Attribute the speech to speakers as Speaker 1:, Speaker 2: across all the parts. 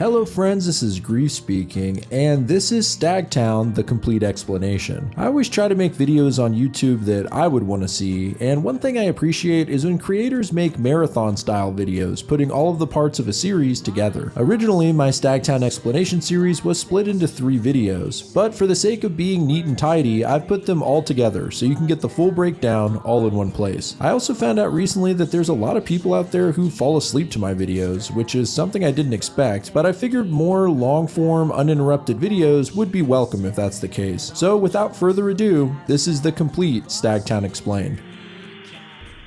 Speaker 1: Hello friends, this is Grief speaking, and this is Stagtown, the complete explanation. I always try to make videos on YouTube that I would want to see, and one thing I appreciate is when creators make marathon style videos, putting all of the parts of a series together. Originally, my Stagtown Explanation series was split into 3 videos, but for the sake of being neat and tidy, I've put them all together so you can get the full breakdown all in one place. I also found out recently that there's a lot of people out there who fall asleep to my videos, which is something I didn't expect, but I figured more long-form, uninterrupted videos would be welcome if that's the case. So without further ado, this is the complete Stagtown Explained.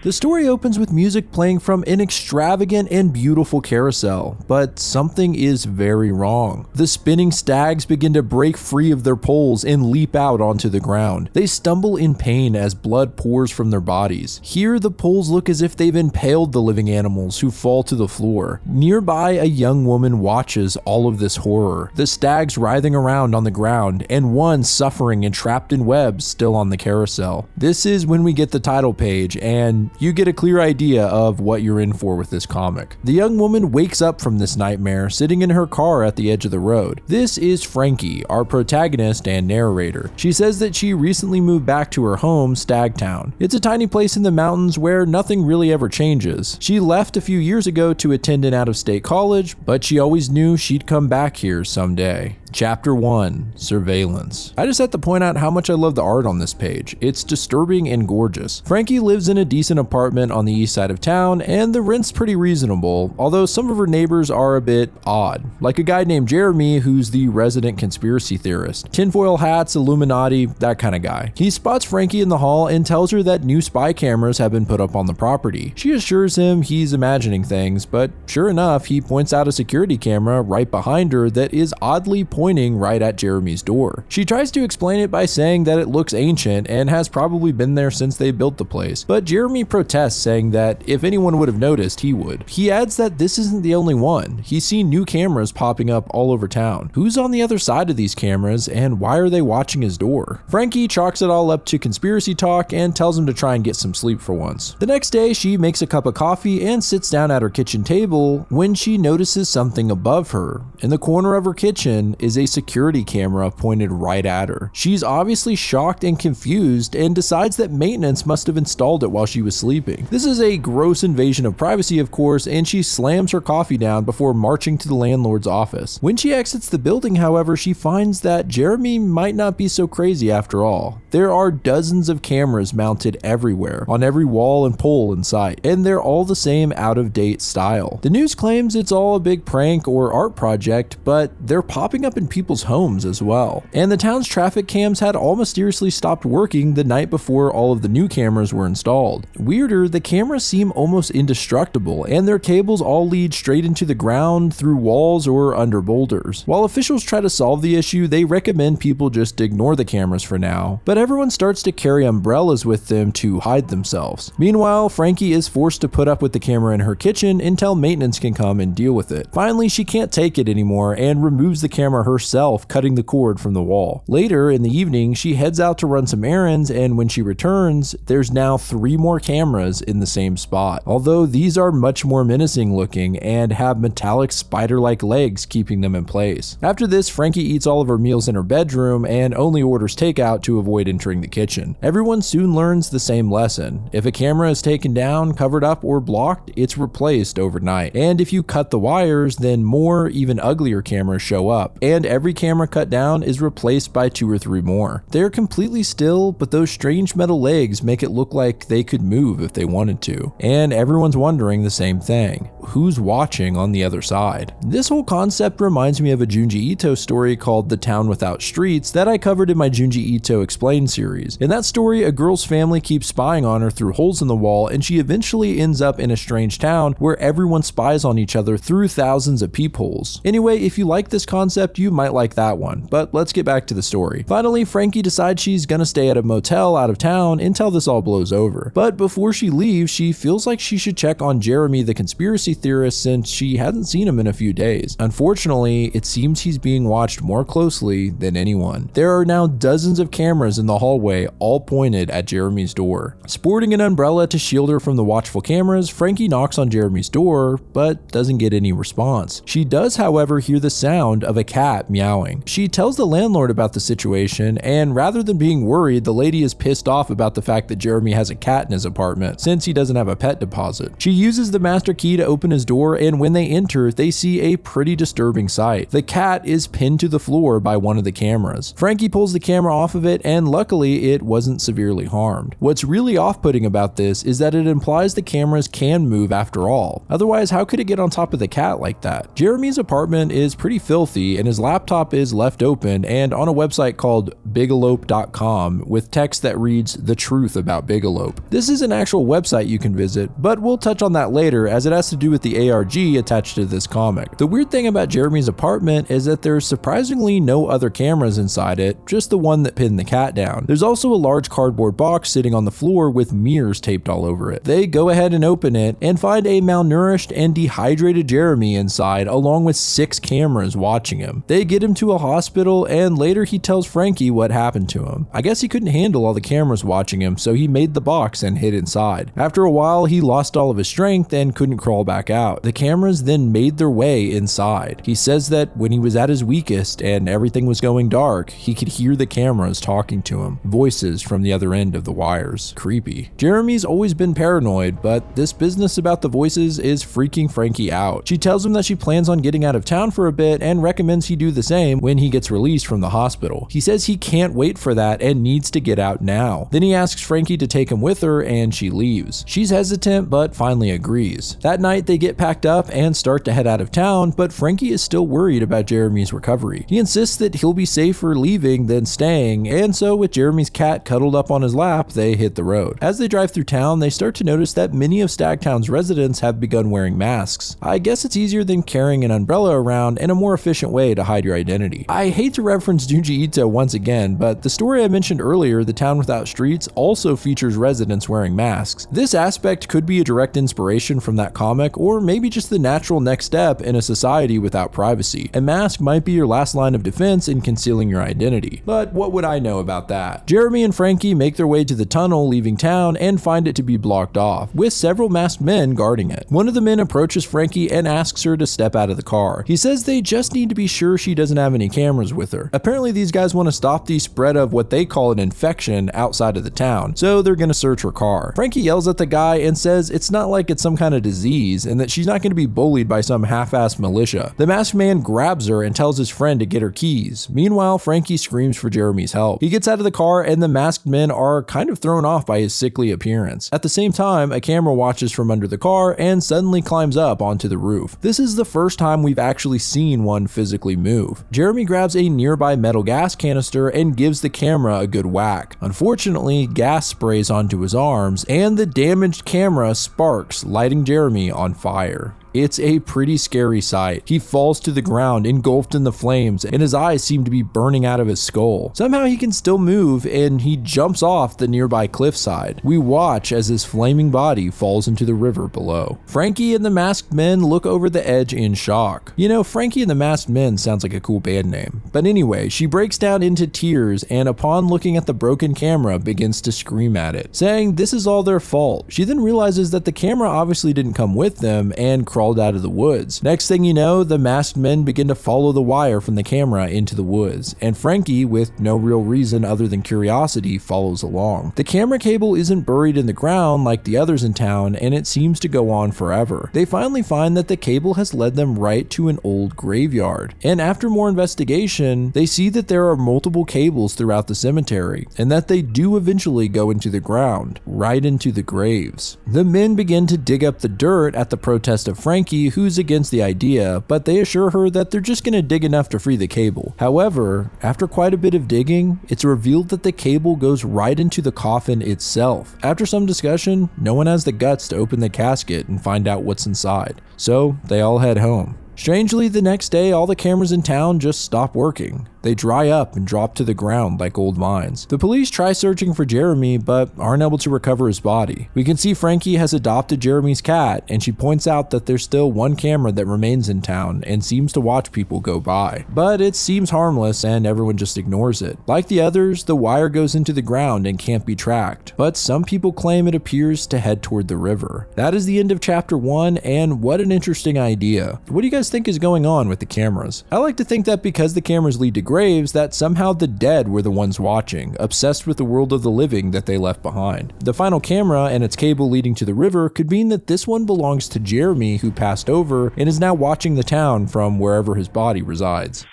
Speaker 1: The story opens with music playing from an extravagant and beautiful carousel, but something is very wrong. The spinning stags begin to break free of their poles and leap out onto the ground. They stumble in pain as blood pours from their bodies. Here, the poles look as if they've impaled the living animals who fall to the floor. Nearby, a young woman watches all of this horror, the stags writhing around on the ground, and one suffering and trapped in webs still on the carousel. This is when we get the title page, and you get a clear idea of what you're in for with this comic. The young woman wakes up from this nightmare sitting in her car at the edge of the road. This is Frankie, our protagonist and narrator. She says that she recently moved back to her home, Stagtown. It's a tiny place in the mountains where nothing really ever changes. She left a few years ago to attend an out-of-state college, but she always knew she'd come back here someday. Chapter 1, Surveillance. I just have to point out how much I love the art on this page. It's disturbing and gorgeous. Frankie lives in a decent apartment on the east side of town, and the rent's pretty reasonable, although some of her neighbors are a bit odd. Like a guy named Jeremy, who's the resident conspiracy theorist. Tinfoil hats, Illuminati, that kind of guy. He spots Frankie in the hall and tells her that new spy cameras have been put up on the property. She assures him he's imagining things, but sure enough, he points out a security camera right behind her that is oddly pointing right at Jeremy's door. She tries to explain it by saying that it looks ancient and has probably been there since they built the place, but Jeremy protests, saying that if anyone would have noticed, he would. He adds that this isn't the only one. He's seen new cameras popping up all over town. Who's on the other side of these cameras, and why are they watching his door? Frankie chalks it all up to conspiracy talk and tells him to try and get some sleep for once. The next day, she makes a cup of coffee and sits down at her kitchen table when she notices something above her. In the corner of her kitchen is a security camera pointed right at her. She's obviously shocked and confused and decides that maintenance must have installed it while she was sleeping. This is a gross invasion of privacy, of course, and she slams her coffee down before marching to the landlord's office. When she exits the building, however, she finds that Jeremy might not be so crazy after all. There are dozens of cameras mounted everywhere, on every wall and pole in sight, and they're all the same out-of-date style. The news claims it's all a big prank or art project, but they're popping up in people's homes as well. And the town's traffic cams had all mysteriously stopped working the night before all of the new cameras were installed. Weirder, the cameras seem almost indestructible, and their cables all lead straight into the ground, through walls, or under boulders. While officials try to solve the issue, they recommend people just ignore the cameras for now, but everyone starts to carry umbrellas with them to hide themselves. Meanwhile, Frankie is forced to put up with the camera in her kitchen until maintenance can come and deal with it. Finally, she can't take it anymore and removes the camera herself, cutting the cord from the wall. Later in the evening, she heads out to run some errands, and when she returns, there's now 3 more cameras in the same spot. Although these are much more menacing looking and have metallic spider-like legs keeping them in place. After this, Frankie eats all of her meals in her bedroom and only orders takeout to avoid entering the kitchen. Everyone soon learns the same lesson. If a camera is taken down, covered up, or blocked, it's replaced overnight. And if you cut the wires, then more, even uglier cameras show up, and every camera cut down is replaced by 2 or 3 more. They're completely still, but those strange metal legs make it look like they could move if they wanted to. And everyone's wondering the same thing. Who's watching on the other side? This whole concept reminds me of a Junji Ito story called The Town Without Streets that I covered in my Junji Ito Explained series. In that story, a girl's family keeps spying on her through holes in the wall, and she eventually ends up in a strange town where everyone spies on each other through thousands of peepholes. Anyway, if you like this concept, you might like that one, but let's get back to the story. Finally, Frankie decides she's gonna stay at a motel out of town until this all blows over. But before she leaves, she feels like she should check on Jeremy the conspiracy theorist since she hasn't seen him in a few days. Unfortunately, it seems he's being watched more closely than anyone. There are now dozens of cameras in the hallway, all pointed at Jeremy's door. Sporting an umbrella to shield her from the watchful cameras, Frankie knocks on Jeremy's door, but doesn't get any response. She does, however, hear the sound of a cat meowing. She tells the landlord about the situation, and rather than being worried, the lady is pissed off about the fact that Jeremy has a cat in his apartment, since he doesn't have a pet deposit. She uses the master key to open his door, and when they enter, they see a pretty disturbing sight. The cat is pinned to the floor by one of the cameras. Frankie pulls the camera off of it, and luckily it wasn't severely harmed. What's really off-putting about this is that it implies the cameras can move after all. Otherwise, how could it get on top of the cat like that? Jeremy's apartment is pretty filthy, and his laptop is left open and on a website called bigelope.com with text that reads the truth about Bigelope. This is an actual website you can visit, but we'll touch on that later as it has to do with the ARG attached to this comic. The weird thing about Jeremy's apartment is that there's surprisingly no other cameras inside it, just the one that pinned the cat down. There's also a large cardboard box sitting on the floor with mirrors taped all over it. They go ahead and open it and find a malnourished and dehydrated Jeremy inside along with 6 cameras watching him. They get him to a hospital and later he tells Frankie what happened to him. I guess he couldn't handle all the cameras watching him, so he made the box and hid inside. After a while, he lost all of his strength and couldn't crawl back out. The cameras then made their way inside. He says that when he was at his weakest and everything was going dark, he could hear the cameras talking to him, voices from the other end of the wires. Creepy. Jeremy's always been paranoid, but this business about the voices is freaking Frankie out. She tells him that she plans on getting out of town for a bit and recommends he do the same when he gets released from the hospital. He says he can't wait for that and needs to get out now. Then he asks Frankie to take him with her and she leaves. She's hesitant but finally agrees. That night they get packed up and start to head out of town, but Frankie is still worried about Jeremy's recovery. He insists that he'll be safer leaving than staying, and so with Jeremy's cat cuddled up on his lap, they hit the road. As they drive through town, they start to notice that many of Stagtown's residents have begun wearing masks. I guess it's easier than carrying an umbrella around and a more efficient way to hide your identity. I hate to reference Junji Ito once again, but the story I mentioned earlier, The Town Without Streets, also features residents wearing masks. This aspect could be a direct inspiration from that comic, or maybe just the natural next step in a society without privacy. A mask might be your last line of defense in concealing your identity. But what would I know about that? Jeremy and Frankie make their way to the tunnel leaving town and find it to be blocked off, with several masked men guarding it. One of the men approaches Frankie and asks her to step out of the car. He says they just need to be sure she doesn't have any cameras with her. Apparently these guys want to stop the spread of what they call an infection outside of the town, so they're gonna search her car. Frankie yells at the guy and says it's not like it's some kind of disease and that she's not gonna be bullied by some half-assed militia. The masked man grabs her and tells his friend to get her keys. Meanwhile, Frankie screams for Jeremy's help. He gets out of the car and the masked men are kind of thrown off by his sickly appearance. At the same time, a camera watches from under the car and suddenly climbs up onto the roof. This is the first time we've actually seen one physically move. Jeremy grabs a nearby metal gas canister and gives the camera a good whack. Unfortunately, gas sprays onto his arms and the damaged camera sparks, lighting Jeremy on fire. It's a pretty scary sight. He falls to the ground, engulfed in the flames, and his eyes seem to be burning out of his skull. Somehow he can still move, and he jumps off the nearby cliffside. We watch as his flaming body falls into the river below. Frankie and the masked men look over the edge in shock. You know, Frankie and the masked men sounds like a cool band name. But anyway, she breaks down into tears, and upon looking at the broken camera, begins to scream at it, saying this is all their fault. She then realizes that the camera obviously didn't come with them, and crawls out of the woods. Next thing you know, the masked men begin to follow the wire from the camera into the woods, and Frankie, with no real reason other than curiosity, follows along. The camera cable isn't buried in the ground like the others in town, and it seems to go on forever. They finally find that the cable has led them right to an old graveyard, and after more investigation, they see that there are multiple cables throughout the cemetery, and that they do eventually go into the ground, right into the graves. The men begin to dig up the dirt at the protest of Frankie, who's against the idea, but they assure her that they're just gonna dig enough to free the cable. However, after quite a bit of digging, it's revealed that the cable goes right into the coffin itself. After some discussion, no one has the guts to open the casket and find out what's inside, so they all head home. Strangely, the next day, all the cameras in town just stop working. They dry up and drop to the ground like old mines. The police try searching for Jeremy, but aren't able to recover his body. We can see Frankie has adopted Jeremy's cat, and she points out that there's still one camera that remains in town and seems to watch people go by. But it seems harmless and everyone just ignores it. Like the others, the wire goes into the ground and can't be tracked, but some people claim it appears to head toward the river. That is the end of chapter 1, and what an interesting idea. What do you guys think is going on with the cameras? I like to think that because the cameras lead to graves, that somehow the dead were the ones watching, obsessed with the world of the living that they left behind. The final camera and its cable leading to the river could mean that this one belongs to Jeremy, who passed over and is now watching the town from wherever his body resides.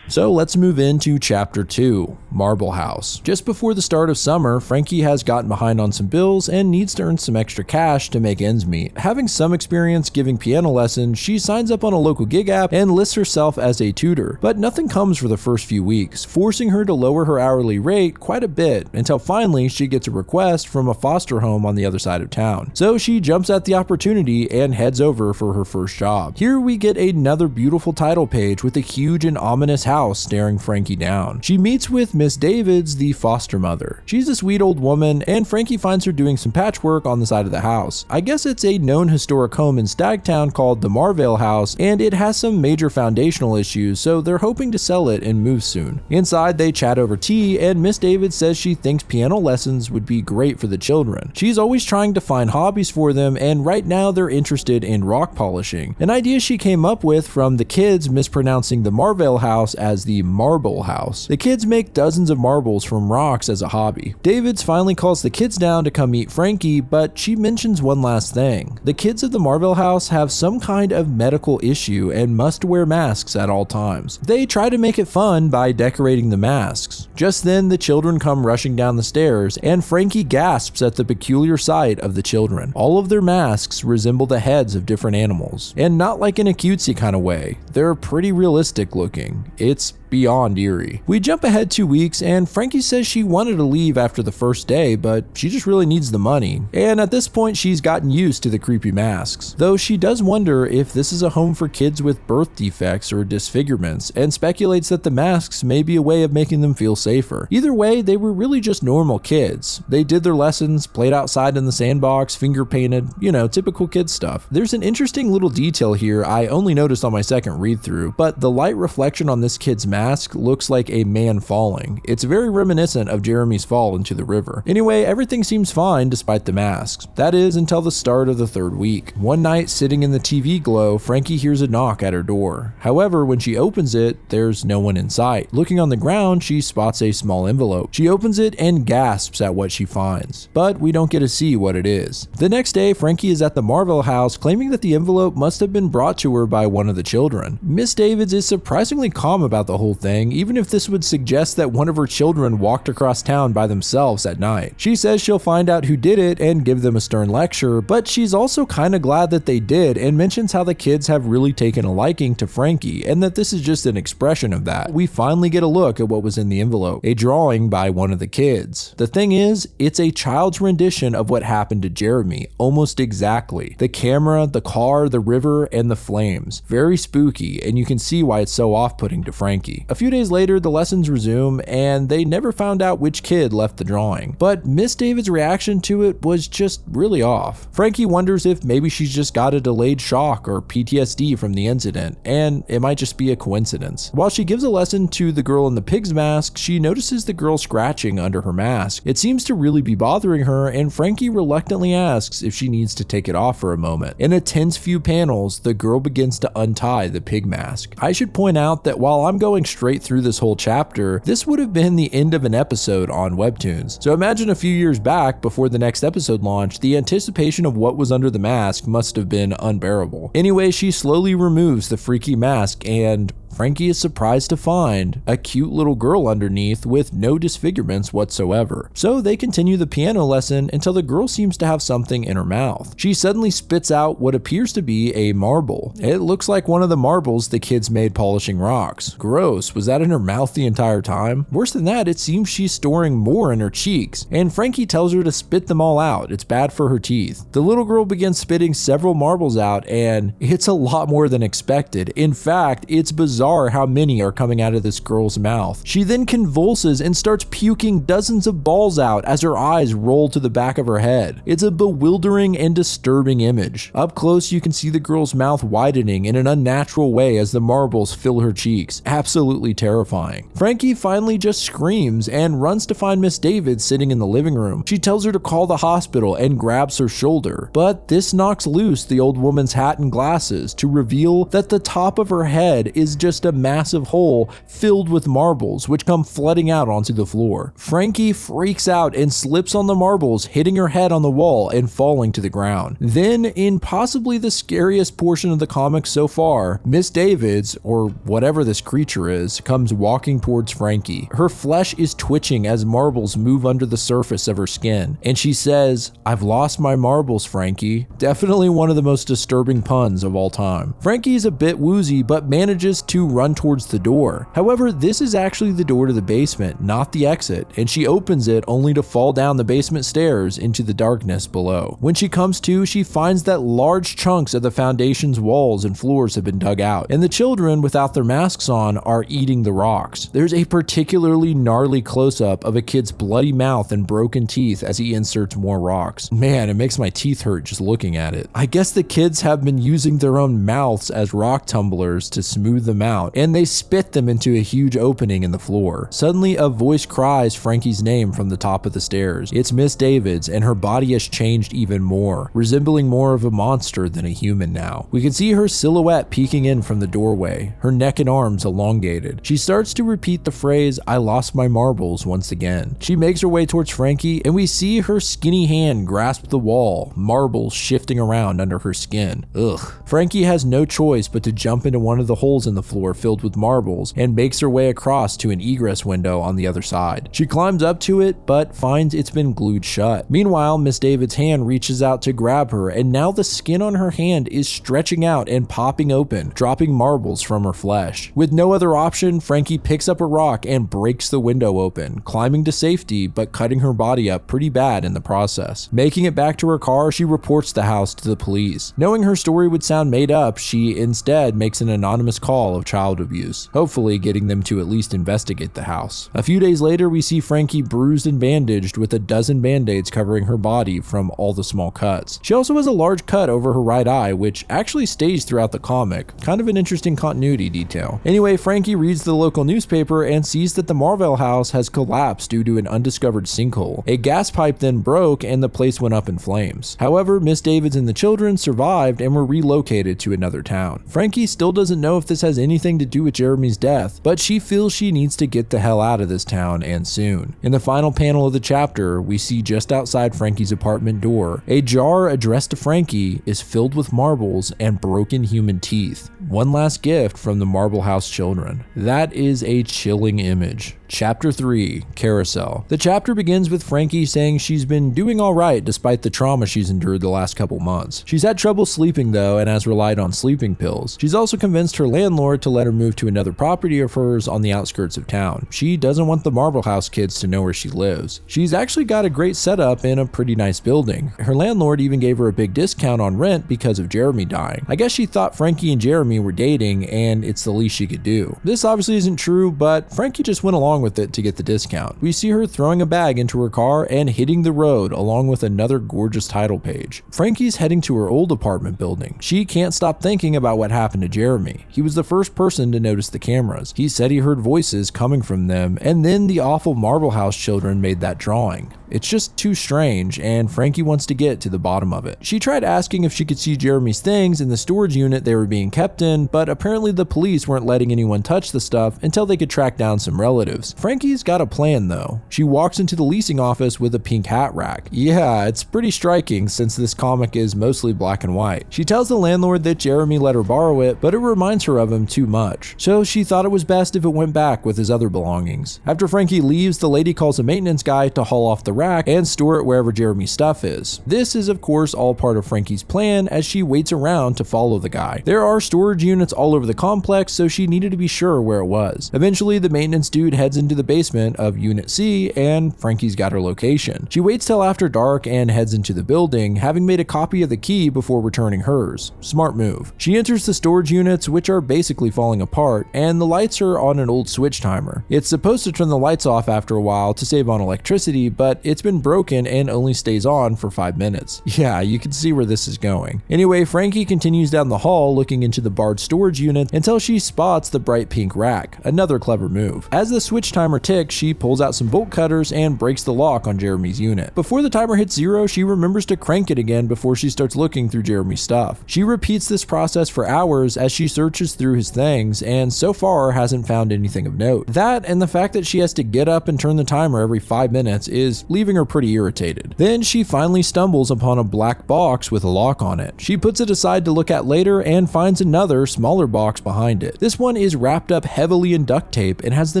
Speaker 1: So let's move into chapter 2, Marble House. Just before the start of summer, Frankie has gotten behind on some bills and needs to earn some extra cash to make ends meet. Having some experience giving piano lessons, she signs up on a local gig app and lists herself as a tutor, but nothing comes for the first few weeks, forcing her to lower her hourly rate quite a bit until finally she gets a request from a foster home on the other side of town. So she jumps at the opportunity and heads over for her first job. Here we get another beautiful title page with a huge and ominous house staring Frankie down. She meets with Miss Davids, the foster mother. She's a sweet old woman, and Frankie finds her doing some patchwork on the side of the house. I guess it's a known historic home in Stagtown called the Marvale House, and it has some major foundational issues, so they're hoping to sell it and move soon. Inside, they chat over tea, and Miss Davids says she thinks piano lessons would be great for the children. She's always trying to find hobbies for them, and right now they're interested in rock polishing, an idea she came up with from the kids mispronouncing the Marvale House as the Marble House. The kids make dozens of marbles from rocks as a hobby. Davids finally calls the kids down to come meet Frankie, but she mentions one last thing. The kids of the Marvale House have some kind of medical issue and must wear masks at all times. They try to make it fun by decorating the masks. Just then, the children come rushing down the stairs, and Frankie gasps at the peculiar sight of the children. All of their masks resemble the heads of different animals, and not like in a cutesy kind of way. They're pretty realistic looking. It's beyond eerie. We jump ahead 2 weeks, and Frankie says she wanted to leave after the first day, but she just really needs the money. And at this point, she's gotten used to the creepy masks. Though she does wonder if this is a home for kids with birth defects or disfigurements, and speculates that the masks may be a way of making them feel safer. Either way, they were really just normal kids. They did their lessons, played outside in the sandbox, finger painted, typical kid stuff. There's an interesting little detail here I only noticed on my second read through, but the light reflection on this kid's mask looks like a man falling. It's very reminiscent of Jeremy's fall into the river. Anyway, everything seems fine despite the masks. That is until the start of the third week. One night, sitting in the TV glow, Frankie hears a knock at her door. However, when she opens it, there's no one in sight. Looking on the ground, she spots a small envelope. She opens it and gasps at what she finds, but we don't get to see what it is. The next day, Frankie is at the Marvale House, claiming that the envelope must have been brought to her by one of the children. Miss Davids is surprisingly calm about the whole thing, even if this would suggest that one of her children walked across town by themselves at night. She says she'll find out who did it and give them a stern lecture, but she's also kinda glad that they did, and mentions how the kids have really taken a liking to Frankie, and that this is just an expression of that. We finally get a look at what was in the envelope, a drawing by one of the kids. The thing is, it's a child's rendition of what happened to Jeremy, almost exactly. The camera, the car, the river, and the flames. Very spooky, and you can see why it's so off-putting to Frankie. A few days later, the lessons resume, and they never found out which kid left the drawing. But Miss David's reaction to it was just really off. Frankie wonders if maybe she's just got a delayed shock or PTSD from the incident, and it might just be a coincidence. While she gives a lesson to the girl in the pig's mask, she notices the girl scratching under her mask. It seems to really be bothering her, and Frankie reluctantly asks if she needs to take it off for a moment. In a tense few panels, the girl begins to untie the pig mask. I should point out that while I'm going straight through this whole chapter, this would have been the end of an episode on Webtoons. So imagine a few years back, before the next episode launched, the anticipation of what was under the mask must have been unbearable. Anyway, she slowly removes the freaky mask, and Frankie is surprised to find a cute little girl underneath with no disfigurements whatsoever. So they continue the piano lesson until the girl seems to have something in her mouth. She suddenly spits out what appears to be a marble. It looks like one of the marbles the kids made polishing rocks. Gross, was that in her mouth the entire time? Worse than that, it seems she's storing more in her cheeks, and Frankie tells her to spit them all out. It's bad for her teeth. The little girl begins spitting several marbles out, and it's a lot more than expected. In fact, it's bizarre bizarre how many are coming out of this girl's mouth. She then convulses and starts puking dozens of balls out as her eyes roll to the back of her head. It's a bewildering and disturbing image. Up close, you can see the girl's mouth widening in an unnatural way as the marbles fill her cheeks. Absolutely terrifying. Frankie finally just screams and runs to find Miss David sitting in the living room. She tells her to call the hospital and grabs her shoulder, but this knocks loose the old woman's hat and glasses to reveal that the top of her head is just a massive hole filled with marbles which come flooding out onto the floor. Frankie freaks out and slips on the marbles, hitting her head on the wall and falling to the ground. Then, in possibly the scariest portion of the comic so far, Miss Davids, or whatever this creature is, comes walking towards Frankie. Her flesh is twitching as marbles move under the surface of her skin, and she says, "I've lost my marbles, Frankie." Definitely one of the most disturbing puns of all time. Frankie is a bit woozy but manages to run towards the door. However, this is actually the door to the basement, not the exit, and she opens it only to fall down the basement stairs into the darkness below. When she comes to, she finds that large chunks of the foundation's walls and floors have been dug out, and the children without their masks on are eating the rocks. There's a particularly gnarly close-up of a kid's bloody mouth and broken teeth as he inserts more rocks. Man, it makes my teeth hurt just looking at it. I guess the kids have been using their own mouths as rock tumblers to smooth them out, and they spit them into a huge opening in the floor. Suddenly, a voice cries Frankie's name from the top of the stairs. It's Miss David's, and her body has changed even more, resembling more of a monster than a human now. We can see her silhouette peeking in from the doorway, her neck and arms elongated. She starts to repeat the phrase, "I lost my marbles," once again. She makes her way towards Frankie, and we see her skinny hand grasp the wall, marbles shifting around under her skin. Ugh. Frankie has no choice but to jump into one of the holes in the floor filled with marbles and makes her way across to an egress window on the other side. She climbs up to it, but finds it's been glued shut. Meanwhile, Miss David's hand reaches out to grab her, and now the skin on her hand is stretching out and popping open, dropping marbles from her flesh. With no other option, Frankie picks up a rock and breaks the window open, climbing to safety but cutting her body up pretty bad in the process. Making it back to her car, she reports the house to the police. Knowing her story would sound made up, she instead makes an anonymous call of child abuse, hopefully getting them to at least investigate the house. A few days later, we see Frankie bruised and bandaged with a dozen band-aids covering her body from all the small cuts. She also has a large cut over her right eye, which actually stays throughout the comic. Kind of an interesting continuity detail. Anyway, Frankie reads the local newspaper and sees that the Marvell house has collapsed due to an undiscovered sinkhole. A gas pipe then broke and the place went up in flames. However, Miss Davids and the children survived and were relocated to another town. Frankie still doesn't know if this has anything to do with Jeremy's death, but she feels she needs to get the hell out of this town, and soon. In the final panel of the chapter, we see just outside Frankie's apartment door, a jar addressed to Frankie is filled with marbles and broken human teeth. One last gift from the Marble House children. That is a chilling image. Chapter 3, Carousel. The chapter begins with Frankie saying she's been doing alright despite the trauma she's endured the last couple months. She's had trouble sleeping though and has relied on sleeping pills. She's also convinced her landlord to let her move to another property of hers on the outskirts of town. She doesn't want the Marble House kids to know where she lives. She's actually got a great setup in a pretty nice building. Her landlord even gave her a big discount on rent because of Jeremy dying. I guess she thought Frankie and Jeremy were dating and it's the least she could do. This obviously isn't true, but Frankie just went along with it to get the discount. We see her throwing a bag into her car and hitting the road along with another gorgeous title page. Frankie's heading to her old apartment building. She can't stop thinking about what happened to Jeremy. He was the first person to notice the cameras. He said he heard voices coming from them, and then the awful Marble House children made that drawing. It's just too strange, and Frankie wants to get to the bottom of it. She tried asking if she could see Jeremy's things in the storage unit they were being kept in, but apparently the police weren't letting anyone touch the stuff until they could track down some relatives. Frankie's got a plan though. She walks into the leasing office with a pink hat rack. Yeah, it's pretty striking since this comic is mostly black and white. She tells the landlord that Jeremy let her borrow it, but it reminds her of him too much. So she thought it was best if it went back with his other belongings. After Frankie leaves, the lady calls a maintenance guy to haul off the rack and store it wherever Jeremy's stuff is. This is of course all part of Frankie's plan as she waits around to follow the guy. There are storage units all over the complex, so she needed to be sure where it was. Eventually the maintenance dude heads heads into the basement of Unit C, and Frankie's got her location. She waits till after dark and heads into the building, having made a copy of the key before returning hers. Smart move. She enters the storage units, which are basically falling apart, and the lights are on an old switch timer. It's supposed to turn the lights off after a while to save on electricity, but it's been broken and only stays on for 5 minutes. Yeah, you can see where this is going. Anyway, Frankie continues down the hall looking into the barred storage unit until she spots the bright pink rack. Another clever move. As the switch timer ticks, she pulls out some bolt cutters and breaks the lock on Jeremy's unit. Before the timer hits 0, she remembers to crank it again before she starts looking through Jeremy's stuff. She repeats this process for hours as she searches through his things, and so far hasn't found anything of note. That and the fact that she has to get up and turn the timer every 5 minutes is leaving her pretty irritated. Then she finally stumbles upon a black box with a lock on it. She puts it aside to look at later and finds another, smaller box behind it. This one is wrapped up heavily in duct tape and has the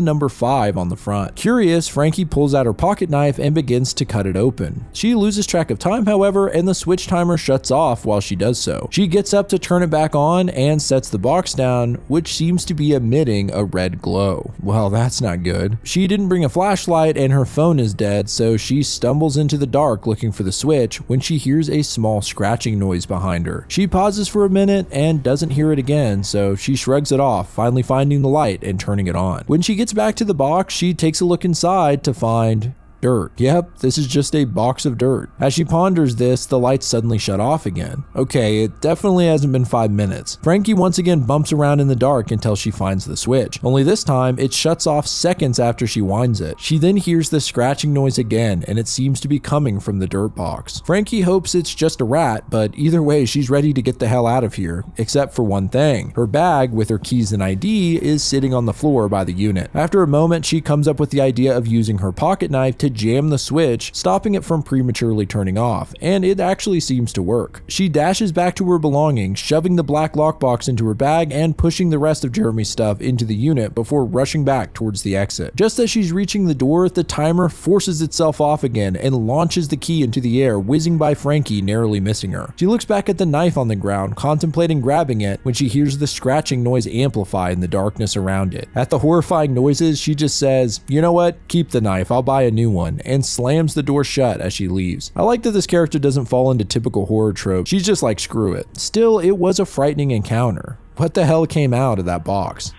Speaker 1: number 5 on the front. Curious, Frankie pulls out her pocket knife and begins to cut it open. She loses track of time, however, and the switch timer shuts off while she does so. She gets up to turn it back on and sets the box down, which seems to be emitting a red glow. Well, that's not good. She didn't bring a flashlight and her phone is dead, so she stumbles into the dark looking for the switch when she hears a small scratching noise behind her. She pauses for a minute and doesn't hear it again, so she shrugs it off, finally finding the light and turning it on. When she gets back to the box, she takes a look inside to find dirt. Yep, this is just a box of dirt. As she ponders this, the lights suddenly shut off again. Okay, it definitely hasn't been 5 minutes. Frankie once again bumps around in the dark until she finds the switch. Only this time, it shuts off seconds after she winds it. She then hears the scratching noise again, and it seems to be coming from the dirt box. Frankie hopes it's just a rat, but either way, she's ready to get the hell out of here, except for one thing. Her bag with her keys and ID is sitting on the floor by the unit. After a moment, she comes up with the idea of using her pocket knife to jam the switch, stopping it from prematurely turning off, and it actually seems to work. She dashes back to her belongings, shoving the black lockbox into her bag and pushing the rest of Jeremy's stuff into the unit before rushing back towards the exit. Just as she's reaching the door, the timer forces itself off again and launches the key into the air, whizzing by Frankie, narrowly missing her. She looks back at the knife on the ground, contemplating grabbing it when she hears the scratching noise amplify in the darkness around it. At the horrifying noises, she just says, "You know what? Keep the knife, I'll buy a new one," and slams the door shut as she leaves. I like that this character doesn't fall into typical horror tropes. She's just like, screw it. Still, it was a frightening encounter. What the hell came out of that box?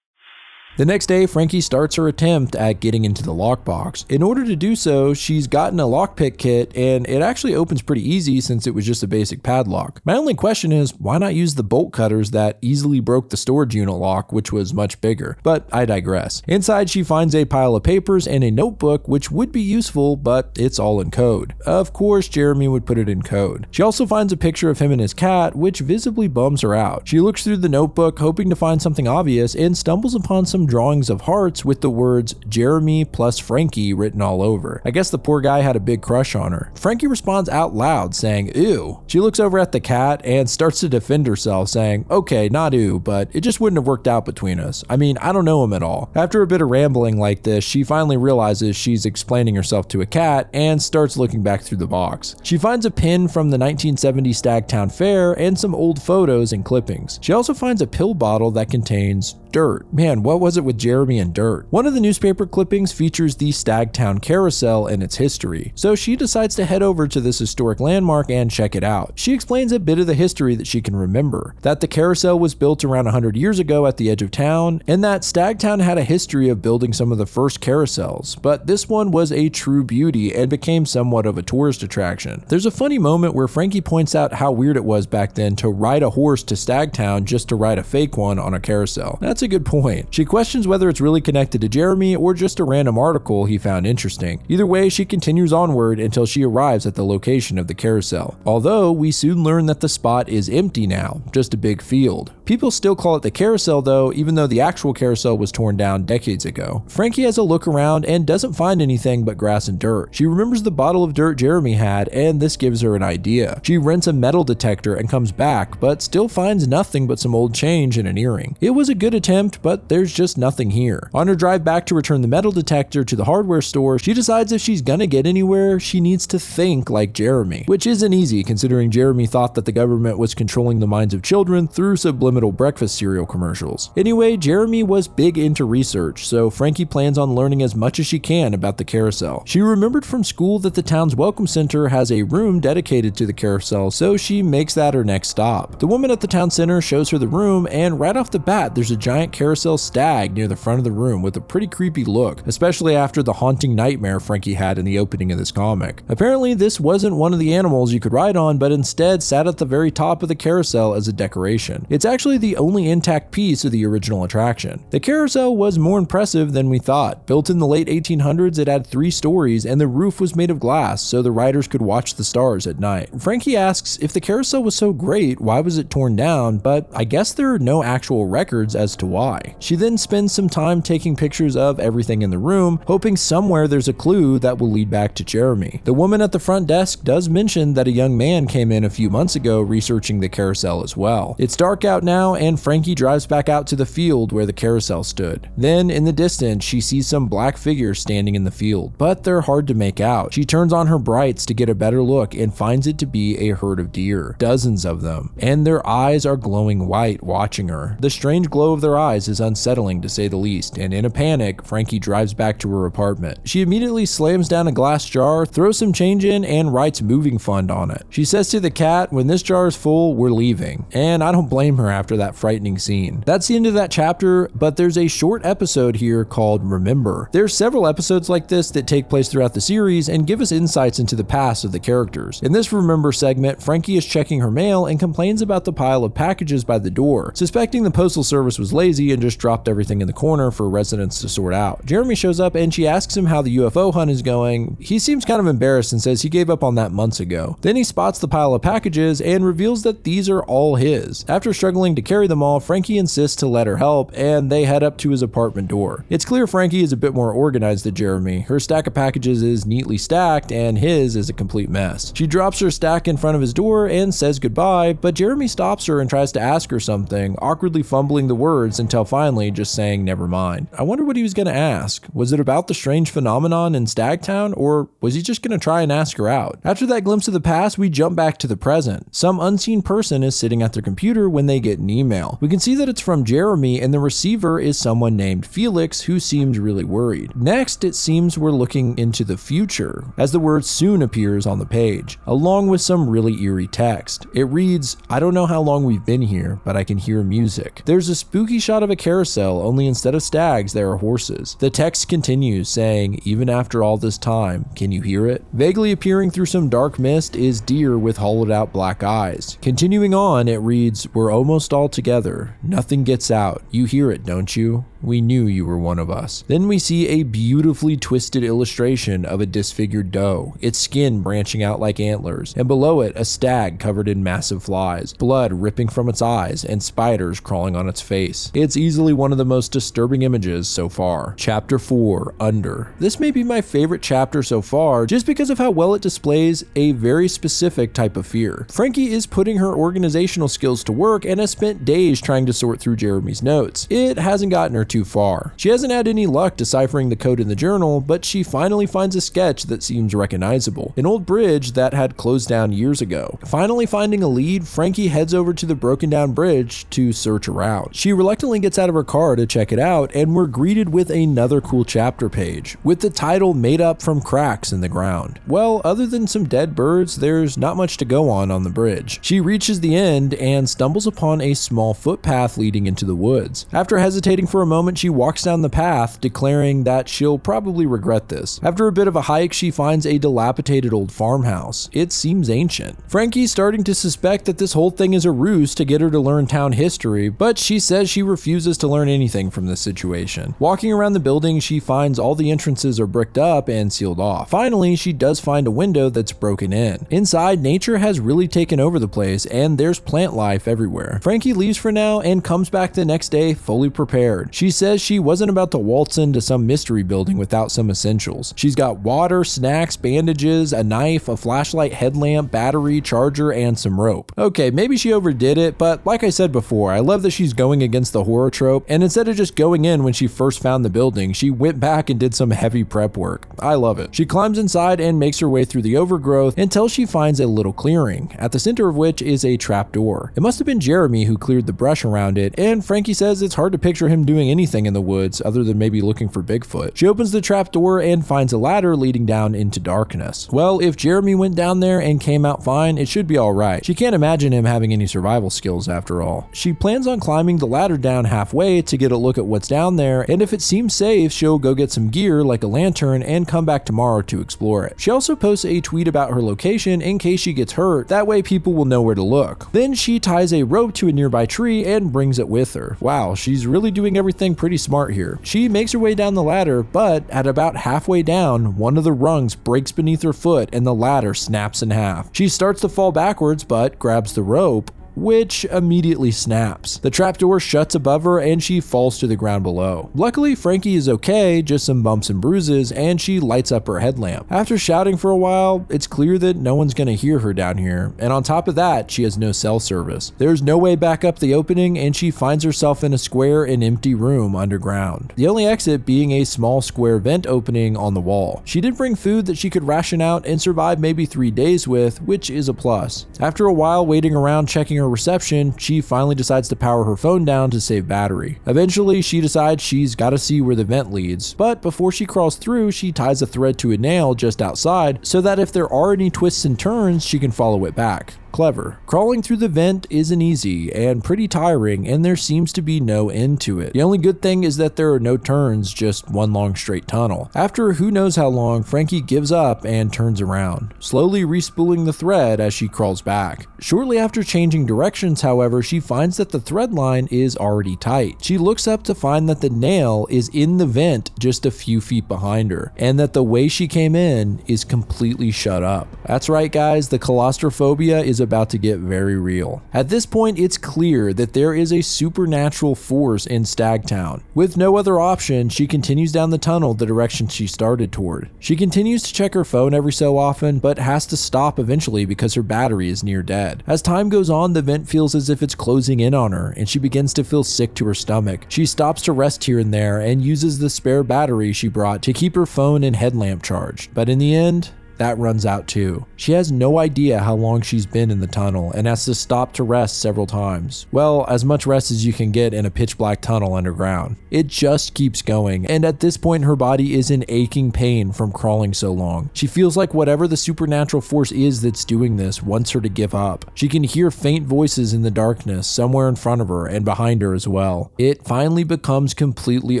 Speaker 1: The next day, Frankie starts her attempt at getting into the lockbox. In order to do so, she's gotten a lockpick kit, and it actually opens pretty easy since it was just a basic padlock. My only question is, why not use the bolt cutters that easily broke the storage unit lock, which was much bigger? But I digress. Inside, she finds a pile of papers and a notebook, which would be useful, but it's all in code. Of course, Jeremy would put it in code. She also finds a picture of him and his cat, which visibly bums her out. She looks through the notebook, hoping to find something obvious, and stumbles upon some drawings of hearts with the words Jeremy plus Frankie written all over. I guess the poor guy had a big crush on her. Frankie responds out loud saying, "Ew." She looks over at the cat and starts to defend herself saying, "Okay, not ew, but it just wouldn't have worked out between us. I mean, I don't know him at all." After a bit of rambling like this, she finally realizes she's explaining herself to a cat and starts looking back through the box. She finds a pin from the 1970 Stagtown Fair and some old photos and clippings. She also finds a pill bottle that contains dirt. Man, what was it with Jeremy and dirt? One of the newspaper clippings features the Stagtown Carousel and its history, so she decides to head over to this historic landmark and check it out. She explains a bit of the history that she can remember, that the carousel was built around 100 years ago at the edge of town, and that Stagtown had a history of building some of the first carousels, but this one was a true beauty and became somewhat of a tourist attraction. There's a funny moment where Frankie points out how weird it was back then to ride a horse to Stagtown just to ride a fake one on a carousel. That's a good point. She questions whether it's really connected to Jeremy or just a random article he found interesting. Either way, she continues onward until she arrives at the location of the carousel. Although, we soon learn that the spot is empty now, just a big field. People still call it the carousel though, even though the actual carousel was torn down decades ago. Frankie has a look around and doesn't find anything but grass and dirt. She remembers the bottle of dirt Jeremy had, and this gives her an idea. She rents a metal detector and comes back, but still finds nothing but some old change and an earring. It was a good attempt attempt, but there's just nothing here. On her drive back to return the metal detector to the hardware store, she decides if she's gonna get anywhere, she needs to think like Jeremy, which isn't easy considering Jeremy thought that the government was controlling the minds of children through subliminal breakfast cereal commercials. Anyway, Jeremy was big into research, so Frankie plans on learning as much as she can about the carousel. She remembered from school that the town's welcome center has a room dedicated to the carousel, so she makes that her next stop. The woman at the town center shows her the room, and right off the bat, there's a giant carousel stag near the front of the room with a pretty creepy look, especially after the haunting nightmare Frankie had in the opening of this comic. Apparently, this wasn't one of the animals you could ride on, but instead sat at the very top of the carousel as a decoration. It's actually the only intact piece of the original attraction. The carousel was more impressive than we thought. Built in the late 1800s, it had 3 stories, and the roof was made of glass so the riders could watch the stars at night. Frankie asks if the carousel was so great, why was it torn down, but I guess there are no actual records as to why. She then spends some time taking pictures of everything in the room, hoping somewhere there's a clue that will lead back to Jeremy. The woman at the front desk does mention that a young man came in a few months ago researching the carousel as well. It's dark out now, and Frankie drives back out to the field where the carousel stood. Then, in the distance, she sees some black figures standing in the field, but they're hard to make out. She turns on her brights to get a better look and finds it to be a herd of deer, dozens of them, and their eyes are glowing white watching her. The strange glow of their eyes is unsettling to say the least, and in a panic, Frankie drives back to her apartment. She immediately slams down a glass jar, throws some change in, and writes moving fund on it. She says to the cat, when this jar is full, we're leaving, and I don't blame her after that frightening scene. That's the end of that chapter, but there's a short episode here called Remember. There's several episodes like this that take place throughout the series and give us insights into the past of the characters. In this Remember segment, Frankie is checking her mail and complains about the pile of packages by the door, suspecting the postal service was lazy and just dropped everything in the corner for residents to sort out. Jeremy shows up and she asks him how the UFO hunt is going. He seems kind of embarrassed and says he gave up on that months ago. Then he spots the pile of packages and reveals that these are all his. After struggling to carry them all, Frankie insists to let her help, and they head up to his apartment door. It's clear Frankie is a bit more organized than Jeremy. Her stack of packages is neatly stacked, and his is a complete mess. She drops her stack in front of his door and says goodbye, but Jeremy stops her and tries to ask her something, awkwardly fumbling the words until finally just saying never mind. I wonder what he was going to ask. Was it about the strange phenomenon in Stagtown, or was he just going to try and ask her out? After that glimpse of the past, we jump back to the present. Some unseen person is sitting at their computer when they get an email. We can see that it's from Jeremy, and the receiver is someone named Felix, who seems really worried. Next, it seems we're looking into the future, as the word soon appears on the page, along with some really eerie text. It reads, I don't know how long we've been here, but I can hear music. There's a spooky shot of a carousel, only instead of stags, there are horses. The text continues, saying, even after all this time, can you hear it? Vaguely appearing through some dark mist is deer with hollowed out black eyes. Continuing on, it reads, we're almost all together. Nothing gets out. You hear it, don't you? We knew you were one of us. Then we see a beautifully twisted illustration of a disfigured doe, its skin branching out like antlers, and below it a stag covered in massive flies, blood ripping from its eyes, and spiders crawling on its face. It's easily one of the most disturbing images so far. Chapter 4, Under. This may be my favorite chapter so far, just because of how well it displays a very specific type of fear. Frankie is putting her organizational skills to work and has spent days trying to sort through Jeremy's notes. It hasn't gotten her too far. She hasn't had any luck deciphering the code in the journal, but she finally finds a sketch that seems recognizable. An old bridge that had closed down years ago. Finally finding a lead, Frankie heads over to the broken down bridge to search around. She reluctantly gets out of her car to check it out, and we're greeted with another cool chapter page, with the title made up from cracks in the ground. Well, other than some dead birds, there's not much to go on the bridge. She reaches the end and stumbles upon a small footpath leading into the woods. After hesitating for a moment, she walks down the path, declaring that she'll probably regret this. After a bit of a hike, she finds a dilapidated old farmhouse. It seems ancient. Frankie's starting to suspect that this whole thing is a ruse to get her to learn town history, but she says she refuses to learn anything from this situation. Walking around the building, she finds all the entrances are bricked up and sealed off. Finally, she does find a window that's broken in. Inside, nature has really taken over the place, and there's plant life everywhere. Frankie leaves for now and comes back the next day fully prepared. She She says she wasn't about to waltz into some mystery building without some essentials. She's got water, snacks, bandages, a knife, a flashlight, headlamp, battery, charger, and some rope. Okay, maybe she overdid it, but like I said before, I love that she's going against the horror trope, and instead of just going in when she first found the building, she went back and did some heavy prep work. I love it. She climbs inside and makes her way through the overgrowth until she finds a little clearing, at the center of which is a trapdoor. It must have been Jeremy who cleared the brush around it, and Frankie says it's hard to picture him doing anything in the woods other than maybe looking for Bigfoot. She opens the trapdoor and finds a ladder leading down into darkness. Well, if Jeremy went down there and came out fine, it should be alright. She can't imagine him having any survival skills after all. She plans on climbing the ladder down halfway to get a look at what's down there, and if it seems safe, she'll go get some gear like a lantern and come back tomorrow to explore it. She also posts a tweet about her location in case she gets hurt, that way people will know where to look. Then she ties a rope to a nearby tree and brings it with her. Wow, she's really doing everything pretty smart here. She makes her way down the ladder, but at about halfway down, one of the rungs breaks beneath her foot and the ladder snaps in half. She starts to fall backwards, but grabs the rope, which immediately snaps. The trapdoor shuts above her and she falls to the ground below. Luckily, Frankie is okay, just some bumps and bruises, and she lights up her headlamp. After shouting for a while, it's clear that no one's gonna hear her down here, and on top of that, she has no cell service. There's no way back up the opening, and she finds herself in a square and empty room underground. The only exit being a small square vent opening on the wall. She did bring food that she could ration out and survive maybe 3 days with, which is a plus. After a while waiting around checking her reception, she finally decides to power her phone down to save battery. Eventually, she decides she's got to see where the vent leads, but before she crawls through, she ties a thread to a nail just outside so that if there are any twists and turns, she can follow it back. Clever. Crawling through the vent isn't easy and pretty tiring, and there seems to be no end to it. The only good thing is that there are no turns, just one long straight tunnel. After who knows how long, Frankie gives up and turns around, slowly respooling the thread as she crawls back. Shortly after changing directions, however, she finds that the thread line is already tight. She looks up to find that the nail is in the vent just a few feet behind her, and that the way she came in is completely shut up. That's right, guys, the claustrophobia is about to get very real. At this point, it's clear that there is a supernatural force in Stagtown. With no other option, she continues down the tunnel the direction she started toward. She continues to check her phone every so often, but has to stop eventually because her battery is near dead. As time goes on, the vent feels as if it's closing in on her, and she begins to feel sick to her stomach. She stops to rest here and there and uses the spare battery she brought to keep her phone and headlamp charged. But in the end, that runs out too. She has no idea how long she's been in the tunnel and has to stop to rest several times. Well, as much rest as you can get in a pitch black tunnel underground. It just keeps going, and at this point her body is in aching pain from crawling so long. She feels like whatever the supernatural force is that's doing this wants her to give up. She can hear faint voices in the darkness somewhere in front of her and behind her as well. It finally becomes completely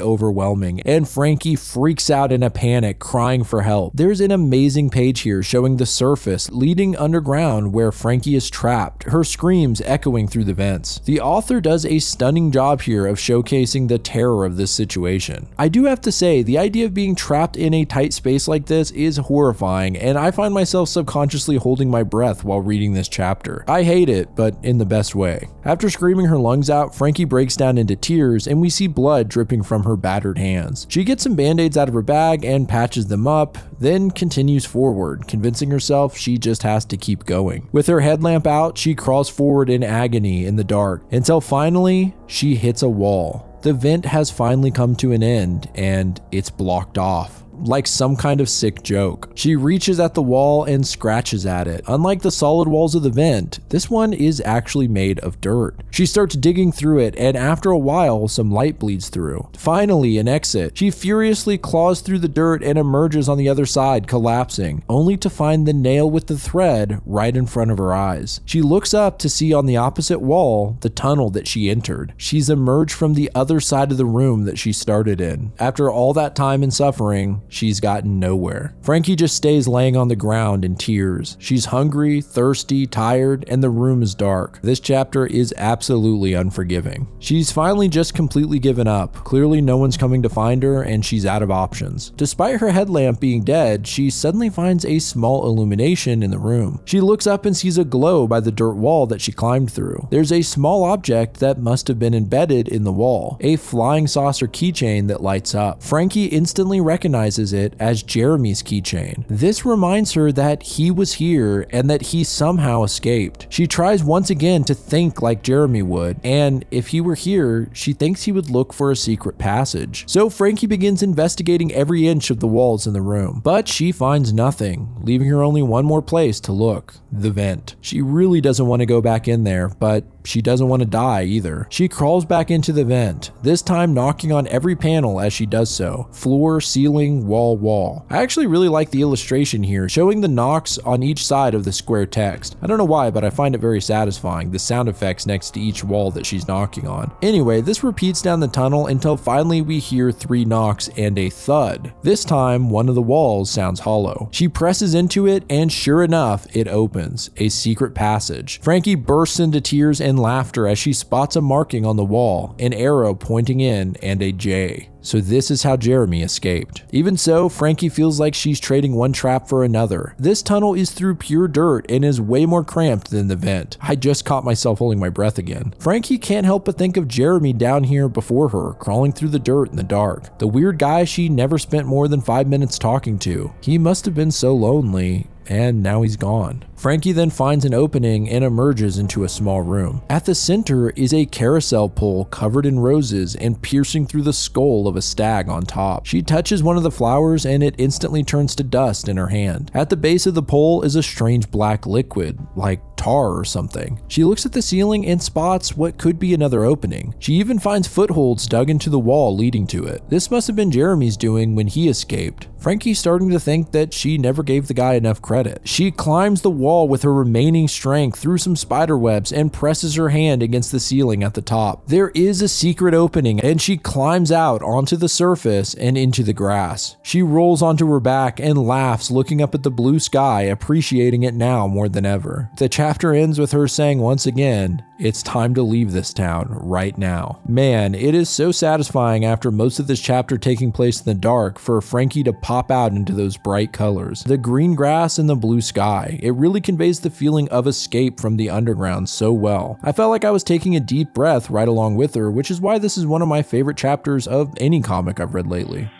Speaker 1: overwhelming, and Frankie freaks out in a panic, crying for help. There's an amazing page here showing the surface leading underground where Frankie is trapped, her screams echoing through the vents. The author does a stunning job here of showcasing the terror of this situation. I do have to say, the idea of being trapped in a tight space like this is horrifying, and I find myself subconsciously holding my breath while reading this chapter. I hate it, but in the best way. After screaming her lungs out, Frankie breaks down into tears, and we see blood dripping from her battered hands. She gets some band-aids out of her bag and patches them up, then continues forward, convincing herself she just has to keep going. With her headlamp out, she crawls forward in agony in the dark until finally she hits a wall. The vent has finally come to an end and it's blocked off. Like some kind of sick joke. She reaches at the wall and scratches at it. Unlike the solid walls of the vent, this one is actually made of dirt. She starts digging through it, and after a while, some light bleeds through. Finally, an exit. She furiously claws through the dirt and emerges on the other side, collapsing, only to find the nail with the thread right in front of her eyes. She looks up to see on the opposite wall the tunnel that she entered. She's emerged from the other side of the room that she started in. After all that time and suffering, she's gotten nowhere. Frankie just stays laying on the ground in tears. She's hungry, thirsty, tired, and the room is dark. This chapter is absolutely unforgiving. She's finally just completely given up. Clearly no one's coming to find her and she's out of options. Despite her headlamp being dead, she suddenly finds a small illumination in the room. She looks up and sees a glow by the dirt wall that she climbed through. There's a small object that must have been embedded in the wall, a flying saucer keychain that lights up. Frankie instantly recognizes it as Jeremy's keychain. This reminds her that he was here and that he somehow escaped. She tries once again to think like Jeremy would, and if he were here, she thinks he would look for a secret passage. So Frankie begins investigating every inch of the walls in the room, but she finds nothing, leaving her only one more place to look: the vent. She really doesn't want to go back in there, but she doesn't want to die either. She crawls back into the vent, this time knocking on every panel as she does so. Floor, ceiling, wall. I actually really like the illustration here, showing the knocks on each side of the square text. I don't know why, but I find it very satisfying, the sound effects next to each wall that she's knocking on. Anyway, this repeats down the tunnel until finally we hear 3 knocks and a thud. This time, one of the walls sounds hollow. She presses into it, and sure enough, it opens. A secret passage. Frankie bursts into tears and laughter as she spots a marking on the wall, an arrow pointing in, and a J. So this is how Jeremy escaped. Even so, Frankie feels like she's trading one trap for another. This tunnel is through pure dirt and is way more cramped than the vent. I just caught myself holding my breath again. Frankie can't help but think of Jeremy down here before her, crawling through the dirt in the dark. The weird guy she never spent more than 5 minutes talking to. He must have been so lonely, and now he's gone. Frankie then finds an opening and emerges into a small room. At the center is a carousel pole covered in roses and piercing through the skull of a stag on top. She touches one of the flowers and it instantly turns to dust in her hand. At the base of the pole is a strange black liquid, like tar or something. She looks at the ceiling and spots what could be another opening. She even finds footholds dug into the wall leading to it. This must have been Jeremy's doing when he escaped. Frankie's starting to think that she never gave the guy enough credit. She climbs the wall with her remaining strength through some spider webs and presses her hand against the ceiling at the top. There is a secret opening and she climbs out onto the surface and into the grass. She rolls onto her back and laughs, looking up at the blue sky, appreciating it now more than ever. The chapter ends with her saying once again, "It's time to leave this town right now." Man, it is so satisfying after most of this chapter taking place in the dark for Frankie to pop out into those bright colors. The green grass and the blue sky. It really conveys the feeling of escape from the underground so well. I felt like I was taking a deep breath right along with her, which is why this is one of my favorite chapters of any comic I've read lately.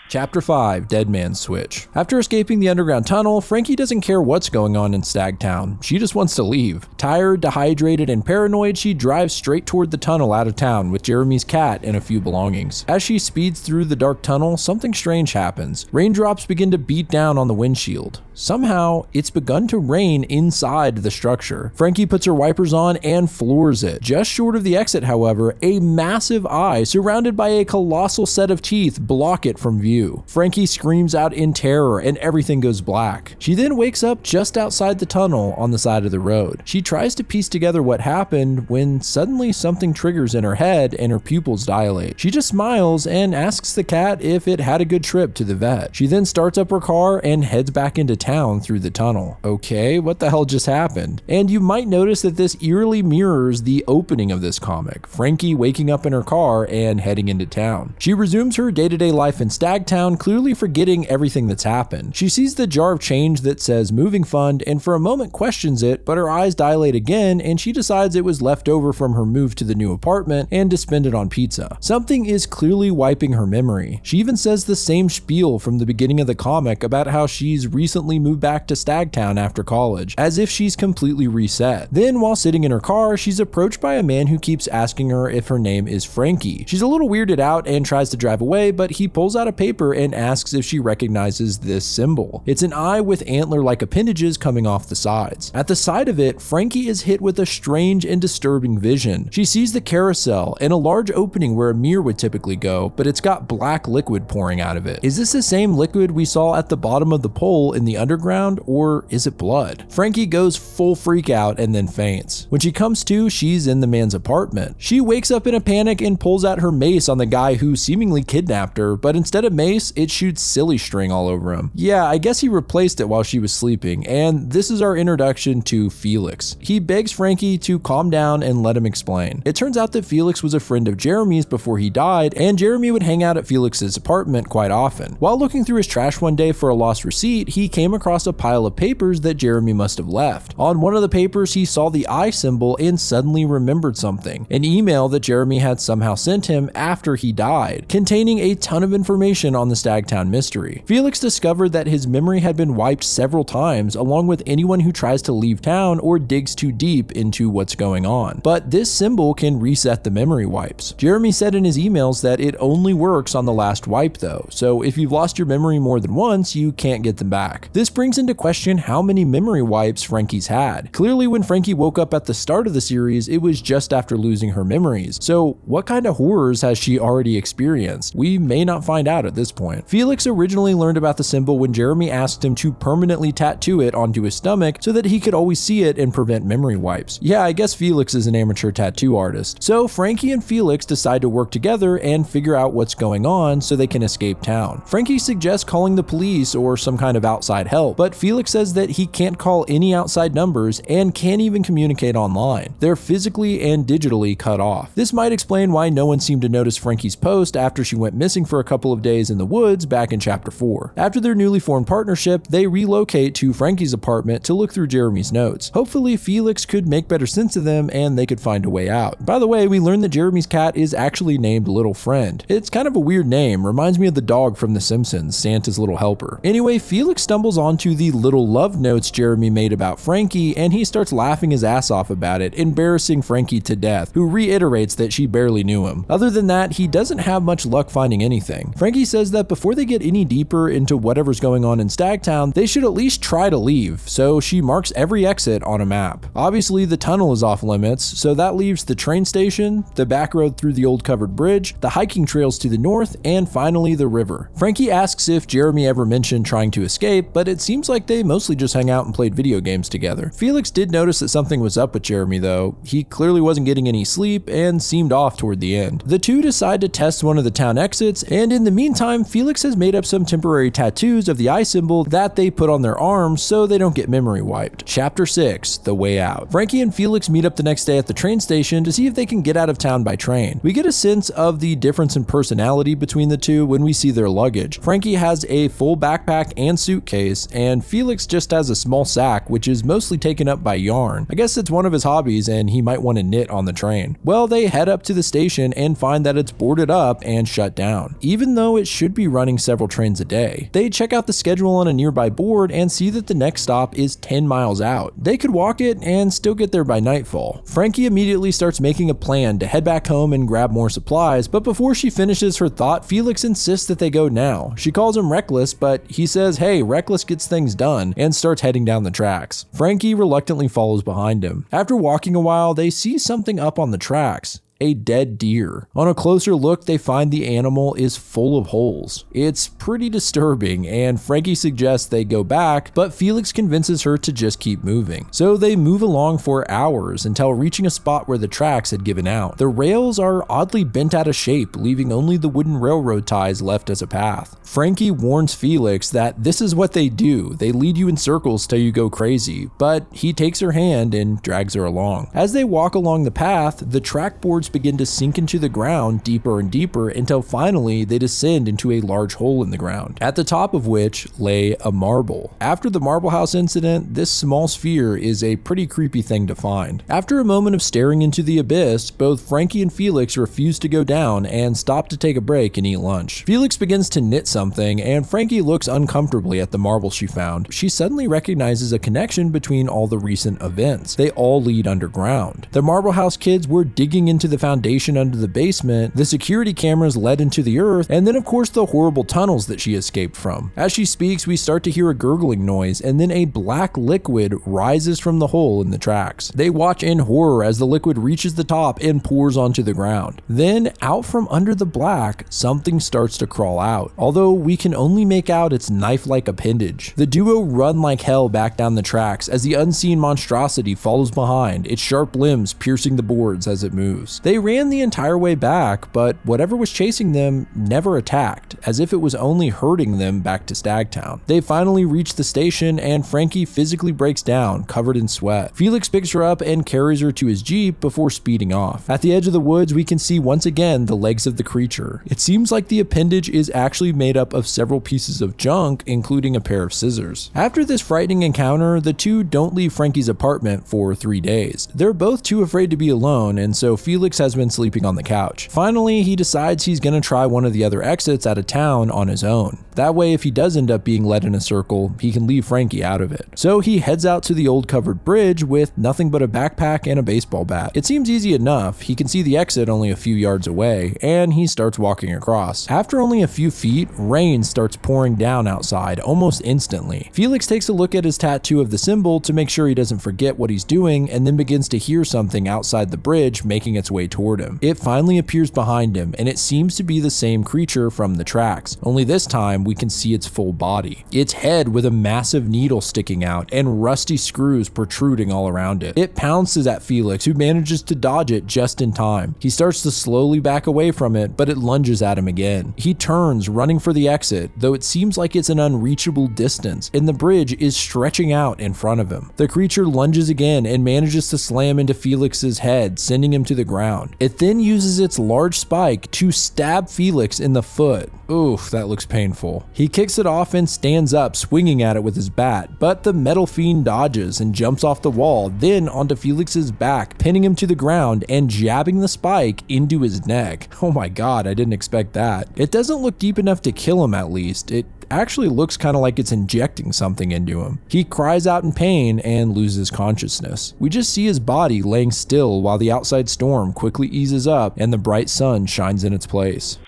Speaker 1: Chapter 5, Dead Man's Switch. After escaping the underground tunnel, Frankie doesn't care what's going on in Stagtown. She just wants to leave. Tired, dehydrated, and paranoid, she drives straight toward the tunnel out of town with Jeremy's cat and a few belongings. As she speeds through the dark tunnel, something strange happens. Raindrops begin to beat down on the windshield. Somehow, it's begun to rain inside the structure. Frankie puts her wipers on and floors it. Just short of the exit, however, a massive eye surrounded by a colossal set of teeth block it from view. Frankie screams out in terror and everything goes black. She then wakes up just outside the tunnel on the side of the road. She tries to piece together what happened when suddenly something triggers in her head and her pupils dilate. She just smiles and asks the cat if it had a good trip to the vet. She then starts up her car and heads back into town through the tunnel. Okay, what the hell just happened? And you might notice that this eerily mirrors the opening of this comic, Frankie waking up in her car and heading into town. She resumes her day-to-day life in Stagtown, clearly forgetting everything that's happened. She sees the jar of change that says moving fund and for a moment questions it, but her eyes dilate again and she decides it was left over from her move to the new apartment and to spend it on pizza. Something is clearly wiping her memory. She even says the same spiel from the beginning of the comic about how she's recently moved back to Stagtown after college, as if she's completely reset. Then while sitting in her car, she's approached by a man who keeps asking her if her name is Frankie. She's a little weirded out and tries to drive away, but he pulls out a paper and asks if she recognizes this symbol. It's an eye with antler-like appendages coming off the sides. At the side of it, Frankie is hit with a strange and disturbing vision. She sees the carousel and a large opening where a mirror would typically go, but it's got black liquid pouring out of it. Is this the same liquid we saw at the bottom of the pole in the underground, or is it blood? Frankie goes full freak out and then faints. When she comes to, she's in the man's apartment. She wakes up in a panic and pulls out her mace on the guy who seemingly kidnapped her, but instead of mace, it shoots silly string all over him. Yeah, I guess he replaced it while she was sleeping, and this is our introduction to Felix. He begs Frankie to calm down and let him explain. It turns out that Felix was a friend of Jeremy's before he died, and Jeremy would hang out at Felix's apartment quite often. While looking through his trash one day for a lost receipt, he came across a pile of papers that Jeremy must have left. On one of the papers, he saw the eye symbol and suddenly remembered something. An email that Jeremy had somehow sent him after he died, containing a ton of information on the Stagtown mystery. Felix discovered that his memory had been wiped several times, along with anyone who tries to leave town or digs too deep into what's going on. But this symbol can reset the memory wipes. Jeremy said in his emails that it only works on the last wipe though, so if you've lost your memory more than once, you can't get them back. This brings into question how many memory wipes Frankie's had. Clearly when Frankie woke up at the start of the series, it was just after losing her memories. So what kind of horrors has she already experienced? We may not find out at this point. Felix originally learned about the symbol when Jeremy asked him to permanently tattoo it onto his stomach so that he could always see it and prevent memory wipes. Yeah, I guess Felix is an amateur tattoo artist. So Frankie and Felix decide to work together and figure out what's going on so they can escape town. Frankie suggests calling the police or some kind of outside help, but Felix says that he can't call any outside numbers and can't even communicate online. They're physically and digitally cut off. This might explain why no one seemed to notice Frankie's post after she went missing for a couple of days in the woods back in chapter 4. After their newly formed partnership, they relocate to Frankie's apartment to look through Jeremy's notes. Hopefully Felix could make better sense of them and they could find a way out. By the way, we learned that Jeremy's cat is actually named Little Friend. It's kind of a weird name, reminds me of the dog from The Simpsons, Santa's little helper. Anyway, Felix stumbles onto the little love notes Jeremy made about Frankie and he starts laughing his ass off about it, embarrassing Frankie to death, who reiterates that she barely knew him. Other than that, he doesn't have much luck finding anything. Frankie says that before they get any deeper into whatever's going on in Stagtown, they should at least try to leave, so she marks every exit on a map. Obviously, the tunnel is off limits, so that leaves the train station, the back road through the old covered bridge, the hiking trails to the north, and finally the river. Frankie asks if Jeremy ever mentioned trying to escape, but it seems like they mostly just hung out and played video games together. Felix did notice that something was up with Jeremy though. He clearly wasn't getting any sleep and seemed off toward the end. The two decide to test one of the town exits, and in the meantime, Felix has made up some temporary tattoos of the eye symbol that they put on their arms so they don't get memory wiped. Chapter 6, The Way Out. Frankie and Felix meet up the next day at the train station to see if they can get out of town by train. We get a sense of the difference in personality between the two when we see their luggage. Frankie has a full backpack and suitcase, and Felix just has a small sack, which is mostly taken up by yarn. I guess it's one of his hobbies and he might want to knit on the train. Well, they head up to the station and find that it's boarded up and shut down, even though it should be running several trains a day. They check out the schedule on a nearby board and see that the next stop is 10 miles out. They could walk it and still get there by nightfall. Frankie immediately starts making a plan to head back home and grab more supplies, but before she finishes her thought, Felix insists that they go now. She calls him reckless, but he says, hey, reckless gets things done, and starts heading down the tracks. Frankie reluctantly follows behind him. After walking a while, they see something up on the tracks. A dead deer. On a closer look, they find the animal is full of holes. It's pretty disturbing, and Frankie suggests they go back, but Felix convinces her to just keep moving. So they move along for hours until reaching a spot where the tracks had given out. The rails are oddly bent out of shape, leaving only the wooden railroad ties left as a path. Frankie warns Felix that this is what they do. They lead you in circles till you go crazy, but he takes her hand and drags her along. As they walk along the path, the track boards begin to sink into the ground deeper and deeper until finally they descend into a large hole in the ground, at the top of which lay a marble. After the Marble House incident, this small sphere is a pretty creepy thing to find. After a moment of staring into the abyss, both Frankie and Felix refuse to go down and stop to take a break and eat lunch. Felix begins to knit something, and Frankie looks uncomfortably at the marble she found. She suddenly recognizes a connection between all the recent events. They all lead underground. The Marble House kids were digging into the foundation under the basement, the security cameras led into the earth, and then of course the horrible tunnels that she escaped from. As she speaks, we start to hear a gurgling noise, and then a black liquid rises from the hole in the tracks. They watch in horror as the liquid reaches the top and pours onto the ground. Then, out from under the black, something starts to crawl out, although we can only make out its knife-like appendage. The duo run like hell back down the tracks as the unseen monstrosity follows behind, its sharp limbs piercing the boards as it moves. They ran the entire way back, but whatever was chasing them never attacked, as if it was only herding them back to Stagtown. They finally reach the station and Frankie physically breaks down, covered in sweat. Felix picks her up and carries her to his Jeep before speeding off. At the edge of the woods, we can see once again the legs of the creature. It seems like the appendage is actually made up of several pieces of junk, including a pair of scissors. After this frightening encounter, the two don't leave Frankie's apartment for 3 days. They're both too afraid to be alone, and so Felix has been sleeping on the couch. Finally, he decides he's gonna try one of the other exits out of town on his own. That way, if he does end up being led in a circle, he can leave Frankie out of it. So he heads out to the old covered bridge with nothing but a backpack and a baseball bat. It seems easy enough. He can see the exit only a few yards away, and he starts walking across. After only a few feet, rain starts pouring down outside almost instantly. Felix takes a look at his tattoo of the symbol to make sure he doesn't forget what he's doing, and then begins to hear something outside the bridge making its way toward him. It finally appears behind him, and it seems to be the same creature from the tracks, only this time we can see its full body. Its head with a massive needle sticking out and rusty screws protruding all around it. It pounces at Felix, who manages to dodge it just in time. He starts to slowly back away from it, but it lunges at him again. He turns, running for the exit, though it seems like it's an unreachable distance, and the bridge is stretching out in front of him. The creature lunges again and manages to slam into Felix's head, sending him to the ground. It then uses its large spike to stab Felix in the foot. Oof, that looks painful. He kicks it off and stands up, swinging at it with his bat, but the metal fiend dodges and jumps off the wall, then onto Felix's back, pinning him to the ground and jabbing the spike into his neck. Oh my god, I didn't expect that. It doesn't look deep enough to kill him at least. It actually looks kind of like it's injecting something into him. He cries out in pain and loses consciousness. We just see his body laying still while the outside storm quickly eases up and the bright sun shines in its place.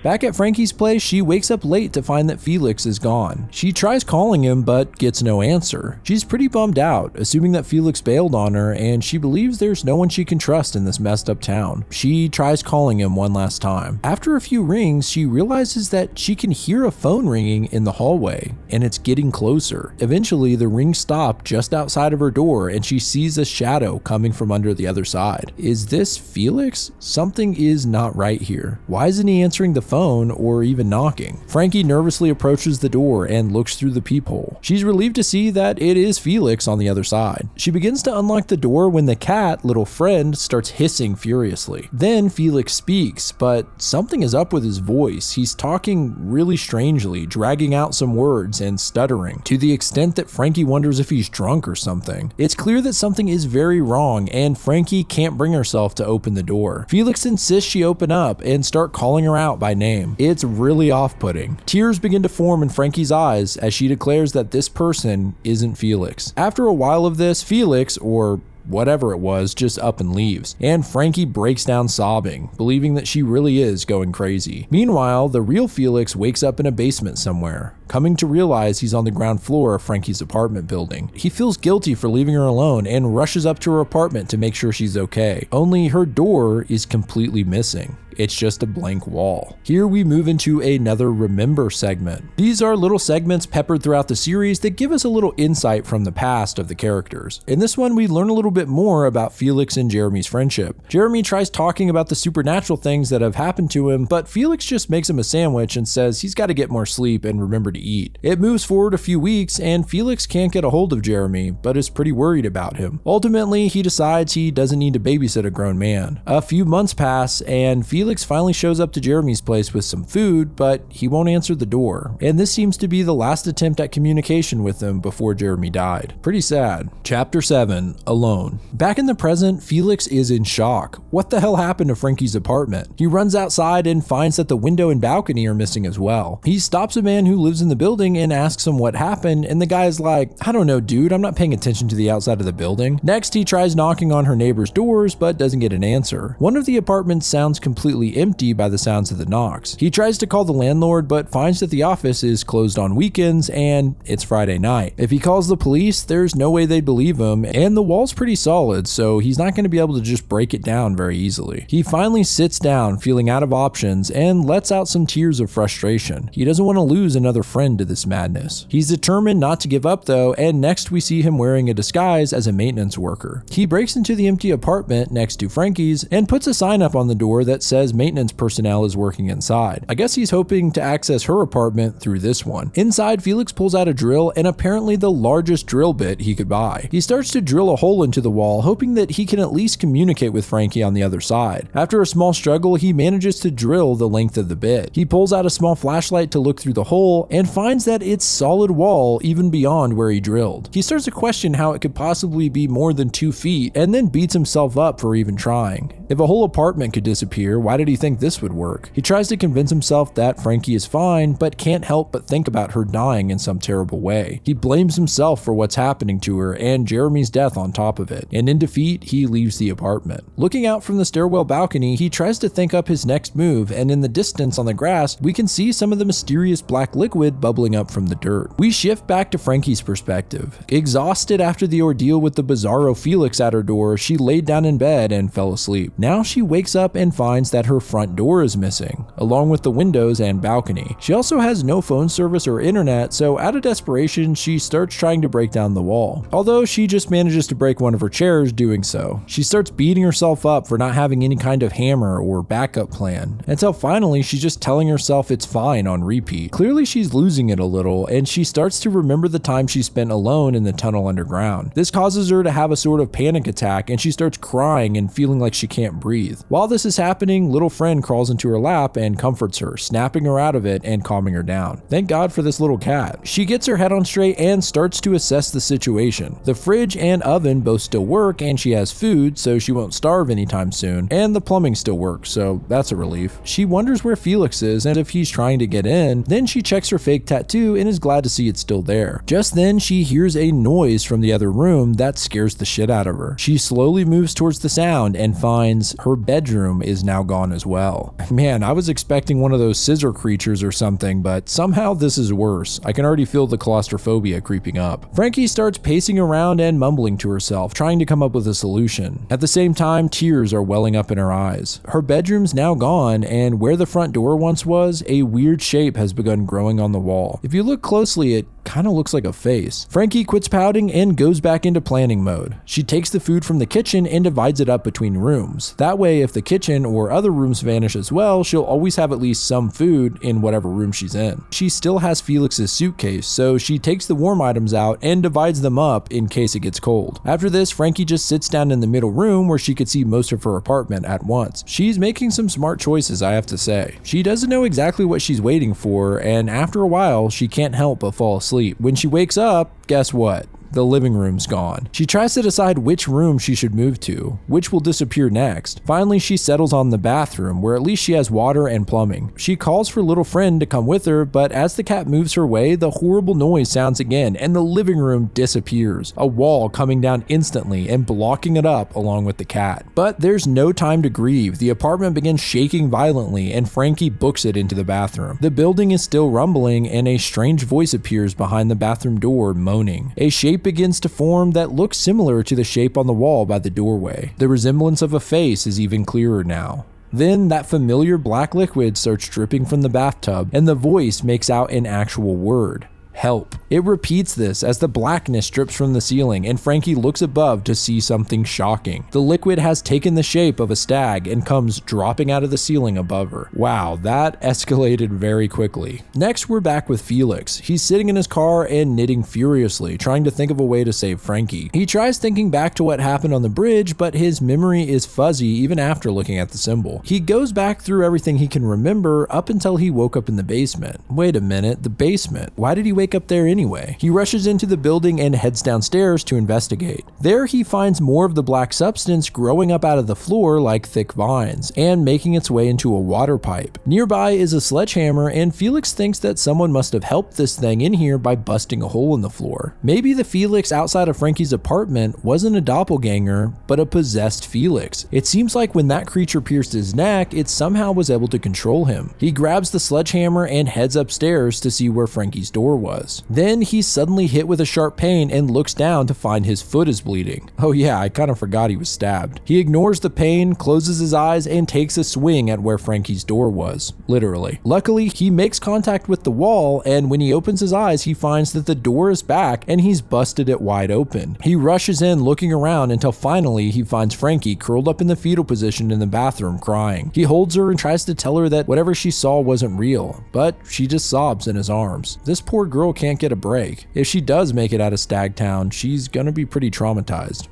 Speaker 1: Back at Frankie's place, she wakes up late to find that Felix is gone. She tries calling him but gets no answer. She's pretty bummed out, assuming that Felix bailed on her, and she believes there's no one she can trust in this messed up town. She tries calling him one last time. After a few rings, she realizes that she can hear a phone ringing in the hallway, and it's getting closer. Eventually, the rings stop just outside of her door, and she sees a shadow coming from under the other side. Is this Felix? Something is not right here. Why isn't he answering the phone or even knocking? Frankie nervously approaches the door and looks through the peephole. She's relieved to see that it is Felix on the other side. She begins to unlock the door when the cat, little friend, starts hissing furiously. Then Felix speaks, but something is up with his voice. He's talking really strangely, dragging out some words and stuttering, to the extent that Frankie wonders if he's drunk or something. It's clear that something is very wrong, and Frankie can't bring herself to open the door. Felix insists she open up and start calling her out by name. It's really off-putting. Tears begin to form in Frankie's eyes as she declares that this person isn't Felix. After a while of this, Felix, or whatever it was, just up and leaves, and Frankie breaks down sobbing, believing that she really is going crazy. Meanwhile, the real Felix wakes up in a basement somewhere, coming to realize he's on the ground floor of Frankie's apartment building. He feels guilty for leaving her alone and rushes up to her apartment to make sure she's okay. Only her door is completely missing. It's just a blank wall. Here we move into another Remember segment. These are little segments peppered throughout the series that give us a little insight from the past of the characters. In this one, we learn a little bit more about Felix and Jeremy's friendship. Jeremy tries talking about the supernatural things that have happened to him, but Felix just makes him a sandwich and says he's got to get more sleep and remember to eat. It moves forward a few weeks, and Felix can't get a hold of Jeremy, but is pretty worried about him. Ultimately, he decides he doesn't need to babysit a grown man. A few months pass, and Felix finally shows up to Jeremy's place with some food, but he won't answer the door. And this seems to be the last attempt at communication with him before Jeremy died. Pretty sad. Chapter 7, Alone. Back in the present, Felix is in shock. What the hell happened to Frankie's apartment? He runs outside and finds that the window and balcony are missing as well. He stops a man who lives in the building and asks him what happened, and the guy's like, I don't know, dude, I'm not paying attention to the outside of the building. Next, he tries knocking on her neighbor's doors, but doesn't get an answer. One of the apartments sounds completely completely empty by the sounds of the knocks. He tries to call the landlord, but finds that the office is closed on weekends and it's Friday night. If he calls the police, there's no way they'd believe him, and the wall's pretty solid, so he's not going to be able to just break it down very easily. He finally sits down, feeling out of options, and lets out some tears of frustration. He doesn't want to lose another friend to this madness. He's determined not to give up though, and next we see him wearing a disguise as a maintenance worker. He breaks into the empty apartment next to Frankie's and puts a sign up on the door that says maintenance personnel is working inside. I guess he's hoping to access her apartment through this one. Inside, Felix pulls out a drill, and apparently the largest drill bit he could buy. He starts to drill a hole into the wall, hoping that he can at least communicate with Frankie on the other side. After a small struggle, he manages to drill the length of the bit. He pulls out a small flashlight to look through the hole and finds that it's solid wall even beyond where he drilled. He starts to question how it could possibly be more than 2 feet, and then beats himself up for even trying. If a whole apartment could disappear, why did he think this would work? He tries to convince himself that Frankie is fine, but can't help but think about her dying in some terrible way. He blames himself for what's happening to her and Jeremy's death on top of it, and in defeat, he leaves the apartment. Looking out from the stairwell balcony, he tries to think up his next move, and in the distance on the grass, we can see some of the mysterious black liquid bubbling up from the dirt. We shift back to Frankie's perspective. Exhausted after the ordeal with the bizarro Felix at her door, she laid down in bed and fell asleep. Now she wakes up and finds that her front door is missing, along with the windows and balcony. She also has no phone service or internet, so out of desperation, she starts trying to break down the wall. Although she just manages to break one of her chairs doing so. She starts beating herself up for not having any kind of hammer or backup plan, until finally she's just telling herself it's fine on repeat. Clearly she's losing it a little, and she starts to remember the time she spent alone in the tunnel underground. This causes her to have a sort of panic attack, and she starts crying and feeling like she can't breathe. While this is happening, little friend crawls into her lap and comforts her, snapping her out of it and calming her down. Thank God for this little cat. She gets her head on straight and starts to assess the situation. The fridge and oven both still work, and she has food, so she won't starve anytime soon, and the plumbing still works, so that's a relief. She wonders where Felix is and if he's trying to get in. Then she checks her fake tattoo and is glad to see it's still there. Just then she hears a noise from the other room that scares the shit out of her. She slowly moves towards the sound and finds her bedroom is now gone as well. Man, I was expecting one of those scissor creatures or something, but somehow this is worse. I can already feel the claustrophobia creeping up. Frankie starts pacing around and mumbling to herself, trying to come up with a solution. At the same time, tears are welling up in her eyes. Her bedroom's now gone, and where the front door once was, a weird shape has begun growing on the wall. If you look closely, it kind of looks like a face. Frankie quits pouting and goes back into planning mode. She takes the food from the kitchen and divides it up between rooms. That way, if the kitchen or other rooms vanish as well, she'll always have at least some food in whatever room she's in. She still has Felix's suitcase, so she takes the warm items out and divides them up in case it gets cold. After this, Frankie just sits down in the middle room where she could see most of her apartment at once. She's making some smart choices, I have to say. She doesn't know exactly what she's waiting for, and after a while, she can't help but fall asleep. When she wakes up, guess what? The living room's gone. She tries to decide which room she should move to, which will disappear next. Finally, she settles on the bathroom, where at least she has water and plumbing. She calls for little friend to come with her, but as the cat moves her way, the horrible noise sounds again, and the living room disappears, a wall coming down instantly and blocking it up along with the cat. But there's no time to grieve. The apartment begins shaking violently, and Frankie books it into the bathroom. The building is still rumbling, and a strange voice appears behind the bathroom door, moaning. A shape begins to form that looks similar to the shape on the wall by the doorway. The resemblance of a face is even clearer now. Then that familiar black liquid starts dripping from the bathtub, and the voice makes out an actual word. Help. It repeats this as the blackness drips from the ceiling, and Frankie looks above to see something shocking. The liquid has taken the shape of a stag and comes dropping out of the ceiling above her. Wow, that escalated very quickly. Next, we're back with Felix. He's sitting in his car and knitting furiously, trying to think of a way to save Frankie. He tries thinking back to what happened on the bridge, but his memory is fuzzy even after looking at the symbol. He goes back through everything he can remember up until he woke up in the basement. Wait a minute, the basement. Why did he wake wake up there anyway. He rushes into the building and heads downstairs to investigate. There he finds more of the black substance growing up out of the floor like thick vines and making its way into a water pipe. Nearby is a sledgehammer, and Felix thinks that someone must have helped this thing in here by busting a hole in the floor. Maybe the Felix outside of Frankie's apartment wasn't a doppelganger, but a possessed Felix. It seems like when that creature pierced his neck, it somehow was able to control him. He grabs the sledgehammer and heads upstairs to see where Frankie's door was. Then he's suddenly hit with a sharp pain and looks down to find his foot is bleeding. Oh yeah, I kind of forgot he was stabbed. He ignores the pain, closes his eyes, and takes a swing at where Frankie's door was. Literally. Luckily, he makes contact with the wall, and when he opens his eyes, he finds that the door is back and he's busted it wide open. He rushes in looking around until finally he finds Frankie curled up in the fetal position in the bathroom crying. He holds her and tries to tell her that whatever she saw wasn't real, but she just sobs in his arms. This poor girl can't get a break. If she does make it out of Stagtown, she's gonna be pretty traumatized.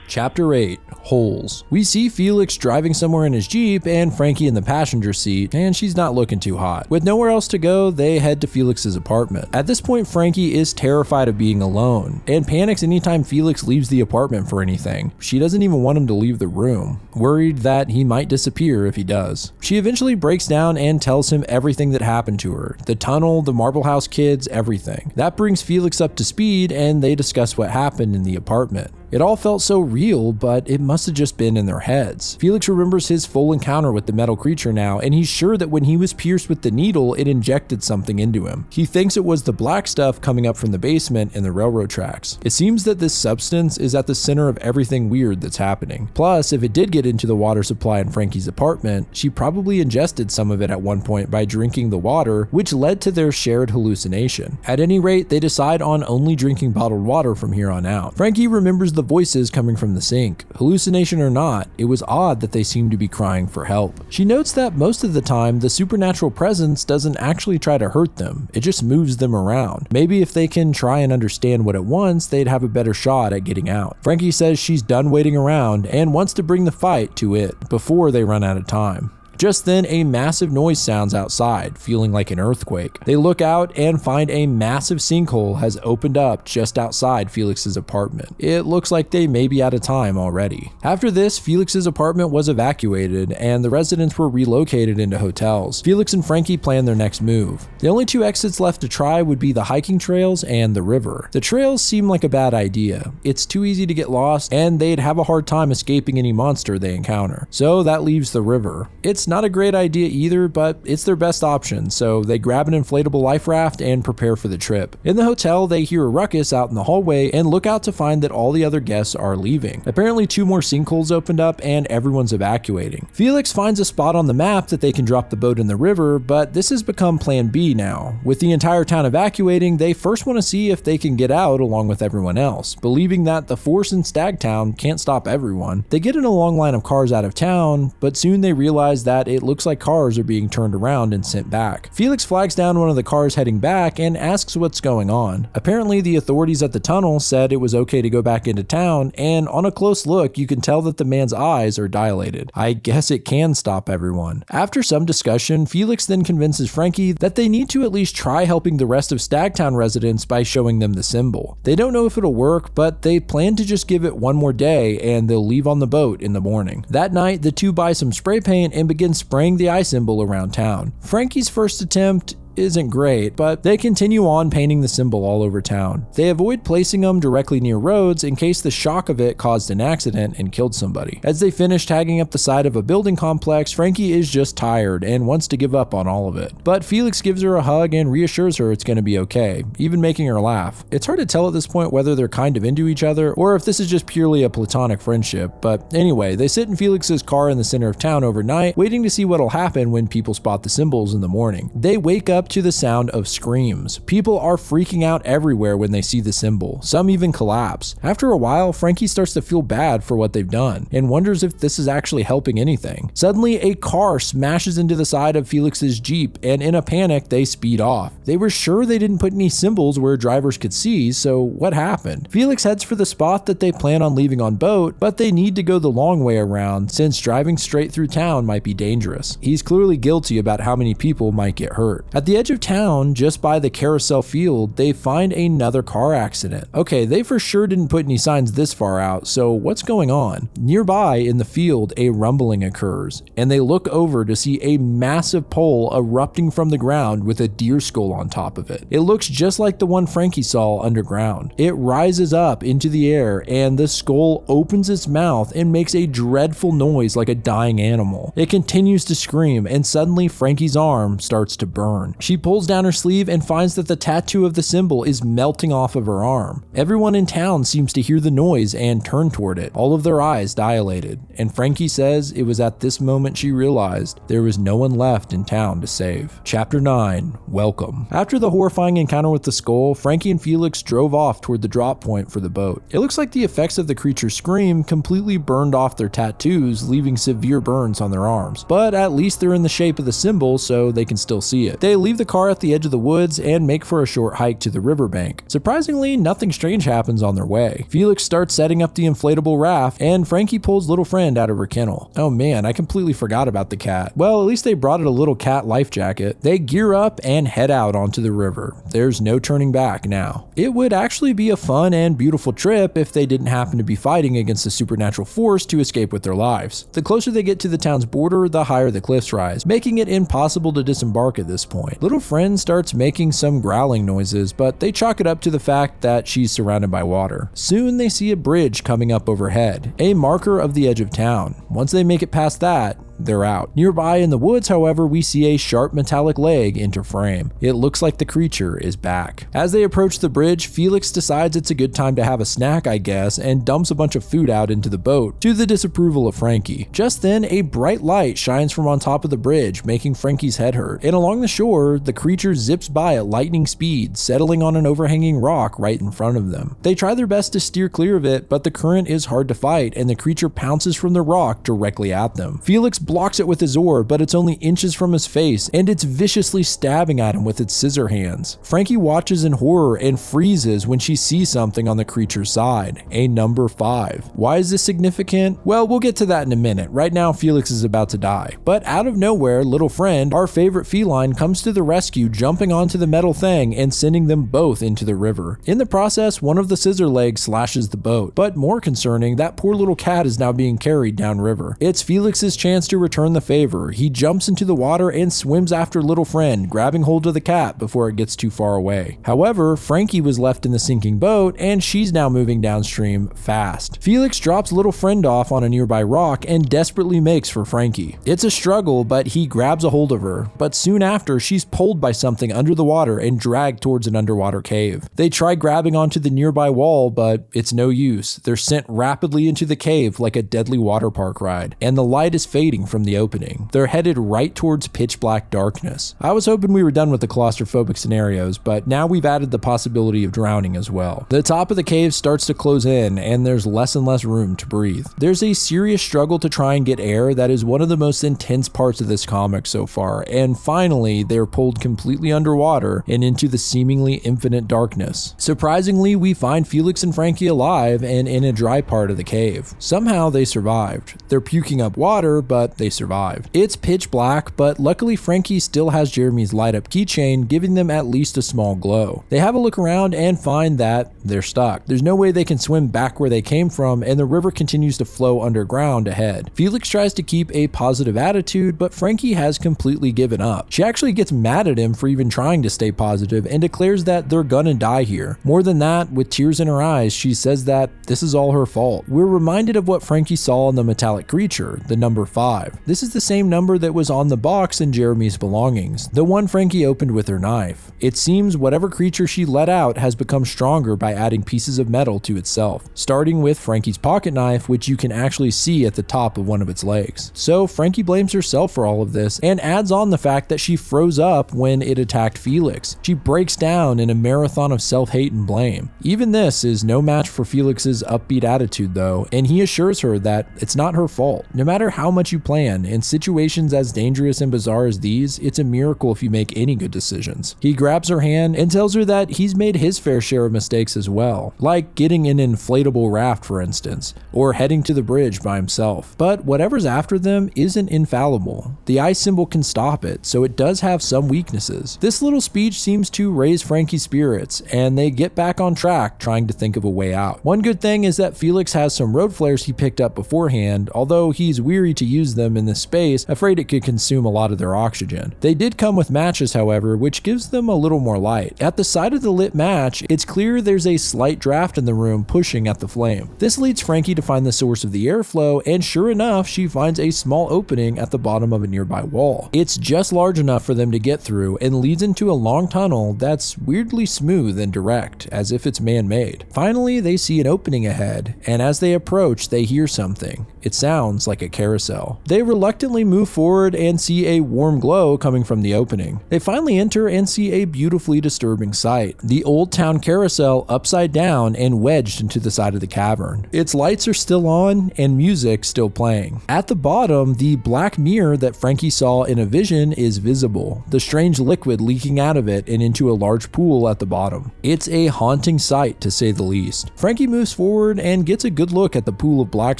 Speaker 1: Chapter 8, Holes. We see Felix driving somewhere in his Jeep and Frankie in the passenger seat, and she's not looking too hot. With nowhere else to go, they head to Felix's apartment. At this point, Frankie is terrified of being alone and panics anytime Felix leaves the apartment for anything. She doesn't even want him to leave the room, worried that he might disappear if he does. She eventually breaks down and tells him everything that happened to her. The tunnel, the Marble House kids, everything. That brings Felix up to speed, and they discuss what happened in the apartment. It all felt so real, but it must have just been in their heads. Felix remembers his full encounter with the metal creature now, and he's sure that when he was pierced with the needle, it injected something into him. He thinks it was the black stuff coming up from the basement in the railroad tracks. It seems that this substance is at the center of everything weird that's happening. Plus, if it did get into the water supply in Frankie's apartment, she probably ingested some of it at one point by drinking the water, which led to their shared hallucination. At any rate, they decide on only drinking bottled water from here on out. Frankie remembers the voices coming from the sink. Hallucination or not, it was odd that they seemed to be crying for help. She notes that most of the time, the supernatural presence doesn't actually try to hurt them, it just moves them around. Maybe if they can try and understand what it wants, they'd have a better shot at getting out. Frankie says she's done waiting around and wants to bring the fight to it before they run out of time. Just then, a massive noise sounds outside, feeling like an earthquake. They look out and find a massive sinkhole has opened up just outside Felix's apartment. It looks like they may be out of time already. After this, Felix's apartment was evacuated and the residents were relocated into hotels. Felix and Frankie plan their next move. The only two exits left to try would be the hiking trails and the river. The trails seem like a bad idea. It's too easy to get lost and they'd have a hard time escaping any monster they encounter. So that leaves the river. It's not a great idea either, but it's their best option, so they grab an inflatable life raft and prepare for the trip. In the hotel, they hear a ruckus out in the hallway and look out to find that all the other guests are leaving. Apparently 2 more sinkholes opened up and everyone's evacuating. Felix finds a spot on the map that they can drop the boat in the river, but this has become plan B now. With the entire town evacuating, they first want to see if they can get out along with everyone else, believing that the force in Stagtown can't stop everyone. They get in a long line of cars out of town, but soon they realize that it looks like cars are being turned around and sent back. Felix flags down one of the cars heading back and asks what's going on. Apparently, the authorities at the tunnel said it was okay to go back into town, and on a close look, you can tell that the man's eyes are dilated. I guess it can stop everyone. After some discussion, Felix then convinces Frankie that they need to at least try helping the rest of Stagtown residents by showing them the symbol. They don't know if it'll work, but they plan to just give it one more day and they'll leave on the boat in the morning. That night, the two buy some spray paint and begin spraying the eye symbol around town. Frankie's first attempt isn't great, but they continue on painting the symbol all over town. They avoid placing them directly near roads in case the shock of it caused an accident and killed somebody. As they finish tagging up the side of a building complex, Frankie is just tired and wants to give up on all of it. But Felix gives her a hug and reassures her it's going to be okay, even making her laugh. It's hard to tell at this point whether they're kind of into each other or if this is just purely a platonic friendship, but anyway, they sit in Felix's car in the center of town overnight, waiting to see what'll happen when people spot the symbols in the morning. They wake up to the sound of screams. People are freaking out everywhere when they see the symbol. Some even collapse. After a while, Frankie starts to feel bad for what they've done and wonders if this is actually helping anything. Suddenly, a car smashes into the side of Felix's Jeep, and in a panic, they speed off. They were sure they didn't put any symbols where drivers could see, so what happened? Felix heads for the spot that they plan on leaving on boat, but they need to go the long way around since driving straight through town might be dangerous. He's clearly guilty about how many people might get hurt. At the the edge of town, just by the Carousel field, they find another car accident. Okay, they for sure didn't put any signs this far out, so what's going on? Nearby in the field, a rumbling occurs, and they look over to see a massive pole erupting from the ground with a deer skull on top of it. It looks just like the one Frankie saw underground. It rises up into the air, and the skull opens its mouth and makes a dreadful noise like a dying animal. It continues to scream, and suddenly Frankie's arm starts to burn. She pulls down her sleeve and finds that the tattoo of the symbol is melting off of her arm. Everyone in town seems to hear the noise and turn toward it, all of their eyes dilated, and Frankie says it was at this moment she realized there was no one left in town to save. Chapter 9, Welcome. After the horrifying encounter with the skull, Frankie and Felix drove off toward the drop point for the boat. It looks like the effects of the creature's scream completely burned off their tattoos, leaving severe burns on their arms, but at least they're in the shape of the symbol so they can still see it. They leave the car at the edge of the woods and make for a short hike to the riverbank. Surprisingly, nothing strange happens on their way. Felix starts setting up the inflatable raft, and Frankie pulls little friend out of her kennel. Oh man, I completely forgot about the cat. Well, at least they brought it a little cat life jacket. They gear up and head out onto the river. There's no turning back now. It would actually be a fun and beautiful trip if they didn't happen to be fighting against a supernatural force to escape with their lives. The closer they get to the town's border, the higher the cliffs rise, making it impossible to disembark at this point. Little friend starts making some growling noises, but they chalk it up to the fact that she's surrounded by water. Soon they see a bridge coming up overhead, a marker of the edge of town. Once they make it past that, they're out. Nearby in the woods, however, we see a sharp metallic leg enter frame. It looks like the creature is back. As they approach the bridge, Felix decides it's a good time to have a snack, I guess, and dumps a bunch of food out into the boat, to the disapproval of Frankie. Just then, a bright light shines from on top of the bridge, making Frankie's head hurt, and along the shore, the creature zips by at lightning speed, settling on an overhanging rock right in front of them. They try their best to steer clear of it, but the current is hard to fight, and the creature pounces from the rock directly at them. Felix blocks it with his oar, but it's only inches from his face, and it's viciously stabbing at him with its scissor hands. Frankie watches in horror and freezes when she sees something on the creature's side, a number 5. Why is this significant? Well, we'll get to that in a minute. Right now, Felix is about to die. But out of nowhere, little friend, our favorite feline, comes to the rescue, jumping onto the metal thing and sending them both into the river. In the process, one of the scissor legs slashes the boat, but more concerning, that poor little cat is now being carried downriver. It's Felix's chance to return the favor. He jumps into the water and swims after little friend, grabbing hold of the cat before it gets too far away. However, Frankie was left in the sinking boat, and she's now moving downstream fast. Felix drops little friend off on a nearby rock and desperately makes for Frankie. It's a struggle, but he grabs a hold of her, but soon after, she's pulled by something under the water and dragged towards an underwater cave. They try grabbing onto the nearby wall, but it's no use. They're sent rapidly into the cave like a deadly water park ride, and the light is fading from the opening. They're headed right towards pitch black darkness. I was hoping we were done with the claustrophobic scenarios, but now we've added the possibility of drowning as well. The top of the cave starts to close in, and there's less and less room to breathe. There's a serious struggle to try and get air that is one of the most intense parts of this comic so far, and finally they're pulled completely underwater and into the seemingly infinite darkness. Surprisingly, we find Felix and Frankie alive and in a dry part of the cave. Somehow they survived. They're puking up water, but they survived. It's pitch black, but luckily Frankie still has Jeremy's light up keychain, giving them at least a small glow. They have a look around and find that they're stuck. There's no way they can swim back where they came from, and the river continues to flow underground ahead. Felix tries to keep a positive attitude, but Frankie has completely given up. She actually gets mad at him for even trying to stay positive and declares that they're gonna die here. More than that, with tears in her eyes, she says that this is all her fault. We're reminded of what Frankie saw in the metallic creature, the number 5. This is the same number that was on the box in Jeremy's belongings, the one Frankie opened with her knife. It seems whatever creature she let out has become stronger by adding pieces of metal to itself, starting with Frankie's pocket knife, which you can actually see at the top of one of its legs. So Frankie blames herself for all of this and adds on the fact that she froze up when it attacked Felix. She breaks down in a marathon of self-hate and blame. Even this is no match for Felix's upbeat attitude though, and he assures her that it's not her fault. No matter how much you plan. In situations as dangerous and bizarre as these, it's a miracle if you make any good decisions. He grabs her hand and tells her that he's made his fair share of mistakes as well, like getting an inflatable raft for instance, or heading to the bridge by himself. But whatever's after them isn't infallible. The ice symbol can stop it, so it does have some weaknesses. This little speech seems to raise Frankie's spirits, and they get back on track trying to think of a way out. One good thing is that Felix has some road flares he picked up beforehand, although he's weary to use them in this space, afraid it could consume a lot of their oxygen. They did come with matches, however, which gives them a little more light. At the side of the lit match, it's clear there's a slight draft in the room pushing at the flame. This leads Frankie to find the source of the airflow, and sure enough, she finds a small opening at the bottom of a nearby wall. It's just large enough for them to get through and leads into a long tunnel that's weirdly smooth and direct, as if it's man-made. Finally, they see an opening ahead, and as they approach, they hear something. It sounds like a carousel. They reluctantly move forward and see a warm glow coming from the opening. They finally enter and see a beautifully disturbing sight. The old town carousel upside down and wedged into the side of the cavern. Its lights are still on and music still playing. At the bottom, the black mirror that Frankie saw in a vision is visible, the strange liquid leaking out of it and into a large pool at the bottom. It's a haunting sight to say the least. Frankie moves forward and gets a good look at the pool of black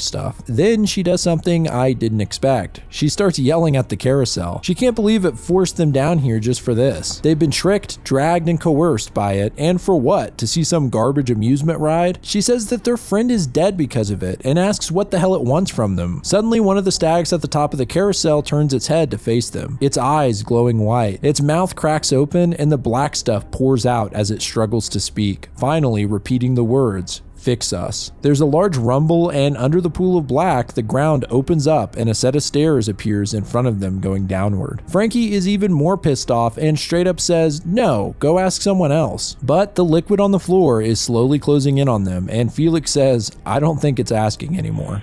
Speaker 1: stuff. Then she does something I didn't expect. She starts yelling at the carousel. She can't believe it forced them down here just for this. They've been tricked, dragged, and coerced by it, and for what? To see some garbage amusement ride? She says that their friend is dead because of it and asks what the hell it wants from them. Suddenly, one of the stags at the top of the carousel turns its head to face them, its eyes glowing white. Its mouth cracks open and the black stuff pours out as it struggles to speak, finally repeating the words, "Fix us." There's a large rumble, and under the pool of black, the ground opens up and a set of stairs appears in front of them going downward. Frankie is even more pissed off and straight up says, "No, go ask someone else." But the liquid on the floor is slowly closing in on them, and Felix says, "I don't think it's asking anymore."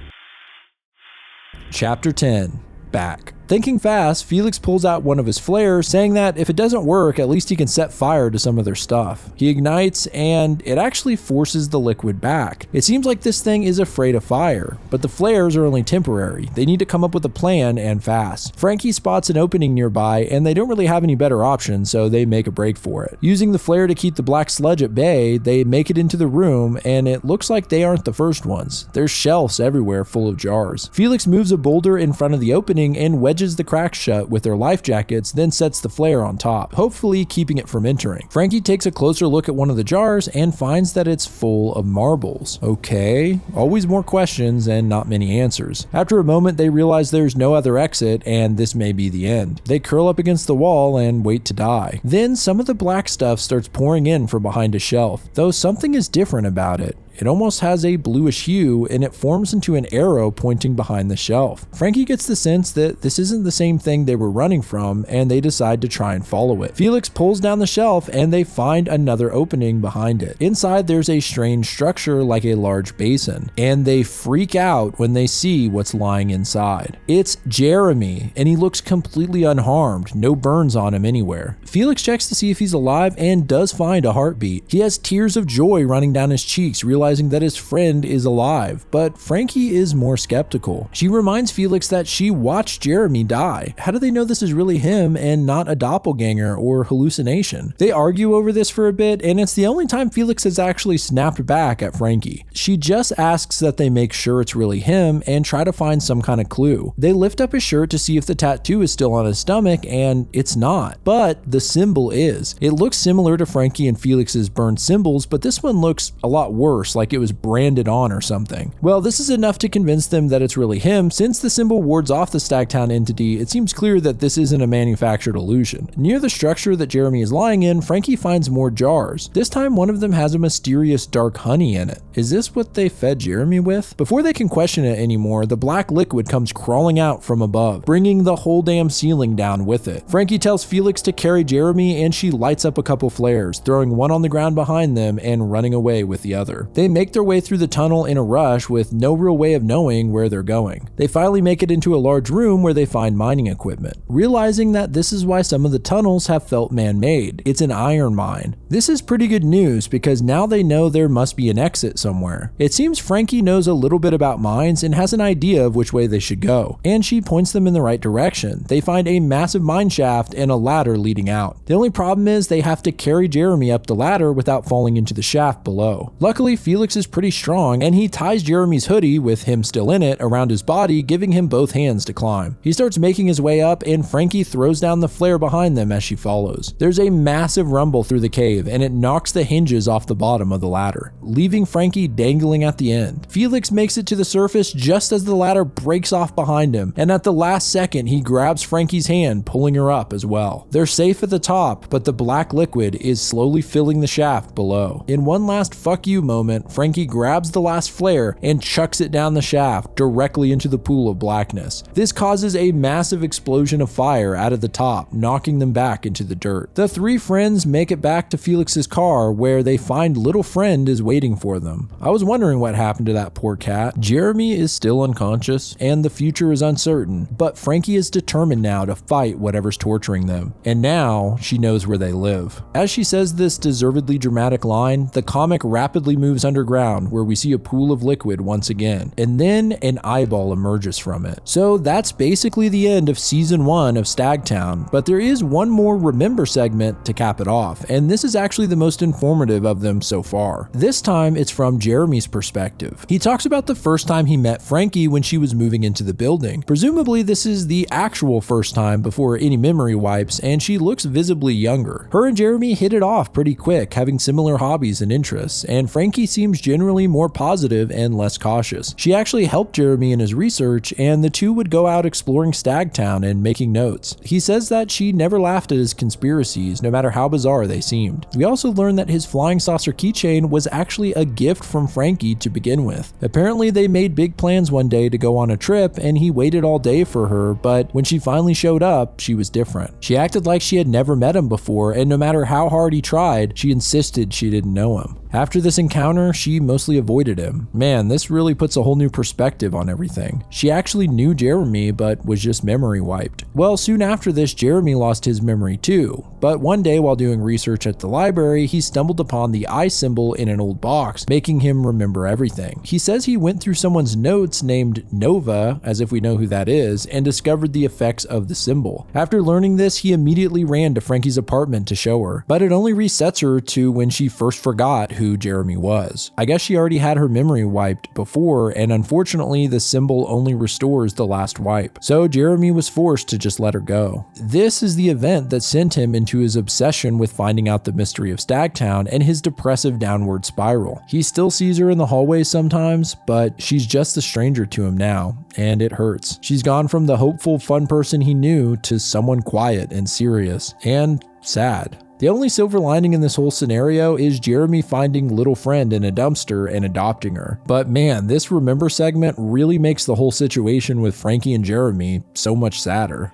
Speaker 1: Chapter 10. Back. Thinking fast, Felix pulls out one of his flares, saying that if it doesn't work, at least he can set fire to some of their stuff. He ignites, and it actually forces the liquid back. It seems like this thing is afraid of fire, but the flares are only temporary. They need to come up with a plan, and fast. Frankie spots an opening nearby, and they don't really have any better options, so they make a break for it. Using the flare to keep the black sludge at bay, they make it into the room, and it looks like they aren't the first ones. There's shelves everywhere full of jars. Felix moves a boulder in front of the opening and wedges the cracks shut with their life jackets, then sets the flare on top, hopefully keeping it from entering. Frankie takes a closer look at one of the jars and finds that it's full of marbles. Okay, always more questions and not many answers. After a moment, they realize there's no other exit and this may be the end. They curl up against the wall and wait to die. Then some of the black stuff starts pouring in from behind a shelf, though something is different about it. It almost has a bluish hue, and it forms into an arrow pointing behind the shelf. Frankie gets the sense that this isn't the same thing they were running from, and they decide to try and follow it. Felix pulls down the shelf, and they find another opening behind it. Inside, there's a strange structure like a large basin, and they freak out when they see what's lying inside. It's Jeremy, and he looks completely unharmed, no burns on him anywhere. Felix checks to see if he's alive and does find a heartbeat. He has tears of joy running down his cheeks, realizing that his friend is alive, but Frankie is more skeptical. She reminds Felix that she watched Jeremy die. How do they know this is really him and not a doppelganger or hallucination? They argue over this for a bit, and it's the only time Felix has actually snapped back at Frankie. She just asks that they make sure it's really him and try to find some kind of clue. They lift up his shirt to see if the tattoo is still on his stomach, and it's not, but the symbol is. It looks similar to Frankie and Felix's burned symbols, but this one looks a lot worse, like it was branded on or something. Well, this is enough to convince them that it's really him. Since the symbol wards off the Stagtown entity, it seems clear that this isn't a manufactured illusion. Near the structure that Jeremy is lying in, Frankie finds more jars. This time, one of them has a mysterious dark honey in it. Is this what they fed Jeremy with? Before they can question it anymore, the black liquid comes crawling out from above, bringing the whole damn ceiling down with it. Frankie tells Felix to carry Jeremy, and she lights up a couple flares, throwing one on the ground behind them and running away with the other. They They make their way through the tunnel in a rush with no real way of knowing where they're going. They finally make it into a large room where they find mining equipment, realizing that this is why some of the tunnels have felt man-made. It's an iron mine. This is pretty good news because now they know there must be an exit somewhere. It seems Frankie knows a little bit about mines and has an idea of which way they should go, and she points them in the right direction. They find a massive mine shaft and a ladder leading out. The only problem is they have to carry Jeremy up the ladder without falling into the shaft below. Luckily, Felix is pretty strong and he ties Jeremy's hoodie, with him still in it, around his body, giving him both hands to climb. He starts making his way up and Frankie throws down the flare behind them as she follows. There's a massive rumble through the cave and it knocks the hinges off the bottom of the ladder, leaving Frankie dangling at the end. Felix makes it to the surface just as the ladder breaks off behind him, and at the last second he grabs Frankie's hand, pulling her up as well. They're safe at the top, but the black liquid is slowly filling the shaft below. In one last fuck you moment, Frankie grabs the last flare and chucks it down the shaft directly into the pool of blackness. This causes a massive explosion of fire out of the top, knocking them back into the dirt. The three friends make it back to Felix's car, where they find little friend is waiting for them. I was wondering what happened to that poor cat. Jeremy is still unconscious and the future is uncertain, but Frankie is determined now to fight whatever's torturing them, and now she knows where they live. As she says this deservedly dramatic line, the comic rapidly moves underground, where we see a pool of liquid once again, and then an eyeball emerges from it. So that's basically the end of season 1 of Stagtown, but there is one more remember segment to cap it off, and this is actually the most informative of them so far. This time it's from Jeremy's perspective. He talks about the first time he met Frankie when she was moving into the building. Presumably this is the actual first time before any memory wipes, and she looks visibly younger. Her and Jeremy hit it off pretty quick, having similar hobbies and interests, and Frankie seems generally more positive and less cautious. She actually helped Jeremy in his research, and the two would go out exploring Stagtown and making notes. He says that she never laughed at his conspiracies, no matter how bizarre they seemed. We also learned that his flying saucer keychain was actually a gift from Frankie to begin with. Apparently they made big plans one day to go on a trip, and he waited all day for her, but when she finally showed up, she was different. She acted like she had never met him before, and no matter how hard he tried, she insisted she didn't know him. After this encounter, she mostly avoided him. Man, this really puts a whole new perspective on everything. She actually knew Jeremy, but was just memory wiped. Well, soon after this, Jeremy lost his memory too. But one day while doing research at the library, he stumbled upon the eye symbol in an old box, making him remember everything. He says he went through someone's notes named Nova, as if we know who that is, and discovered the effects of the symbol. After learning this, he immediately ran to Frankie's apartment to show her, but it only resets her to when she first forgot who Jeremy was. I guess she already had her memory wiped before, and unfortunately the symbol only restores the last wipe. So Jeremy was forced to just let her go. This is the event that sent him into his obsession with finding out the mystery of Stagtown and his depressive downward spiral. He still sees her in the hallways sometimes, but she's just a stranger to him now, and it hurts. She's gone from the hopeful, fun person he knew to someone quiet and serious, and sad. The only silver lining in this whole scenario is Jeremy finding little friend in a dumpster and adopting her. But man, this remember segment really makes the whole situation with Frankie and Jeremy so much sadder.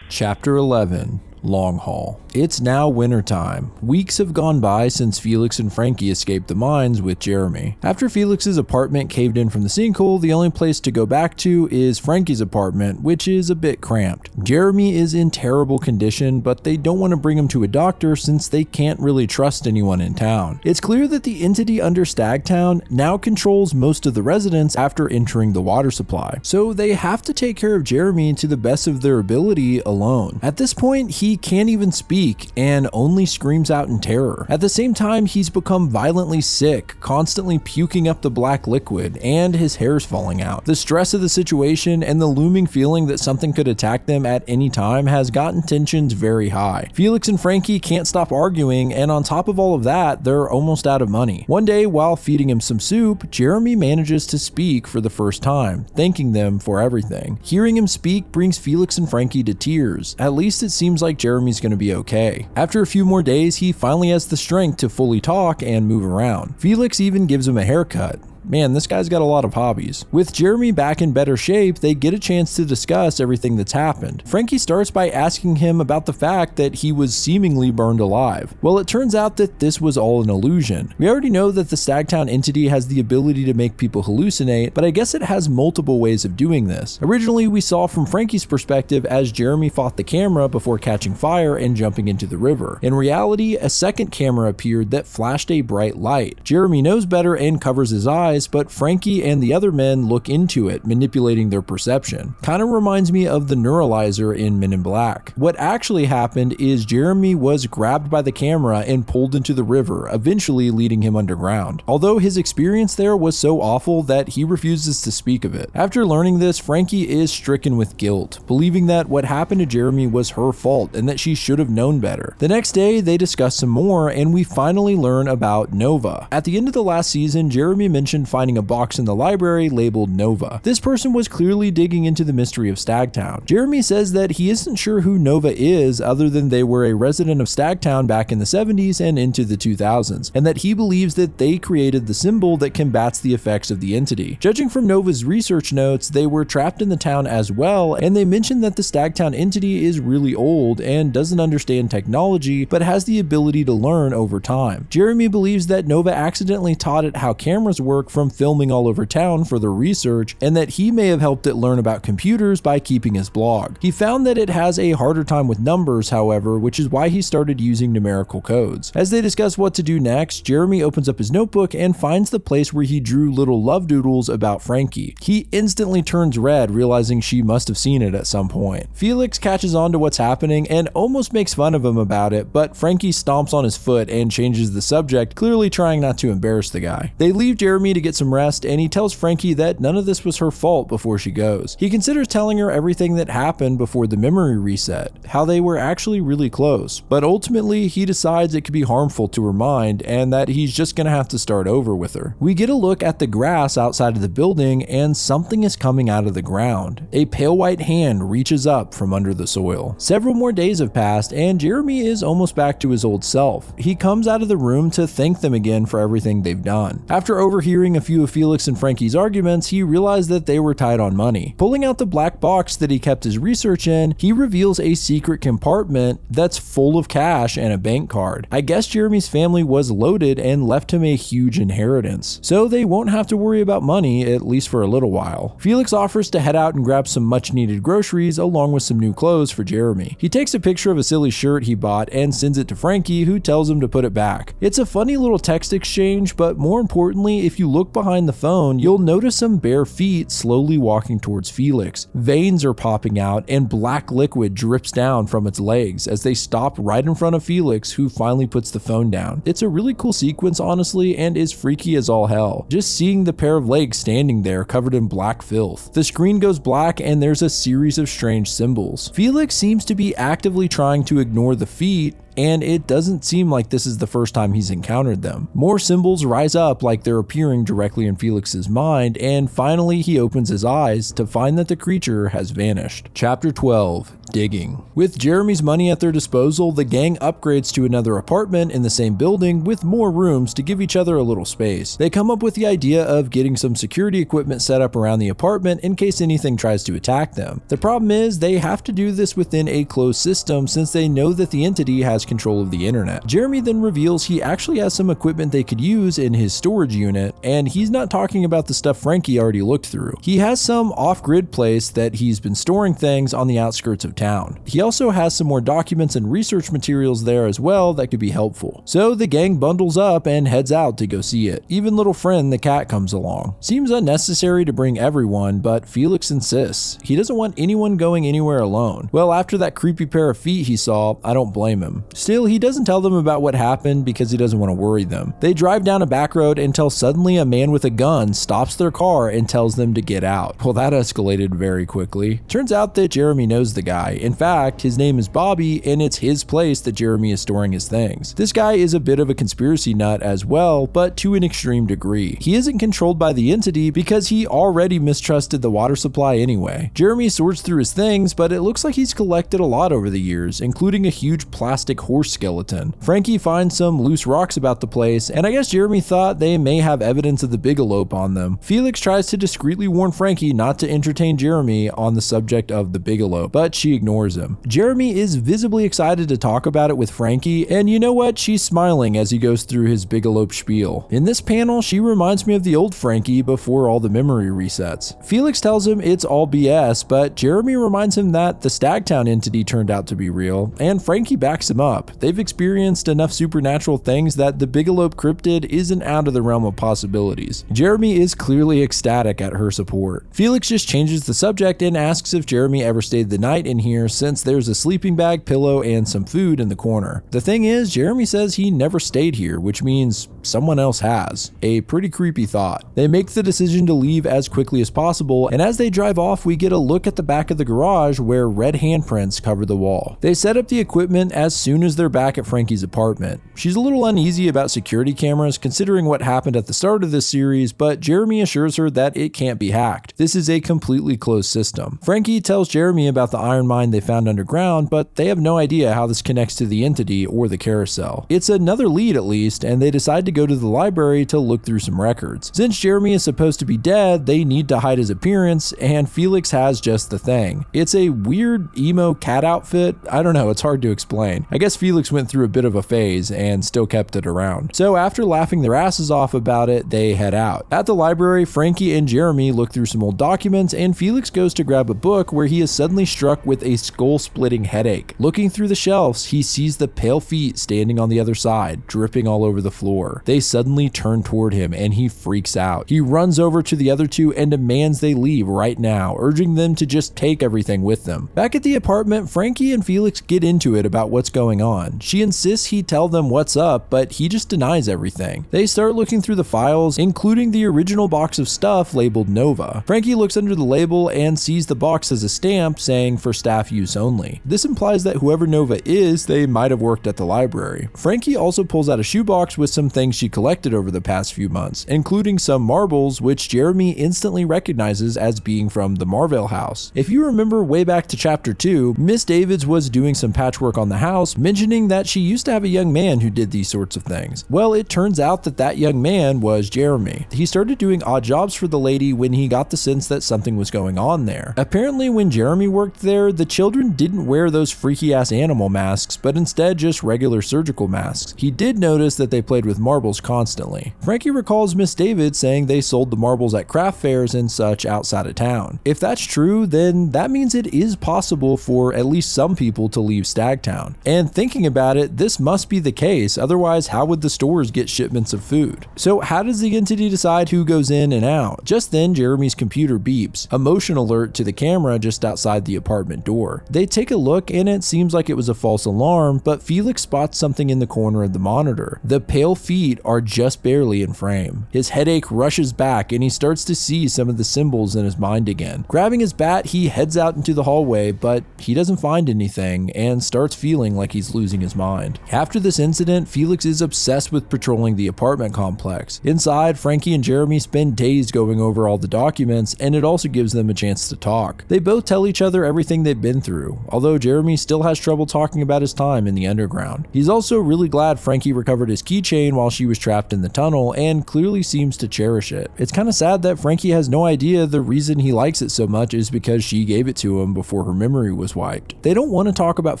Speaker 1: Chapter 11. Long haul. It's now wintertime. Weeks have gone by since Felix and Frankie escaped the mines with Jeremy. After Felix's apartment caved in from the sinkhole, the only place to go back to is Frankie's apartment, which is a bit cramped. Jeremy is in terrible condition, but they don't want to bring him to a doctor since they can't really trust anyone in town. It's clear that the entity under Stagtown now controls most of the residents after entering the water supply, so they have to take care of Jeremy to the best of their ability alone. At this point, he can't even speak and only screams out in terror. At the same time, he's become violently sick, constantly puking up the black liquid, and his hair's falling out. The stress of the situation and the looming feeling that something could attack them at any time has gotten tensions very high. Felix and Frankie can't stop arguing, and on top of all of that, they're almost out of money. One day, while feeding him some soup, Jeremy manages to speak for the first time, thanking them for everything. Hearing him speak brings Felix and Frankie to tears. At least it seems like Jeremy's gonna be okay. After a few more days, he finally has the strength to fully talk and move around. Felix even gives him a haircut. Man, this guy's got a lot of hobbies. With Jeremy back in better shape, they get a chance to discuss everything that's happened. Frankie starts by asking him about the fact that he was seemingly burned alive. Well, it turns out that this was all an illusion. We already know that the Stagtown entity has the ability to make people hallucinate, but I guess it has multiple ways of doing this. Originally, we saw from Frankie's perspective as Jeremy fought the camera before catching fire and jumping into the river. In reality, a second camera appeared that flashed a bright light. Jeremy knows better and covers his eyes, but Frankie and the other men look into it, manipulating their perception. Kinda reminds me of the neuralizer in Men in Black. What actually happened is Jeremy was grabbed by the camera and pulled into the river, eventually leading him underground. Although his experience there was so awful that he refuses to speak of it. After learning this, Frankie is stricken with guilt, believing that what happened to Jeremy was her fault and that she should have known better. The next day, they discuss some more and we finally learn about Nova. At the end of the last season, Jeremy mentioned finding a box in the library labeled Nova. This person was clearly digging into the mystery of Stagtown. Jeremy says that he isn't sure who Nova is other than they were a resident of Stagtown back in the 70s and into the 2000s, and that he believes that they created the symbol that combats the effects of the entity. Judging from Nova's research notes, they were trapped in the town as well, and they mentioned that the Stagtown entity is really old and doesn't understand technology, but has the ability to learn over time. Jeremy believes that Nova accidentally taught it how cameras work from filming all over town for their research, and that he may have helped it learn about computers by keeping his blog. He found that it has a harder time with numbers, however, which is why he started using numerical codes. As they discuss what to do next, Jeremy opens up his notebook and finds the place where he drew little love doodles about Frankie. He instantly turns red, realizing she must have seen it at some point. Felix catches on to what's happening and almost makes fun of him about it, but Frankie stomps on his foot and changes the subject, clearly trying not to embarrass the guy. They leave Jeremy to get some rest, and he tells Frankie that none of this was her fault before she goes. He considers telling her everything that happened before the memory reset, how they were actually really close, but ultimately he decides it could be harmful to her mind and that he's just gonna have to start over with her. We get a look at the grass outside of the building and something is coming out of the ground. A pale white hand reaches up from under the soil. Several more days have passed and Jeremy is almost back to his old self. He comes out of the room to thank them again for everything they've done. After overhearing a few of Felix and Frankie's arguments, he realized that they were tight on money. Pulling out the black box that he kept his research in, he reveals a secret compartment that's full of cash and a bank card. I guess Jeremy's family was loaded and left him a huge inheritance, so they won't have to worry about money, at least for a little while. Felix offers to head out and grab some much needed groceries along with some new clothes for Jeremy. He takes a picture of a silly shirt he bought and sends it to Frankie, who tells him to put it back. It's a funny little text exchange, but more importantly, if you look behind the phone, you'll notice some bare feet slowly walking towards Felix. Veins are popping out and black liquid drips down from its legs as they stop right in front of Felix, who finally puts the phone down. It's a really cool sequence, honestly, and is freaky as all hell. Just seeing the pair of legs standing there covered in black filth. The screen goes black and there's a series of strange symbols. Felix seems to be actively trying to ignore the feet, and it doesn't seem like this is the first time he's encountered them. More symbols rise up like they're appearing directly in Felix's mind, and finally he opens his eyes to find that the creature has vanished. Chapter 12. Digging. With Jeremy's money at their disposal, the gang upgrades to another apartment in the same building with more rooms to give each other a little space. They come up with the idea of getting some security equipment set up around the apartment in case anything tries to attack them. The problem is they have to do this within a closed system since they know that the entity has control of the internet. Jeremy then reveals he actually has some equipment they could use in his storage unit, and he's not talking about the stuff Frankie already looked through. He has some off-grid place that he's been storing things on the outskirts of town. He also has some more documents and research materials there as well that could be helpful. So the gang bundles up and heads out to go see it. Even little friend the cat comes along. Seems unnecessary to bring everyone, but Felix insists. He doesn't want anyone going anywhere alone. Well, after that creepy pair of feet he saw, I don't blame him. Still, he doesn't tell them about what happened because he doesn't want to worry them. They drive down a back road until suddenly a man with a gun stops their car and tells them to get out. Well, that escalated very quickly. Turns out that Jeremy knows the guy. In fact, his name is Bobby, and it's his place that Jeremy is storing his things. This guy is a bit of a conspiracy nut as well, but to an extreme degree. He isn't controlled by the entity because he already mistrusted the water supply anyway. Jeremy sorts through his things, but it looks like he's collected a lot over the years, including a huge plastic horse skeleton. Frankie finds some loose rocks about the place, and I guess Jeremy thought they may have evidence of the Bigelope on them. Felix tries to discreetly warn Frankie not to entertain Jeremy on the subject of the Bigelope, but she ignores him. Jeremy is visibly excited to talk about it with Frankie, and you know what? She's smiling as he goes through his Bigelope spiel. In this panel, she reminds me of the old Frankie before all the memory resets. Felix tells him it's all BS, but Jeremy reminds him that the Stagtown entity turned out to be real, and Frankie backs him up. They've experienced enough supernatural things that the Bigelope cryptid isn't out of the realm of possibilities. Jeremy is clearly ecstatic at her support. Felix just changes the subject and asks if Jeremy ever stayed the night in here, since there's a sleeping bag, pillow, and some food in the corner. The thing is, Jeremy says he never stayed here, which means someone else has. A pretty creepy thought. They make the decision to leave as quickly as possible, and as they drive off, we get a look at the back of the garage where red handprints cover the wall. They set up the equipment as soon as they're back at Frankie's apartment. She's a little uneasy about security cameras considering what happened at the start of this series, but Jeremy assures her that it can't be hacked. This is a completely closed system. Frankie tells Jeremy about the iron mine they found underground, but they have no idea how this connects to the entity or the carousel. It's another lead at least, and they decide to go to the library to look through some records. Since Jeremy is supposed to be dead, they need to hide his appearance, and Felix has just the thing. It's a weird emo cat outfit. I don't know, it's hard to explain. I guess Felix went through a bit of a phase and still kept it around. So after laughing their asses off about it, they head out. At the library, Frankie and Jeremy look through some old documents, and Felix goes to grab a book where he is suddenly struck with a skull-splitting headache. Looking through the shelves, he sees the pale feet standing on the other side, dripping all over the floor. They suddenly turn toward him, and he freaks out. He runs over to the other two and demands they leave right now, urging them to just take everything with them. Back at the apartment, Frankie and Felix get into it about what's going on. She insists he tell them what's up, but he just denies everything. They start looking through the files, including the original box of stuff labeled Nova. Frankie looks under the label and sees the box as a stamp saying for staff use only. This implies that whoever Nova is, they might have worked at the library. Frankie also pulls out a shoebox with some things she collected over the past few months, including some marbles, which Jeremy instantly recognizes as being from the Marvell house. If you remember way back to chapter 2, Miss Davids was doing some patchwork on the house, mentioning that she used to have a young man who did these sorts of things. Well, it turns out that that young man was Jeremy. He started doing odd jobs for the lady when he got the sense that something was going on there. Apparently, when Jeremy worked there, the children didn't wear those freaky ass animal masks, but instead just regular surgical masks. He did notice that they played with marbles constantly. Frankie recalls Miss David saying they sold the marbles at craft fairs and such outside of town. If that's true, then that means it is possible for at least some people to leave Stagtown. And thinking about it, this must be the case, otherwise how would the stores get shipments of food? So how does the entity decide who goes in and out? Just then, Jeremy's computer beeps, a motion alert to the camera just outside the apartment door. They take a look and it seems like it was a false alarm, but Felix spots something in the corner of the monitor. The pale feet are just barely in frame. His headache rushes back and he starts to see some of the symbols in his mind again. Grabbing his bat, he heads out into the hallway, but he doesn't find anything and starts feeling like he's losing his mind. After this incident, Felix is obsessed with patrolling the apartment complex. Inside, Frankie and Jeremy spend days going over all the documents, and it also gives them a chance to talk. They both tell each other everything they've been through, although Jeremy still has trouble talking about his time in the underground. He's also really glad Frankie recovered his keychain while she was trapped in the tunnel and clearly seems to cherish it. It's kind of sad that Frankie has no idea the reason he likes it so much is because she gave it to him before her memory was wiped. They don't want to talk about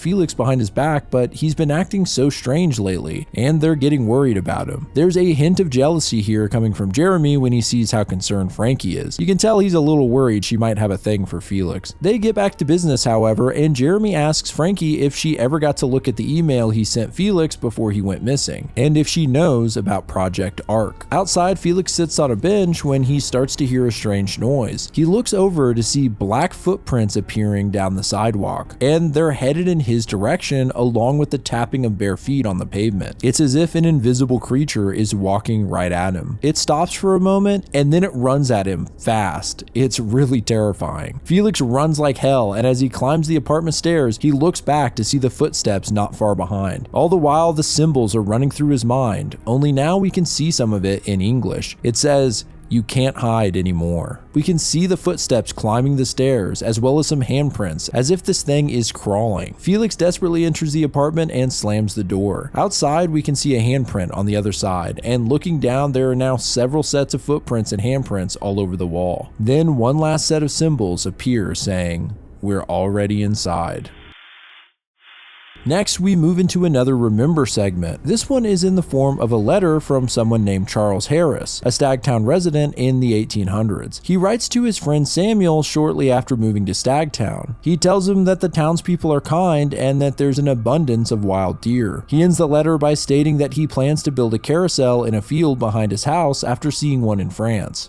Speaker 1: Felix behind his back, but he's been acting so strange lately, and they're getting worried about him. There's a hint of jealousy here coming from Jeremy when he sees how concerned Frankie is. You can tell he's a little worried she might have a thing for Felix. They get back to business, however, and Jeremy asks Frankie if she ever got to look at the email he sent Felix before he went missing, and if she knows about Project Arc. Outside, Felix sits on a bench when he starts to hear a strange noise. He looks over to see black footprints appearing down the sidewalk, and they're headed in his direction along with the tapping of bare feet on the pavement. It's as if an invisible creature is walking right at him. It stops for a moment and then it runs at him fast. It's really terrifying. Felix runs like hell, and as he climbs the apartment stairs, he looks back to see the footsteps not far behind. All the while, the symbols are running through his mind, only now we can see some of it in English. It says, You can't hide anymore. We can see the footsteps climbing the stairs, as well as some handprints, as if this thing is crawling. Felix desperately enters the apartment and slams the door. Outside, we can see a handprint on the other side, and looking down, there are now several sets of footprints and handprints all over the wall. Then one last set of symbols appear saying, "We're already inside." Next, we move into another Remember segment. This one is in the form of a letter from someone named Charles Harris, a Stagtown resident in the 1800s. He writes to his friend Samuel shortly after moving to Stagtown. He tells him that the townspeople are kind and that there's an abundance of wild deer. He ends the letter by stating that he plans to build a carousel in a field behind his house after seeing one in France.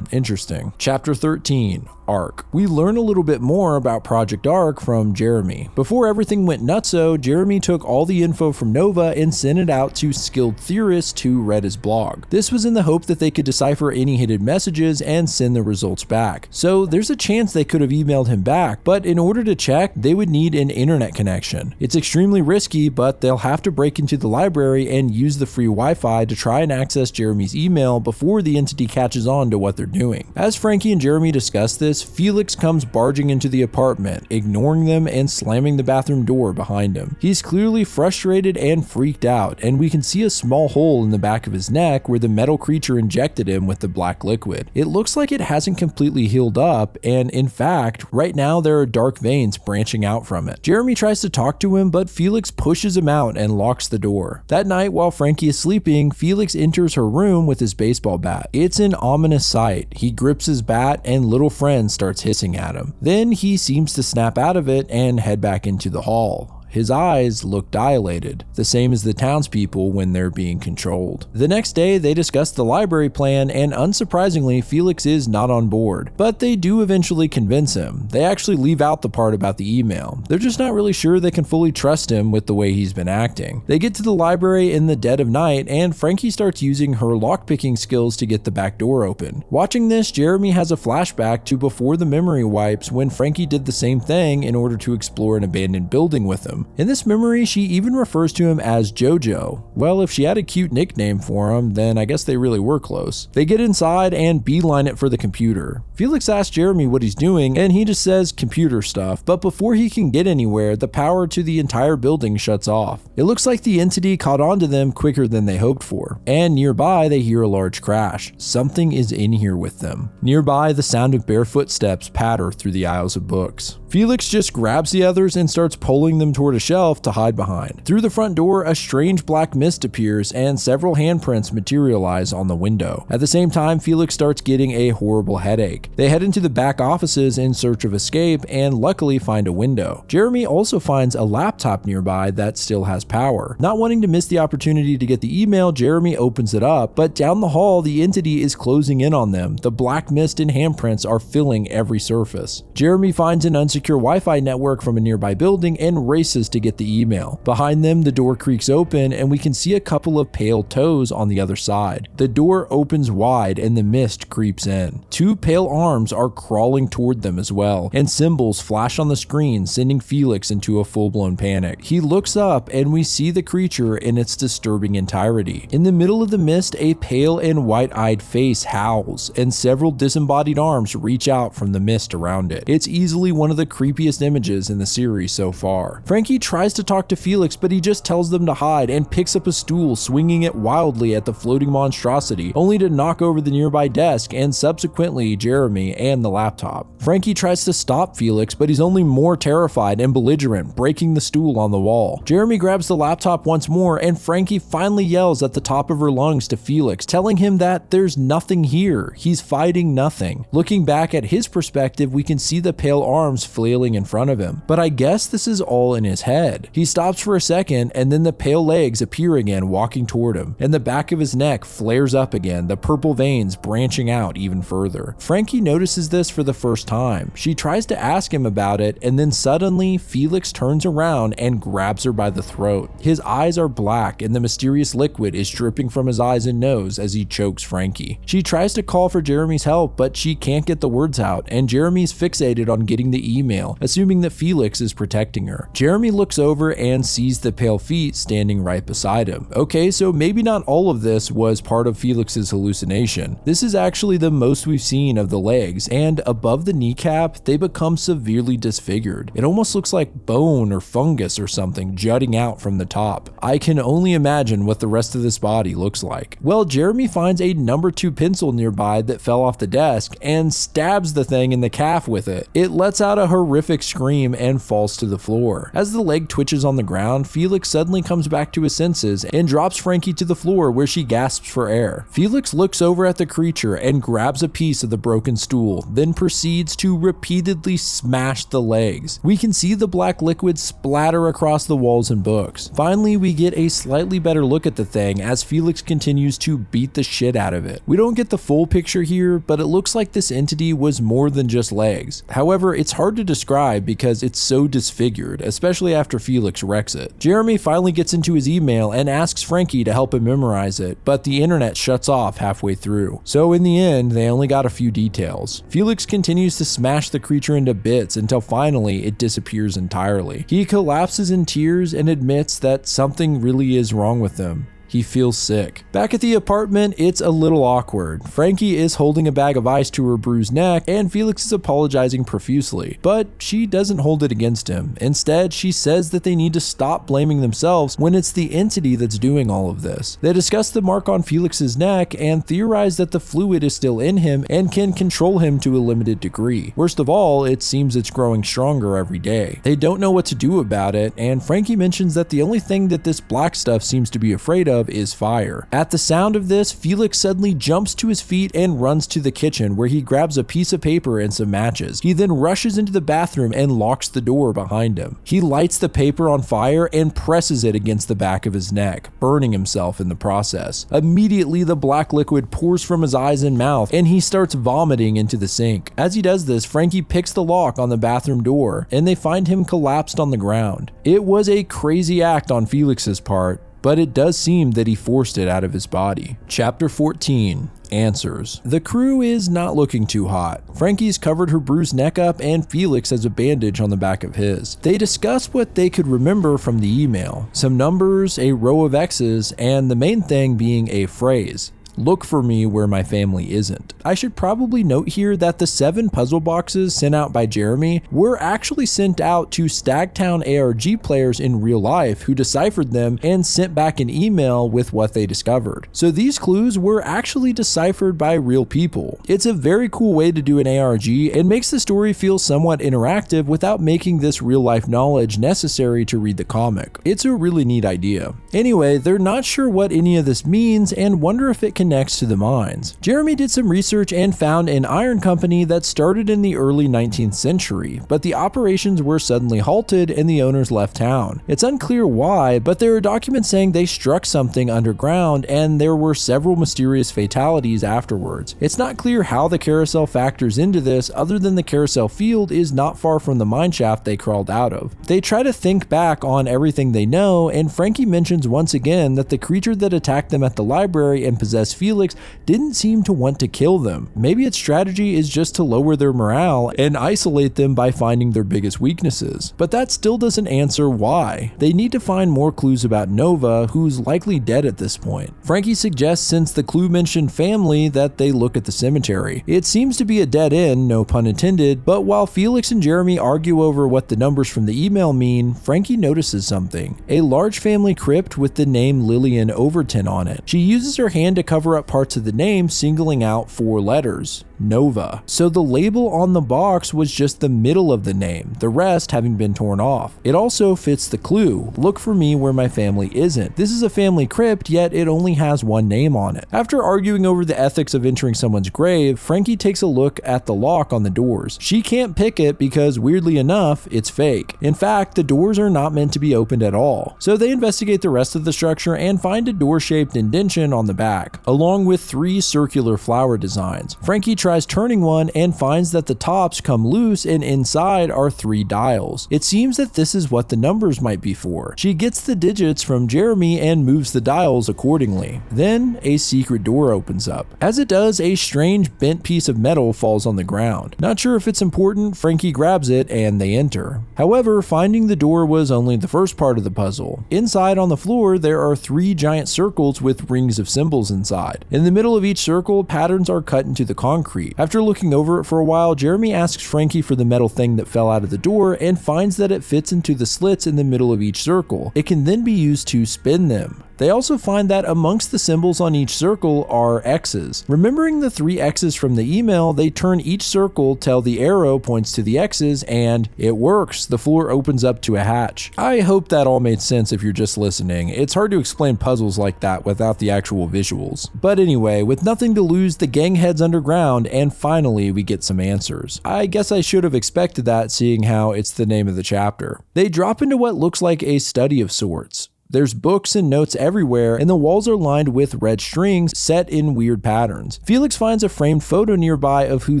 Speaker 1: Interesting. Chapter 13. Ark. We learn a little bit more about Project Ark from Jeremy. Before everything went nutso, Jeremy took all the info from Nova and sent it out to skilled theorists who read his blog. This was in the hope that they could decipher any hidden messages and send the results back. So there's a chance they could have emailed him back, but in order to check, they would need an internet connection. It's extremely risky, but they'll have to break into the library and use the free Wi-Fi to try and access Jeremy's email before the entity catches on to what they're doing. As Frankie and Jeremy discuss this, Felix comes barging into the apartment, ignoring them and slamming the bathroom door behind him. He's clearly frustrated and freaked out, and we can see a small hole in the back of his neck where the metal creature injected him with the black liquid. It looks like it hasn't completely healed up, and in fact, right now there are dark veins branching out from it. Jeremy tries to talk to him, but Felix pushes him out and locks the door. That night, while Frankie is sleeping, Felix enters her room with his baseball bat. It's an ominous sight. He grips his bat and little friend starts hissing at him. Then he seems to snap out of it and head back into the hall. His eyes look dilated, the same as the townspeople when they're being controlled. The next day, they discuss the library plan, and unsurprisingly, Felix is not on board. But they do eventually convince him. They actually leave out the part about the email. They're just not really sure they can fully trust him with the way he's been acting. They get to the library in the dead of night, and Frankie starts using her lockpicking skills to get the back door open. Watching this, Jeremy has a flashback to before the memory wipes when Frankie did the same thing in order to explore an abandoned building with him. In this memory, she even refers to him as Jojo. Well, if she had a cute nickname for him, then I guess they really were close. They get inside and beeline it for the computer. Felix asks Jeremy what he's doing, and he just says computer stuff, but before he can get anywhere, the power to the entire building shuts off. It looks like the entity caught on to them quicker than they hoped for, and nearby they hear a large crash. Something is in here with them. Nearby, the sound of bare footsteps patter through the aisles of books. Felix just grabs the others and starts pulling them toward a shelf to hide behind. Through the front door, a strange black mist appears and several handprints materialize on the window. At the same time, Felix starts getting a horrible headache. They head into the back offices in search of escape and luckily find a window. Jeremy also finds a laptop nearby that still has power. Not wanting to miss the opportunity to get the email, Jeremy opens it up, but down the hall, the entity is closing in on them. The black mist and handprints are filling every surface. Jeremy finds an unsecure Wi-Fi network from a nearby building and races to get the email. Behind them, the door creaks open and we can see a couple of pale toes on the other side. The door opens wide and the mist creeps in. Two pale arms are crawling toward them as well, and symbols flash on the screen, sending Felix into a full-blown panic. He looks up and we see the creature in its disturbing entirety. In the middle of the mist, a pale and white-eyed face howls, and several disembodied arms reach out from the mist around it. It's easily one of the creepiest images in the series so far. Frankie tries to talk to Felix, but he just tells them to hide and picks up a stool, swinging it wildly at the floating monstrosity, only to knock over the nearby desk and subsequently Jeremy and the laptop. Frankie tries to stop Felix, but he's only more terrified and belligerent, breaking the stool on the wall. Jeremy grabs the laptop once more, and Frankie finally yells at the top of her lungs to Felix, telling him that there's nothing here. He's fighting nothing. Looking back at his perspective, we can see the pale arms flailing in front of him, but I guess this is all in his head. He stops for a second, and then the pale legs appear again, walking toward him, and the back of his neck flares up again, the purple veins branching out even further. Frankie notices this for the first time time. She tries to ask him about it, and then suddenly Felix turns around and grabs her by the throat. His eyes are black and the mysterious liquid is dripping from his eyes and nose as he chokes Frankie. She tries to call for Jeremy's help, but she can't get the words out, and Jeremy's fixated on getting the email, assuming that Felix is protecting her. Jeremy looks over and sees the pale feet standing right beside him. Okay, so maybe not all of this was part of Felix's hallucination. This is actually the most we've seen of the legs, and above the kneecap, they become severely disfigured. It almost looks like bone or fungus or something jutting out from the top. I can only imagine what the rest of this body looks like. Well, Jeremy finds a number 2 pencil nearby that fell off the desk and stabs the thing in the calf with it. It lets out a horrific scream and falls to the floor. As the leg twitches on the ground, Felix suddenly comes back to his senses and drops Frankie to the floor where she gasps for air. Felix looks over at the creature and grabs a piece of the broken stool, then proceeds to repeatedly smash the legs. We can see the black liquid splatter across the walls and books. Finally, we get a slightly better look at the thing as Felix continues to beat the shit out of it. We don't get the full picture here, but it looks like this entity was more than just legs. However, it's hard to describe because it's so disfigured, especially after Felix wrecks it. Jeremy finally gets into his email and asks Frankie to help him memorize it, but the internet shuts off halfway through. So in the end, they only got a few details. Felix continues to smash the creature into bits until finally it disappears entirely. He collapses in tears and admits that something really is wrong with him. He feels sick. Back at the apartment, it's a little awkward. Frankie is holding a bag of ice to her bruised neck, and Felix is apologizing profusely, but she doesn't hold it against him. Instead, she says that they need to stop blaming themselves when it's the entity that's doing all of this. They discuss the mark on Felix's neck and theorize that the fluid is still in him and can control him to a limited degree. Worst of all, it seems it's growing stronger every day. They don't know what to do about it, and Frankie mentions that the only thing that this black stuff seems to be afraid of is fire. At the sound of this, Felix suddenly jumps to his feet and runs to the kitchen where he grabs a piece of paper and some matches. He then rushes into the bathroom and locks the door behind him. He lights the paper on fire and presses it against the back of his neck, burning himself in the process. Immediately, the black liquid pours from his eyes and mouth, and he starts vomiting into the sink. As he does this, Frankie picks the lock on the bathroom door, and they find him collapsed on the ground. It was a crazy act on Felix's part, but it does seem that he forced it out of his body. Chapter 14. Answers. The crew is not looking too hot. Frankie's covered her bruised neck up and Felix has a bandage on the back of his. They discuss what they could remember from the email. Some numbers, a row of X's, and the main thing being a phrase. Look for me where my family isn't. I should probably note here that the 7 puzzle boxes sent out by Jeremy were actually sent out to Stagtown ARG players in real life who deciphered them and sent back an email with what they discovered. So these clues were actually deciphered by real people. It's a very cool way to do an ARG and makes the story feel somewhat interactive without making this real life knowledge necessary to read the comic. It's a really neat idea. Anyway, they're not sure what any of this means and wonder if it connects to the mines. Jeremy did some research and found an iron company that started in the early 19th century, but the operations were suddenly halted and the owners left town. It's unclear why, but there are documents saying they struck something underground and there were several mysterious fatalities afterwards. It's not clear how the carousel factors into this other than the carousel field is not far from the mine shaft they crawled out of. They try to think back on everything they know, and Frankie mentions once again that the creature that attacked them at the library and possessed Felix didn't seem to want to kill them. Maybe its strategy is just to lower their morale and isolate them by finding their biggest weaknesses. But that still doesn't answer why. They need to find more clues about Nova, who's likely dead at this point. Frankie suggests, since the clue mentioned family, that they look at the cemetery. It seems to be a dead end, no pun intended, but while Felix and Jeremy argue over what the numbers from the email mean, Frankie notices something. A large family crypt with the name Lillian Overton on it. She uses her hand to cover up parts of the name, singling out 4 letters. Nova. So the label on the box was just the middle of the name, the rest having been torn off. It also fits the clue, look for me where my family isn't. This is a family crypt, yet it only has one name on it. After arguing over the ethics of entering someone's grave, Frankie takes a look at the lock on the doors. She can't pick it because, weirdly enough, it's fake. In fact, the doors are not meant to be opened at all. So they investigate the rest of the structure and find a door-shaped indentation on the back. A along with 3 circular flower designs. Frankie tries turning one and finds that the tops come loose and inside are 3 dials. It seems that this is what the numbers might be for. She gets the digits from Jeremy and moves the dials accordingly. Then a secret door opens up. As it does, a strange bent piece of metal falls on the ground. Not sure if it's important, Frankie grabs it and they enter. However, finding the door was only the first part of the puzzle. Inside on the floor, there are 3 giant circles with rings of symbols inside. In the middle of each circle, patterns are cut into the concrete. After looking over it for a while, Jeremy asks Frankie for the metal thing that fell out of the door and finds that it fits into the slits in the middle of each circle. It can then be used to spin them. They also find that amongst the symbols on each circle are X's. Remembering the 3 X's from the email, they turn each circle till the arrow points to the X's and it works. The floor opens up to a hatch. I hope that all made sense if you're just listening. It's hard to explain puzzles like that without the actual visuals. But anyway, with nothing to lose, the gang heads underground and finally we get some answers. I guess I should have expected that, seeing how it's the name of the chapter. They drop into what looks like a study of sorts. There's books and notes everywhere, and the walls are lined with red strings set in weird patterns. Felix finds a framed photo nearby of who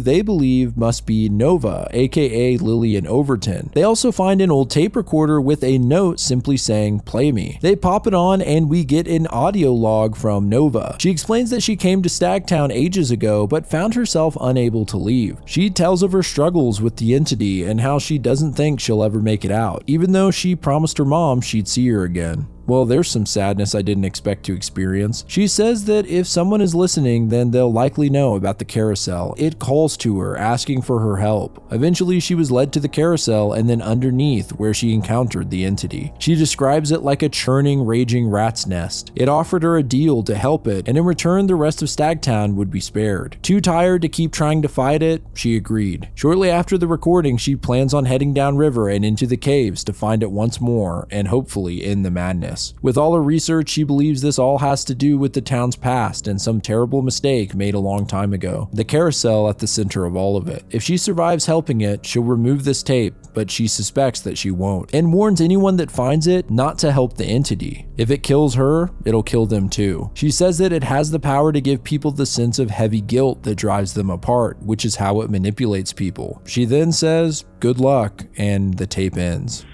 Speaker 1: they believe must be Nova, aka Lillian Overton. They also find an old tape recorder with a note simply saying, "Play me." They pop it on and we get an audio log from Nova. She explains that she came to Stagtown ages ago but found herself unable to leave. She tells of her struggles with the entity and how she doesn't think she'll ever make it out, even though she promised her mom she'd see her again. Well, there's some sadness I didn't expect to experience. She says that if someone is listening, then they'll likely know about the carousel. It calls to her, asking for her help. Eventually, she was led to the carousel and then underneath, where she encountered the entity. She describes it like a churning, raging rat's nest. It offered her a deal to help it, and in return, the rest of Stagtown would be spared. Too tired to keep trying to fight it, she agreed. Shortly after the recording, she plans on heading downriver and into the caves to find it once more, and hopefully end the madness. With all her research, she believes this all has to do with the town's past and some terrible mistake made a long time ago. The carousel at the center of all of it. If she survives helping it, she'll remove this tape, but she suspects that she won't, and warns anyone that finds it not to help the entity. If it kills her, it'll kill them too. She says that it has the power to give people the sense of heavy guilt that drives them apart, which is how it manipulates people. She then says, "Good luck," and the tape ends.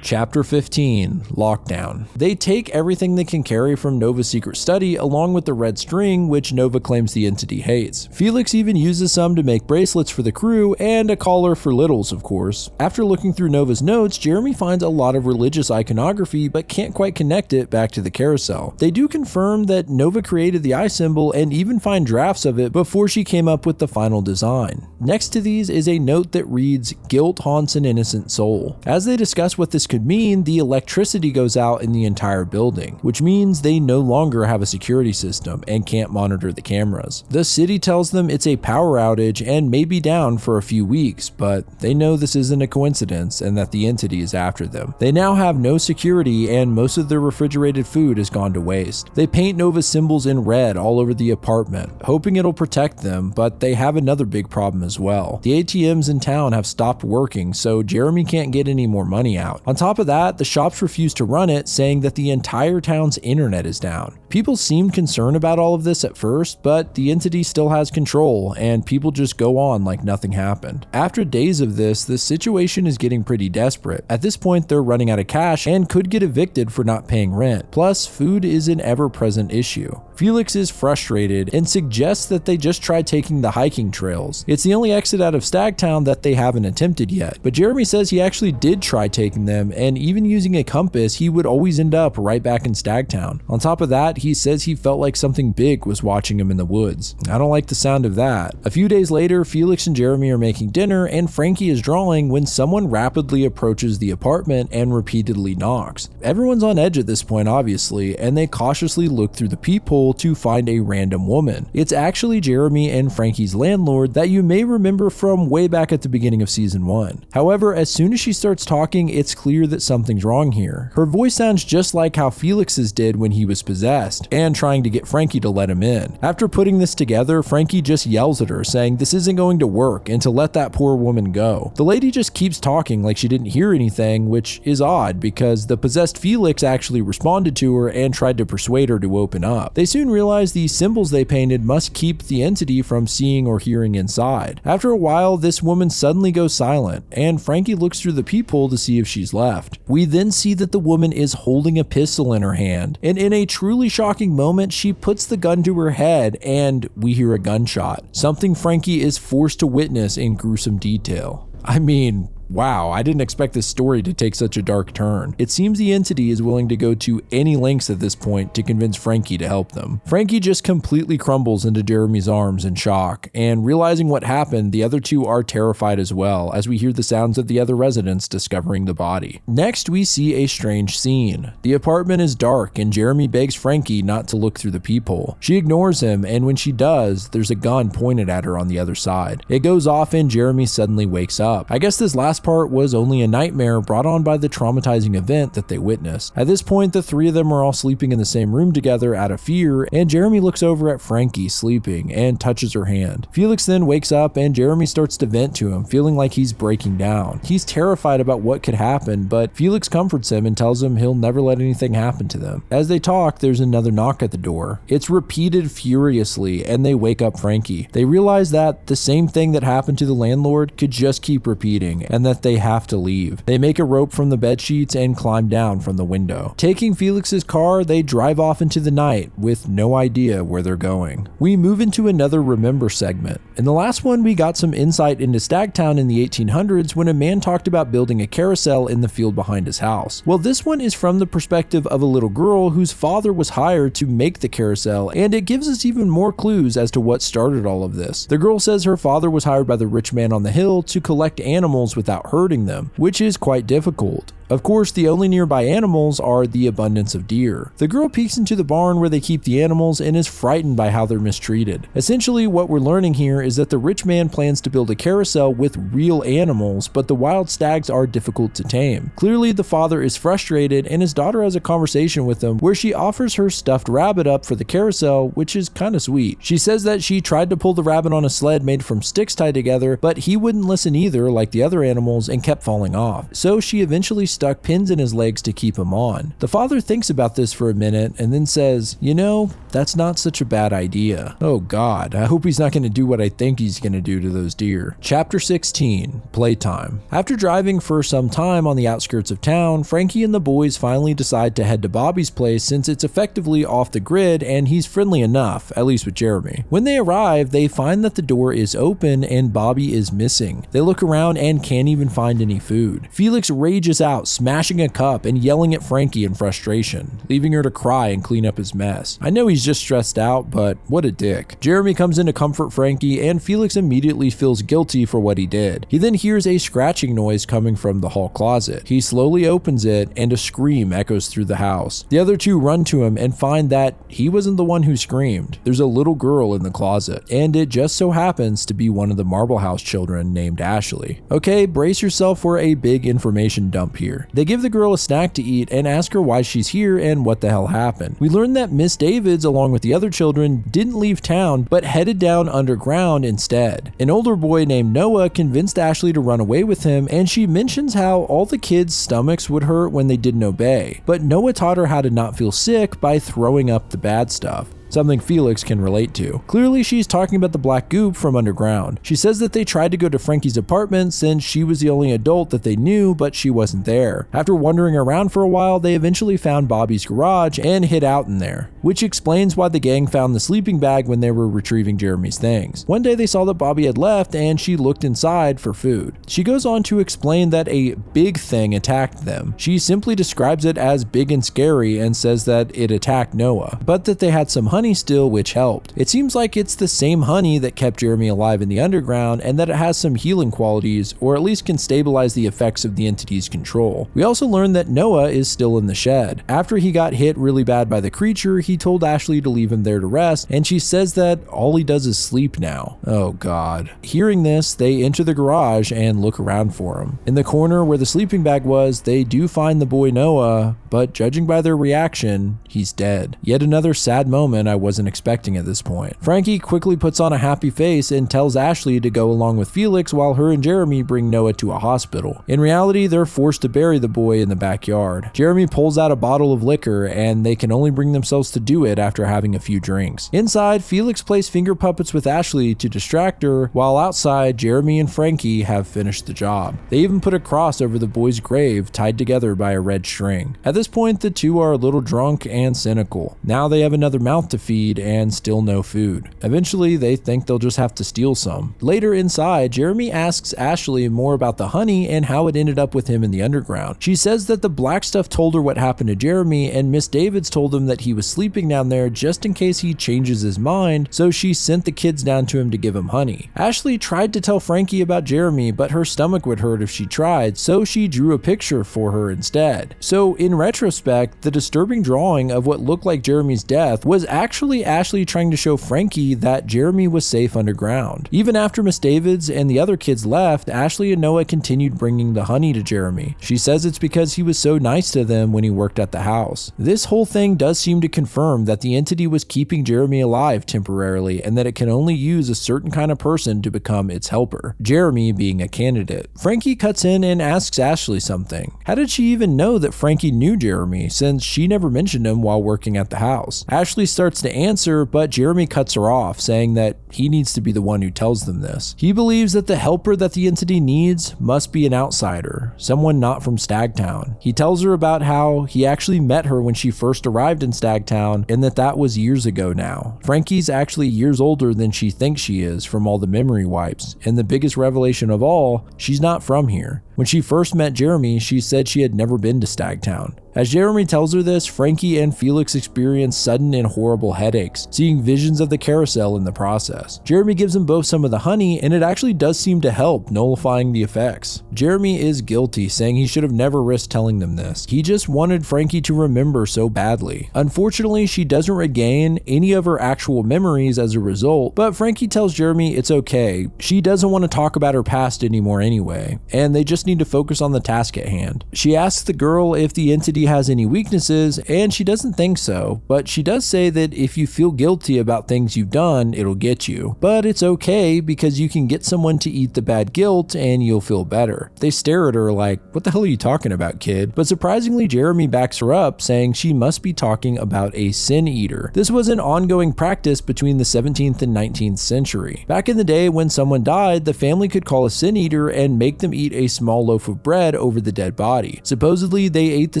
Speaker 1: Chapter 15, Lockdown. They take everything they can carry from Nova's secret study along with the red string, which Nova claims the entity hates. Felix even uses some to make bracelets for the crew and a collar for Littles, of course. After looking through Nova's notes, Jeremy finds a lot of religious iconography but can't quite connect it back to the carousel. They do confirm that Nova created the eye symbol and even find drafts of it before she came up with the final design. Next to these is a note that reads, "Guilt haunts an innocent soul." As they discuss what this could mean, the electricity goes out in the entire building, which means they no longer have a security system and can't monitor the cameras. The city tells them it's a power outage and may be down for a few weeks, but they know this isn't a coincidence and that the entity is after them. They now have no security and most of their refrigerated food has gone to waste. They paint Nova's symbols in red all over the apartment, hoping it'll protect them, but they have another big problem as well. The ATMs in town have stopped working, so Jeremy can't get any more money out. On top of that, the shops refuse to run it, saying that the entire town's internet is down. People seemed concerned about all of this at first, but the entity still has control, and people just go on like nothing happened. After days of this, the situation is getting pretty desperate. At this point, they're running out of cash and could get evicted for not paying rent. Plus, food is an ever-present issue. Felix is frustrated and suggests that they just try taking the hiking trails. It's the only exit out of Stagtown that they haven't attempted yet, but Jeremy says he actually did try taking them, and even using a compass, he would always end up right back in Stagtown. On top of that, he says he felt like something big was watching him in the woods. I don't like the sound of that. A few days later, Felix and Jeremy are making dinner, and Frankie is drawing when someone rapidly approaches the apartment and repeatedly knocks. Everyone's on edge at this point, obviously, and they cautiously look through the peephole to find a random woman. It's actually Jeremy and Frankie's landlord that you may remember from way back at the beginning of season 1. However, as soon as she starts talking, it's clear clear that something's wrong here. Her voice sounds just like how Felix's did when he was possessed, and trying to get Frankie to let him in. After putting this together, Frankie just yells at her, saying this isn't going to work and to let that poor woman go. The lady just keeps talking like she didn't hear anything, which is odd because the possessed Felix actually responded to her and tried to persuade her to open up. They soon realize the symbols they painted must keep the entity from seeing or hearing inside. After a while, this woman suddenly goes silent, and Frankie looks through the peephole to see if she's left. We then see that the woman is holding a pistol in her hand, and in a truly shocking moment, she puts the gun to her head and we hear a gunshot, something Frankie is forced to witness in gruesome detail. I mean, wow, I didn't expect this story to take such a dark turn. It seems the entity is willing to go to any lengths at this point to convince Frankie to help them. Frankie just completely crumbles into Jeremy's arms in shock, and realizing what happened, the other two are terrified as well as we hear the sounds of the other residents discovering the body. Next, we see a strange scene. The apartment is dark and Jeremy begs Frankie not to look through the peephole. She ignores him, and when she does, there's a gun pointed at her on the other side. It goes off and Jeremy suddenly wakes up. I guess this last part was only a nightmare brought on by the traumatizing event that they witnessed. At this point, the three of them are all sleeping in the same room together out of fear, and Jeremy looks over at Frankie sleeping and touches her hand. Felix then wakes up and Jeremy starts to vent to him, feeling like he's breaking down. He's terrified about what could happen, but Felix comforts him and tells him he'll never let anything happen to them. As they talk, there's another knock at the door. It's repeated furiously, and they wake up Frankie. They realize that the same thing that happened to the landlord could just keep repeating, and that they have to leave. They make a rope from the bed sheets and climb down from the window. Taking Felix's car, they drive off into the night with no idea where they're going. We move into another Remember segment. In the last one, we got some insight into Stagtown in the 1800s when a man talked about building a carousel in the field behind his house. Well, this one is from the perspective of a little girl whose father was hired to make the carousel, and it gives us even more clues as to what started all of this. The girl says her father was hired by the rich man on the hill to collect animals without hurting them, which is quite difficult. Of course, the only nearby animals are the abundance of deer. The girl peeks into the barn where they keep the animals and is frightened by how they're mistreated. Essentially, what we're learning here is that the rich man plans to build a carousel with real animals, but the wild stags are difficult to tame. Clearly, the father is frustrated, and his daughter has a conversation with him where she offers her stuffed rabbit up for the carousel, which is kinda sweet. She says that she tried to pull the rabbit on a sled made from sticks tied together, but he wouldn't listen either, like the other animals, and kept falling off. So she eventually stuck pins in his legs to keep him on. The father thinks about this for a minute and then says, you know, that's not such a bad idea. Oh God, I hope he's not going to do what I think he's going to do to those deer. Chapter 16, Playtime. After driving for some time on the outskirts of town, Frankie and the boys finally decide to head to Bobby's place since it's effectively off the grid and he's friendly enough, at least with Jeremy. When they arrive, they find that the door is open and Bobby is missing. They look around and can't even find any food. Felix rages out, smashing a cup and yelling at Frankie in frustration, leaving her to cry and clean up his mess. I know he's just stressed out, but what a dick. Jeremy comes in to comfort Frankie and Felix immediately feels guilty for what he did. He then hears a scratching noise coming from the hall closet. He slowly opens it and a scream echoes through the house. The other two run to him and find that he wasn't the one who screamed. There's a little girl in the closet, and it just so happens to be one of the Marble House children named Ashley. Okay, brace yourself for a big information dump here. They give the girl a snack to eat and ask her why she's here and what the hell happened. We learn that Miss Davids, along with the other children, didn't leave town but headed down underground instead. An older boy named Noah convinced Ashley to run away with him, and she mentions how all the kids' stomachs would hurt when they didn't obey, but Noah taught her how to not feel sick by throwing up the bad stuff. Something Felix can relate to. Clearly, she's talking about the black goop from underground. She says that they tried to go to Frankie's apartment since she was the only adult that they knew, but she wasn't there. After wandering around for a while, they eventually found Bobby's garage and hid out in there, which explains why the gang found the sleeping bag when they were retrieving Jeremy's things. One day they saw that Bobby had left and she looked inside for food. She goes on to explain that a big thing attacked them. She simply describes it as big and scary and says that it attacked Noah, but that they had some honey still, which helped. It seems like it's the same honey that kept Jeremy alive in the underground, and that it has some healing qualities, or at least can stabilize the effects of the entity's control. We also learned that Noah is still in the shed. After he got hit really bad by the creature, he told Ashley to leave him there to rest, and she says that all he does is sleep now. Oh god. Hearing this, they enter the garage and look around for him. In the corner where the sleeping bag was, they do find the boy Noah, but judging by their reaction, he's dead. Yet another sad moment I wasn't expecting at this point. Frankie quickly puts on a happy face and tells Ashley to go along with Felix while her and Jeremy bring Noah to a hospital. In reality, they're forced to bury the boy in the backyard. Jeremy pulls out a bottle of liquor, and they can only bring themselves to do it after having a few drinks. Inside, Felix plays finger puppets with Ashley to distract her, while outside, Jeremy and Frankie have finished the job. They even put a cross over the boy's grave tied together by a red string. At this point, the two are a little drunk and cynical. Now they have another mouth to feed and still no food. Eventually, they think they'll just have to steal some. Later inside, Jeremy asks Ashley more about the honey and how it ended up with him in the underground. She says that the black stuff told her what happened to Jeremy, and Miss Davids told him that he was sleeping down there just in case he changes his mind, so she sent the kids down to him to give him honey. Ashley tried to tell Frankie about Jeremy, but her stomach would hurt if she tried, so she drew a picture for her instead. So in retrospect, the disturbing drawing of what looked like Jeremy's death was actually Ashley trying to show Frankie that Jeremy was safe underground. Even after Miss Davids and the other kids left, Ashley and Noah continued bringing the honey to Jeremy. She says it's because he was so nice to them when he worked at the house. This whole thing does seem to confirm that the entity was keeping Jeremy alive temporarily, and that it can only use a certain kind of person to become its helper, Jeremy being a candidate. Frankie cuts in and asks Ashley something. How did she even know that Frankie knew Jeremy, since she never mentioned him while working at the house? Ashley starts to answer, but Jeremy cuts her off, saying that he needs to be the one who tells them this. He believes that the helper that the entity needs must be an outsider, someone not from Stagtown. He tells her about how he actually met her when she first arrived in Stagtown, and that was years ago now. Frankie's actually years older than she thinks she is from all the memory wipes, and the biggest revelation of all, she's not from here. When she first met Jeremy, she said she had never been to Stagtown. As Jeremy tells her this, Frankie and Felix experience sudden and horrible headaches, seeing visions of the carousel in the process. Jeremy gives them both some of the honey, and it actually does seem to help, nullifying the effects. Jeremy is guilty, saying he should have never risked telling them this. He just wanted Frankie to remember so badly. Unfortunately, she doesn't regain any of her actual memories as a result, but Frankie tells Jeremy it's okay. She doesn't want to talk about her past anymore anyway, and they just need to focus on the task at hand. She asks the girl if the entity has any weaknesses, and she doesn't think so, but she does say that if you feel guilty about things you've done, it'll get you. But it's okay because you can get someone to eat the bad guilt and you'll feel better. They stare at her like, what the hell are you talking about, kid? But surprisingly, Jeremy backs her up, saying she must be talking about a sin eater. This was an ongoing practice between the 17th and 19th century. Back in the day when someone died, the family could call a sin eater and make them eat a small loaf of bread over the dead body. Supposedly, they ate the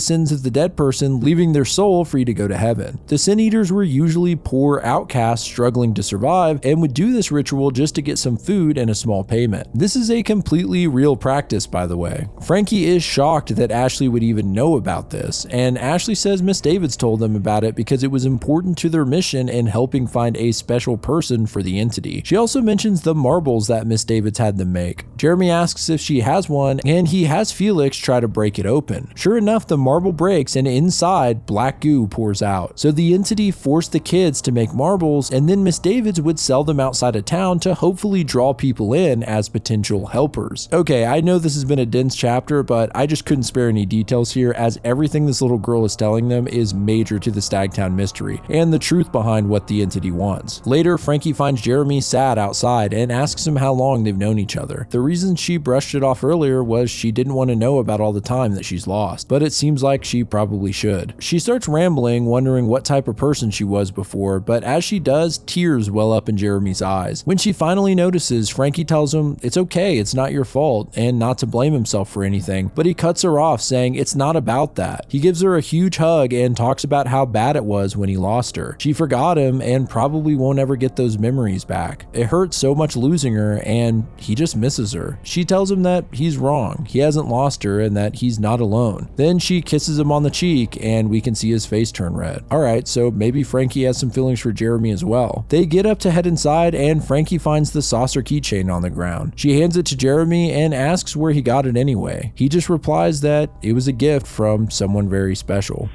Speaker 1: sins of the dead person, leaving their soul free to go to heaven. The sin eaters were usually poor outcasts struggling to survive and would do this ritual just to get some food and a small payment. This is a completely real practice, by the way. Frankie is shocked that Ashley would even know about this, and Ashley says Miss Davids told them about it because it was important to their mission in helping find a special person for the entity. She also mentions the marbles that Miss Davids had them make. Jeremy asks if she has one, and he has Felix try to break it open. Sure enough, the marble breaks, and inside, black goo pours out. So the entity forced the kids to make marbles, and then Miss Davids would sell them outside of town to hopefully draw people in as potential helpers. Okay, I know this has been a dense chapter, but I just couldn't spare any details here, as everything this little girl is telling them is major to the Stagtown mystery and the truth behind what the entity wants. Later, Frankie finds Jeremy sad outside and asks him how long they've known each other. The reason she brushed it off earlier was she didn't want to know about all the time that she's lost, but it seems like she probably should. She starts rambling, wondering what type of person she was before, but as she does, tears well up in Jeremy's eyes. When she finally notices, Frankie tells him it's okay, it's not your fault, and not to blame himself for anything, but he cuts her off, saying it's not about that. He gives her a huge hug and talks about how bad it was when he lost her. She forgot him and probably won't ever get those memories back. It hurts so much losing her, and he just misses her. She tells him that he's wrong. strong. He hasn't lost her and that he's not alone. Then she kisses him on the cheek and we can see his face turn red. Alright, so maybe Frankie has some feelings for Jeremy as well. They get up to head inside and Frankie finds the saucer keychain on the ground. She hands it to Jeremy and asks where he got it anyway. He just replies that it was a gift from someone very special.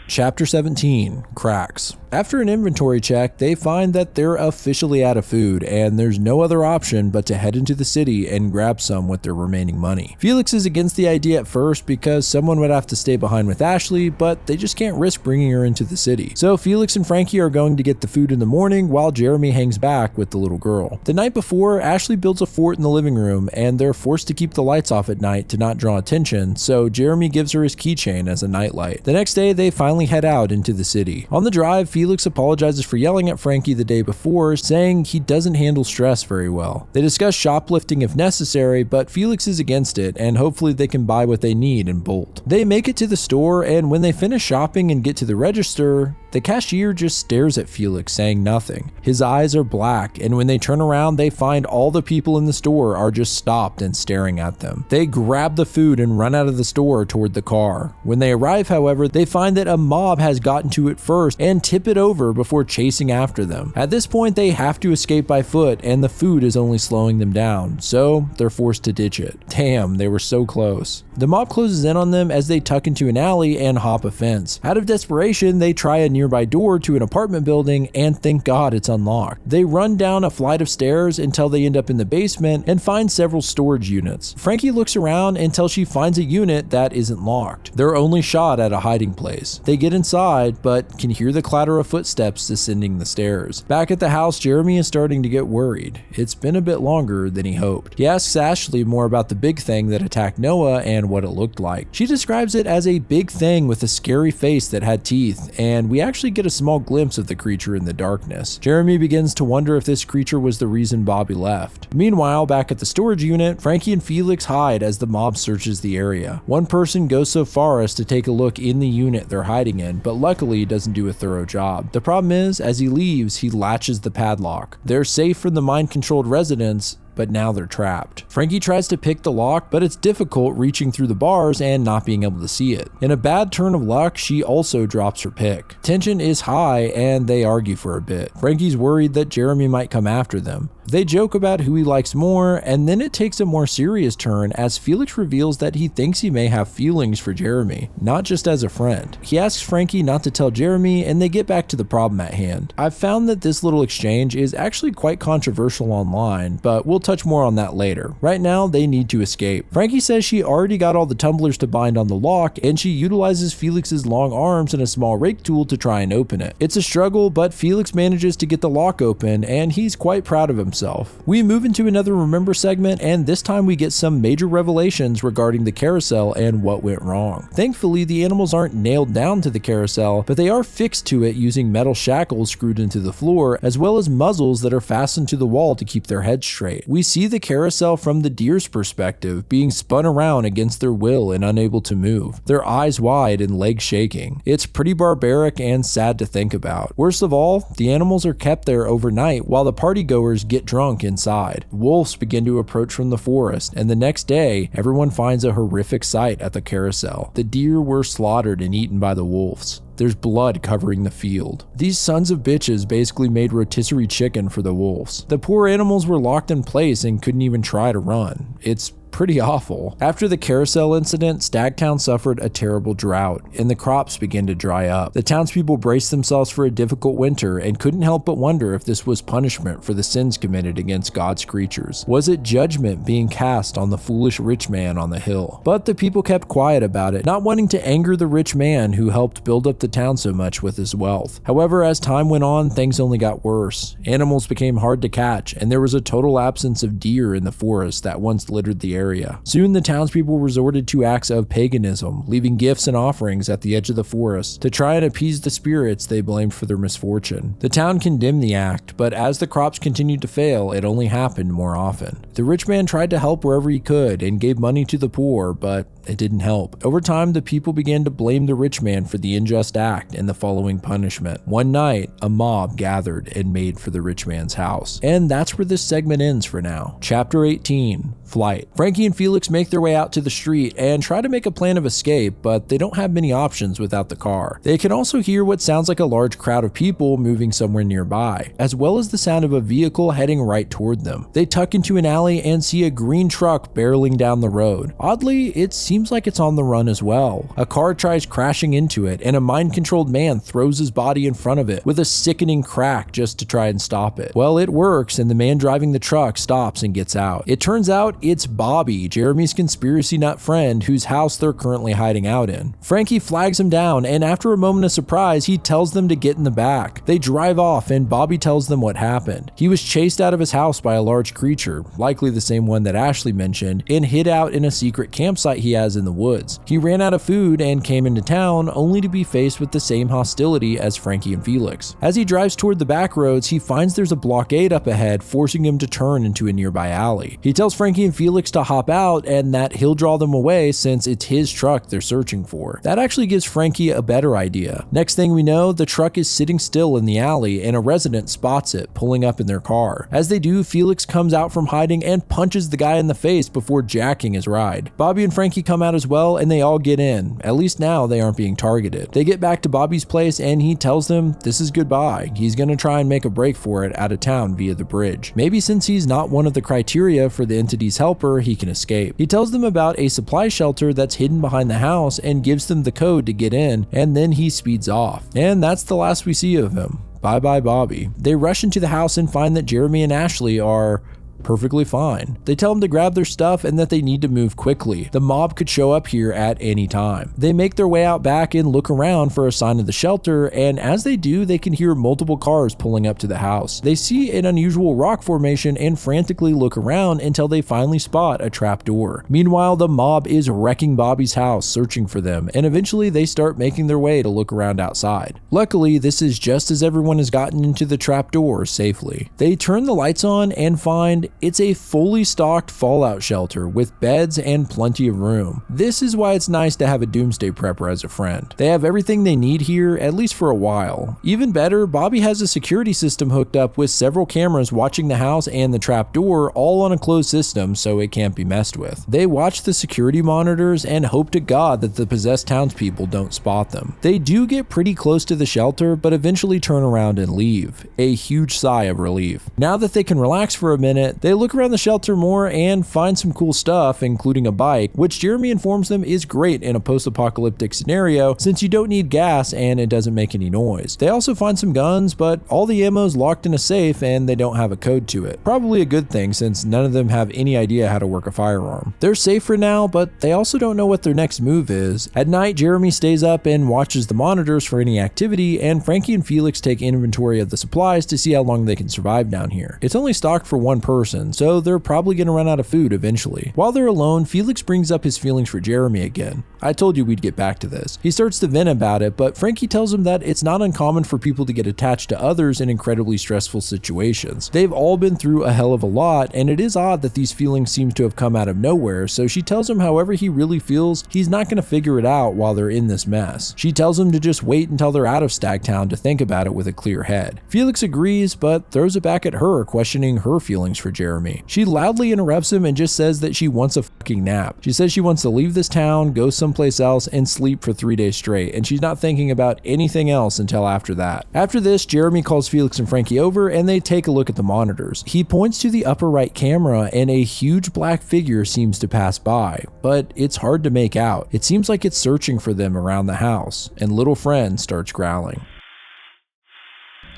Speaker 1: Chapter 17, Cracks. After an inventory check, they find that they're officially out of food and there's no other option but to head into the city and grab some with their remaining money. Felix is against the idea at first because someone would have to stay behind with Ashley, but they just can't risk bringing her into the city. So Felix and Frankie are going to get the food in the morning while Jeremy hangs back with the little girl. The night before, Ashley builds a fort in the living room and they're forced to keep the lights off at night to not draw attention, so Jeremy gives her his keychain as a nightlight. The next day, they finally head out into the city. On the drive, Felix apologizes for yelling at Frankie the day before, saying he doesn't handle stress very well. They discuss shoplifting if necessary, but Felix is against it, and hopefully they can buy what they need and bolt. They make it to the store, and when they finish shopping and get to the register, the cashier just stares at Felix, saying nothing. His eyes are black, and when they turn around, they find all the people in the store are just stopped and staring at them. They grab the food and run out of the store toward the car. When they arrive, however, they find that a mob has gotten to it first and tip it over before chasing after them. At this point, they have to escape by foot, and the food is only slowing them down, so they're forced to ditch it. Damn, they were so close. The mob closes in on them as they tuck into an alley and hop a fence. Out of desperation, they try a nearby door to an apartment building, and thank God it's unlocked. They run down a flight of stairs until they end up in the basement and find several storage units. Frankie looks around until she finds a unit that isn't locked. They're only shot at a hiding place. They get inside, but can hear the clatter of footsteps descending the stairs. Back at the house, Jeremy is starting to get worried. It's been a bit longer than he hoped. He asks Ashley more about the big thing that attacked Noah and what it looked like. She describes it as a big thing with a scary face that had teeth, and we actually get a small glimpse of the creature in the darkness. Jeremy begins to wonder if this creature was the reason Bobby left. Meanwhile, back at the storage unit, Frankie and Felix hide as the mob searches the area. One person goes so far as to take a look in the unit they're hiding in, but luckily doesn't do a thorough job. The problem is, as he leaves, he latches the padlock. They're safe from the mind-controlled residents, but now they're trapped. Frankie tries to pick the lock, but it's difficult reaching through the bars and not being able to see it. In a bad turn of luck, she also drops her pick. Tension is high and they argue for a bit. Frankie's worried that Jeremy might come after them. They joke about who he likes more, and then it takes a more serious turn as Felix reveals that he thinks he may have feelings for Jeremy, not just as a friend. He asks Frankie not to tell Jeremy, and they get back to the problem at hand. I've found that this little exchange is actually quite controversial online, but we'll touch more on that later. Right now, they need to escape. Frankie says she already got all the tumblers to bind on the lock, and she utilizes Felix's long arms and a small rake tool to try and open it. It's a struggle, but Felix manages to get the lock open, and he's quite proud of himself. We move into another Remember segment, and this time we get some major revelations regarding the carousel and what went wrong. Thankfully, the animals aren't nailed down to the carousel, but they are fixed to it using metal shackles screwed into the floor, as well as muzzles that are fastened to the wall to keep their heads straight. We see the carousel from the deer's perspective, being spun around against their will and unable to move, their eyes wide and legs shaking. It's pretty barbaric and sad to think about. Worst of all, the animals are kept there overnight while the partygoers get drunk inside. Wolves begin to approach from the forest, and the next day, everyone finds a horrific sight at the carousel. The deer were slaughtered and eaten by the wolves. There's blood covering the field. These sons of bitches basically made rotisserie chicken for the wolves. The poor animals were locked in place and couldn't even try to run. It's pretty awful. After the carousel incident, Stagtown suffered a terrible drought, and the crops began to dry up. The townspeople braced themselves for a difficult winter and couldn't help but wonder if this was punishment for the sins committed against God's creatures. Was it judgment being cast on the foolish rich man on the hill? But the people kept quiet about it, not wanting to anger the rich man who helped build up the town so much with his wealth. However, as time went on, things only got worse. Animals became hard to catch, and there was a total absence of deer in the forest that once littered the area. Soon the townspeople resorted to acts of paganism, leaving gifts and offerings at the edge of the forest to try and appease the spirits they blamed for their misfortune. The town condemned the act, but as the crops continued to fail, it only happened more often. The rich man tried to help wherever he could and gave money to the poor, but it didn't help. Over time, the people began to blame the rich man for the unjust act and the following punishment. One night, a mob gathered and made for the rich man's house. And that's where this segment ends for now. Chapter 18, flight. Frankie and Felix make their way out to the street and try to make a plan of escape, but they don't have many options without the car. They can also hear what sounds like a large crowd of people moving somewhere nearby, as well as the sound of a vehicle heading right toward them. They tuck into an alley and see a green truck barreling down the road. Oddly, it seems like it's on the run as well. A car tries crashing into it, and a mind-controlled man throws his body in front of it with a sickening crack just to try and stop it. Well, it works, and the man driving the truck stops and gets out. It turns out it's Bobby, Jeremy's conspiracy nut friend, whose house they're currently hiding out in. Frankie flags him down, and after a moment of surprise, he tells them to get in the back. They drive off, and Bobby tells them what happened. He was chased out of his house by a large creature, likely the same one that Ashley mentioned, and hid out in a secret campsite he has in the woods. He ran out of food and came into town, only to be faced with the same hostility as Frankie and Felix. As he drives toward the back roads, he finds there's a blockade up ahead, forcing him to turn into a nearby alley. He tells Frankie and Felix to hop out and that he'll draw them away since it's his truck they're searching for. That actually gives Frankie a better idea. Next thing we know, the truck is sitting still in the alley and a resident spots it, pulling up in their car. As they do, Felix comes out from hiding and punches the guy in the face before jacking his ride. Bobby and Frankie come out as well and they all get in. At least now they aren't being targeted. They get back to Bobby's place and he tells them this is goodbye. He's gonna try and make a break for it out of town via the bridge. Maybe since he's not one of the criteria for the entity's helper, he can escape. He tells them about a supply shelter that's hidden behind the house and gives them the code to get in, and then he speeds off. And that's the last we see of him. Bye bye Bobby. They rush into the house and find that Jeremy and Ashley are perfectly fine. They tell him to grab their stuff and that they need to move quickly. The mob could show up here at any time. They make their way out back and look around for a sign of the shelter, and as they do, they can hear multiple cars pulling up to the house. They see an unusual rock formation and frantically look around until they finally spot a trapdoor. Meanwhile, the mob is wrecking Bobby's house, searching for them, and eventually they start making their way to look around outside. Luckily, this is just as everyone has gotten into the trapdoor safely. They turn the lights on and find it's a fully stocked fallout shelter with beds and plenty of room. This is why it's nice to have a doomsday prepper as a friend. They have everything they need here, at least for a while. Even better, Bobby has a security system hooked up with several cameras watching the house and the trapdoor, all on a closed system so it can't be messed with. They watch the security monitors and hope to God that the possessed townspeople don't spot them. They do get pretty close to the shelter, but eventually turn around and leave. A huge sigh of relief. Now that they can relax for a minute, they look around the shelter more and find some cool stuff, including a bike, which Jeremy informs them is great in a post-apocalyptic scenario since you don't need gas and it doesn't make any noise. They also find some guns, but all the ammo is locked in a safe and they don't have a code to it. Probably a good thing since none of them have any idea how to work a firearm. They're safe for now, but they also don't know what their next move is. At night, Jeremy stays up and watches the monitors for any activity, and Frankie and Felix take inventory of the supplies to see how long they can survive down here. It's only stocked for one person, so they're probably gonna run out of food eventually. While they're alone, Felix brings up his feelings for Jeremy again. I told you we'd get back to this. He starts to vent about it, but Frankie tells him that it's not uncommon for people to get attached to others in incredibly stressful situations. They've all been through a hell of a lot, and it is odd that these feelings seem to have come out of nowhere, so she tells him however he really feels, he's not gonna figure it out while they're in this mess. She tells him to just wait until they're out of Stagtown to think about it with a clear head. Felix agrees, but throws it back at her, questioning her feelings for Jeremy. She loudly interrupts him and just says that she wants a fucking nap. She says she wants to leave this town, go someplace else, and sleep for 3 days straight, and she's not thinking about anything else until after that. After this, Jeremy calls Felix and Frankie over and they take a look at the monitors. He points to the upper right camera and a huge black figure seems to pass by, but it's hard to make out. It seems like it's searching for them around the house, and little friend starts growling.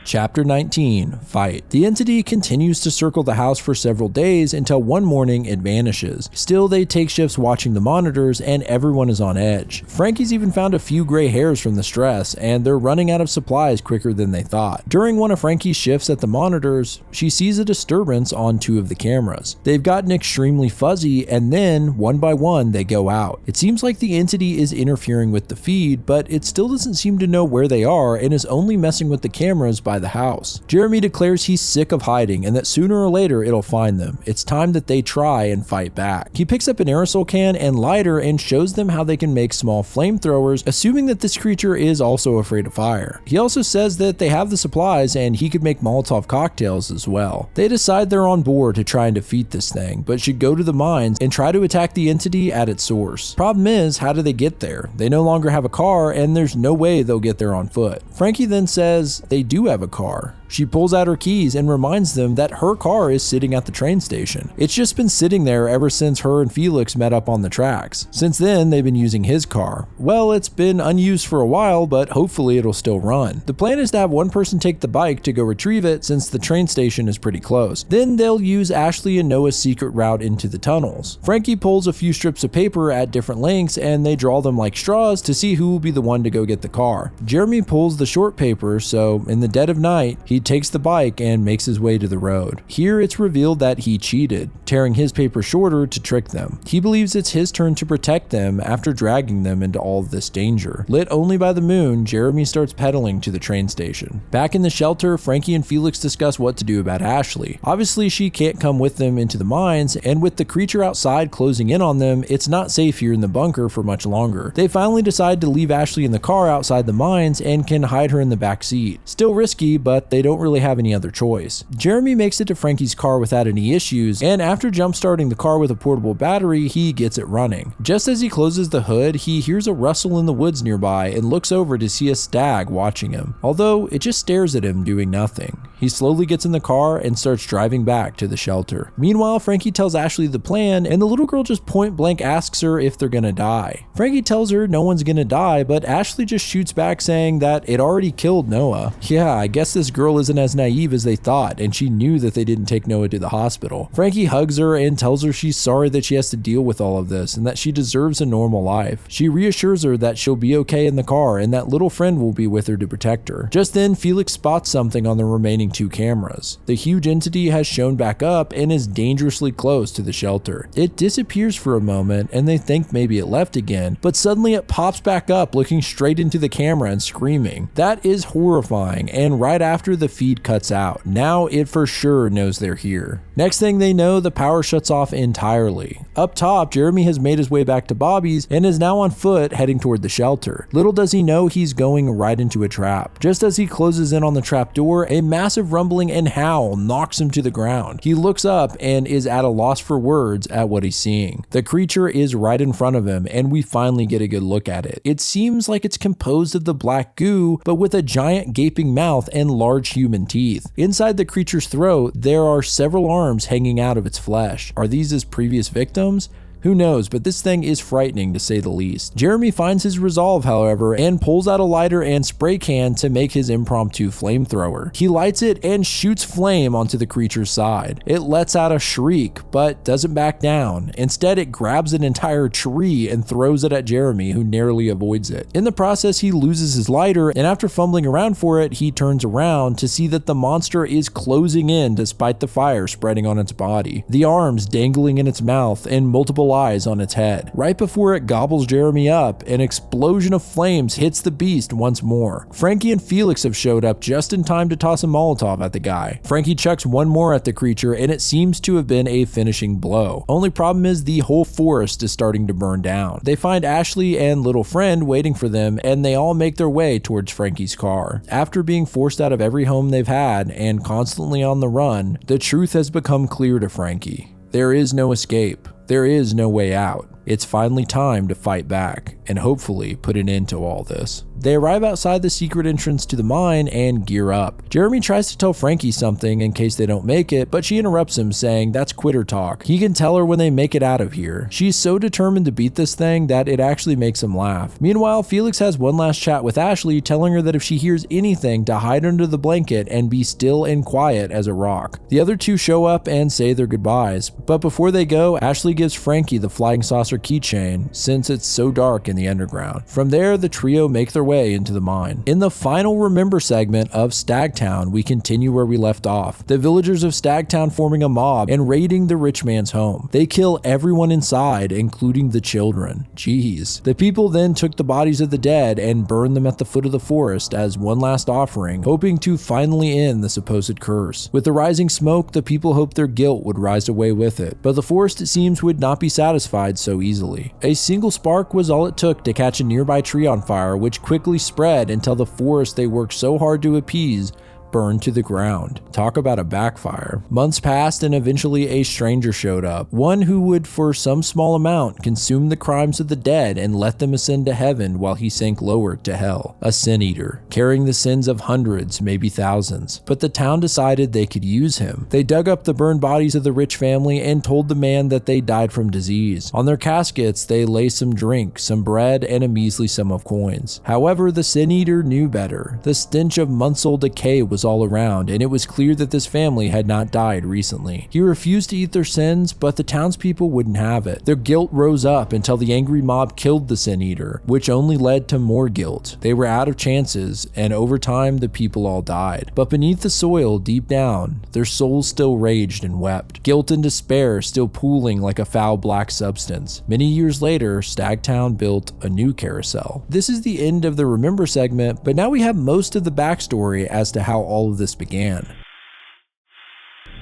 Speaker 1: Chapter 19, Fight. The entity continues to circle the house for several days until one morning it vanishes. Still, they take shifts watching the monitors and everyone is on edge. Frankie's even found a few gray hairs from the stress and they're running out of supplies quicker than they thought. During one of Frankie's shifts at the monitors, she sees a disturbance on 2 of the cameras. They've gotten extremely fuzzy and then, one by one, they go out. It seems like the entity is interfering with the feed, but it still doesn't seem to know where they are and is only messing with the cameras by by the house. Jeremy declares he's sick of hiding and that sooner or later it'll find them. It's time that they try and fight back. He picks up an aerosol can and lighter and shows them how they can make small flamethrowers, assuming that this creature is also afraid of fire. He also says that they have the supplies and he could make Molotov cocktails as well. They decide they're on board to try and defeat this thing, but should go to the mines and try to attack the entity at its source. Problem is, how do they get there? They no longer have a car and there's no way they'll get there on foot. Frankie then says they do have a car. She pulls out her keys and reminds them that her car is sitting at the train station. It's just been sitting there ever since her and Felix met up on the tracks. Since then, they've been using his car. Well, it's been unused for a while, but hopefully it'll still run. The plan is to have one person take the bike to go retrieve it since the train station is pretty close. Then they'll use Ashley and Noah's secret route into the tunnels. Frankie pulls a few strips of paper at different lengths and they draw them like straws to see who will be the one to go get the car. Jeremy pulls the short paper, so in the dead of night, he takes the bike and makes his way to the road. Here it's revealed that he cheated, tearing his paper shorter to trick them. He believes it's his turn to protect them after dragging them into all of this danger. Lit only by the moon, Jeremy starts pedaling to the train station. Back in the shelter, Frankie and Felix discuss what to do about Ashley. Obviously, she can't come with them into the mines, and with the creature outside closing in on them, it's not safe here in the bunker for much longer. They finally decide to leave Ashley in the car outside the mines and can hide her in the back seat. Still risky, but they don't really have any other choice. Jeremy makes it to Frankie's car without any issues, and after jump-starting the car with a portable battery, he gets it running. Just as he closes the hood, he hears a rustle in the woods nearby and looks over to see a stag watching him, although it just stares at him doing nothing. He slowly gets in the car and starts driving back to the shelter. Meanwhile, Frankie tells Ashley the plan, and the little girl just point blank asks her if they're gonna die. Frankie tells her no one's gonna die, but Ashley just shoots back saying that it already killed Noah. Yeah, I guess this girl isn't as naive as they thought, and she knew that they didn't take Noah to the hospital. Frankie hugs her and tells her she's sorry that she has to deal with all of this and that she deserves a normal life. She reassures her that she'll be okay in the car and that little friend will be with her to protect her. Just then, Felix spots something on the remaining 2 cameras. The huge entity has shown back up and is dangerously close to the shelter. It disappears for a moment and they think maybe it left again, but suddenly it pops back up looking straight into the camera and screaming. That is horrifying, and right after the feed cuts out. Now it for sure knows they're here. Next thing they know, the power shuts off entirely. Up top, Jeremy has made his way back to Bobby's and is now on foot heading toward the shelter. Little does he know he's going right into a trap. Just as he closes in on the trap door, a massive rumbling and howl knocks him to the ground. He looks up and is at a loss for words at what he's seeing. The creature is right in front of him and we finally get a good look at it. It seems like it's composed of the black goo, but with a giant gaping mouth and large human teeth. Inside the creature's throat, there are several arms hanging out of its flesh. Are these his previous victims? Who knows, but this thing is frightening to say the least. Jeremy finds his resolve, however, and pulls out a lighter and spray can to make his impromptu flamethrower. He lights it and shoots flame onto the creature's side. It lets out a shriek, but doesn't back down. Instead, it grabs an entire tree and throws it at Jeremy, who narrowly avoids it. In the process, he loses his lighter, and after fumbling around for it, he turns around to see that the monster is closing in despite the fire spreading on its body. The arms dangling in its mouth and multiple eyes on its head. Right before it gobbles Jeremy up, an explosion of flames hits the beast once more. Frankie and Felix have showed up just in time to toss a Molotov at the guy. Frankie chucks one more at the creature and it seems to have been a finishing blow. Only problem is the whole forest is starting to burn down. They find Ashley and little friend waiting for them and they all make their way towards Frankie's car. After being forced out of every home they've had and constantly on the run, the truth has become clear to Frankie. There is no escape. There is no way out. It's finally time to fight back and hopefully put an end to all this. They arrive outside the secret entrance to the mine and gear up. Jeremy tries to tell Frankie something in case they don't make it, but she interrupts him saying that's quitter talk. He can tell her when they make it out of here. She's so determined to beat this thing that it actually makes him laugh. Meanwhile, Felix has one last chat with Ashley, telling her that if she hears anything to hide under the blanket and be still and quiet as a rock. The other two show up and say their goodbyes, but before they go, Ashley gives Frankie the flying saucer their keychain since it's so dark in the underground. From there, the trio make their way into the mine. In the final Remember segment of Stagtown, we continue where we left off. The villagers of Stagtown forming a mob and raiding the rich man's home. They kill everyone inside, including the children. Jeez. The people then took the bodies of the dead and burned them at the foot of the forest as one last offering, hoping to finally end the supposed curse. With the rising smoke, the people hoped their guilt would rise away with it, but the forest, it seems, would not be satisfied so easily. A single spark was all it took to catch a nearby tree on fire, which quickly spread until the forest they worked so hard to appease burned to the ground. Talk about a backfire. Months passed and eventually a stranger showed up, one who would for some small amount consume the crimes of the dead and let them ascend to heaven while he sank lower to hell. A sin eater, carrying the sins of hundreds, maybe thousands. But the town decided they could use him. They dug up the burned bodies of the rich family and told the man that they died from disease. On their caskets, they lay some drink, some bread, and a measly sum of coins. However, the sin eater knew better. The stench of months-old decay was all around, and it was clear that this family had not died recently. He refused to eat their sins, but the townspeople wouldn't have it. Their guilt rose up until the angry mob killed the sin eater, which only led to more guilt. They were out of chances, and over time the people all died. But beneath the soil, deep down, their souls still raged and wept. Guilt and despair still pooling like a foul black substance. Many years later, Stagtown built a new carousel. This is the end of the Remember segment, but now we have most of the backstory as to how all of this began.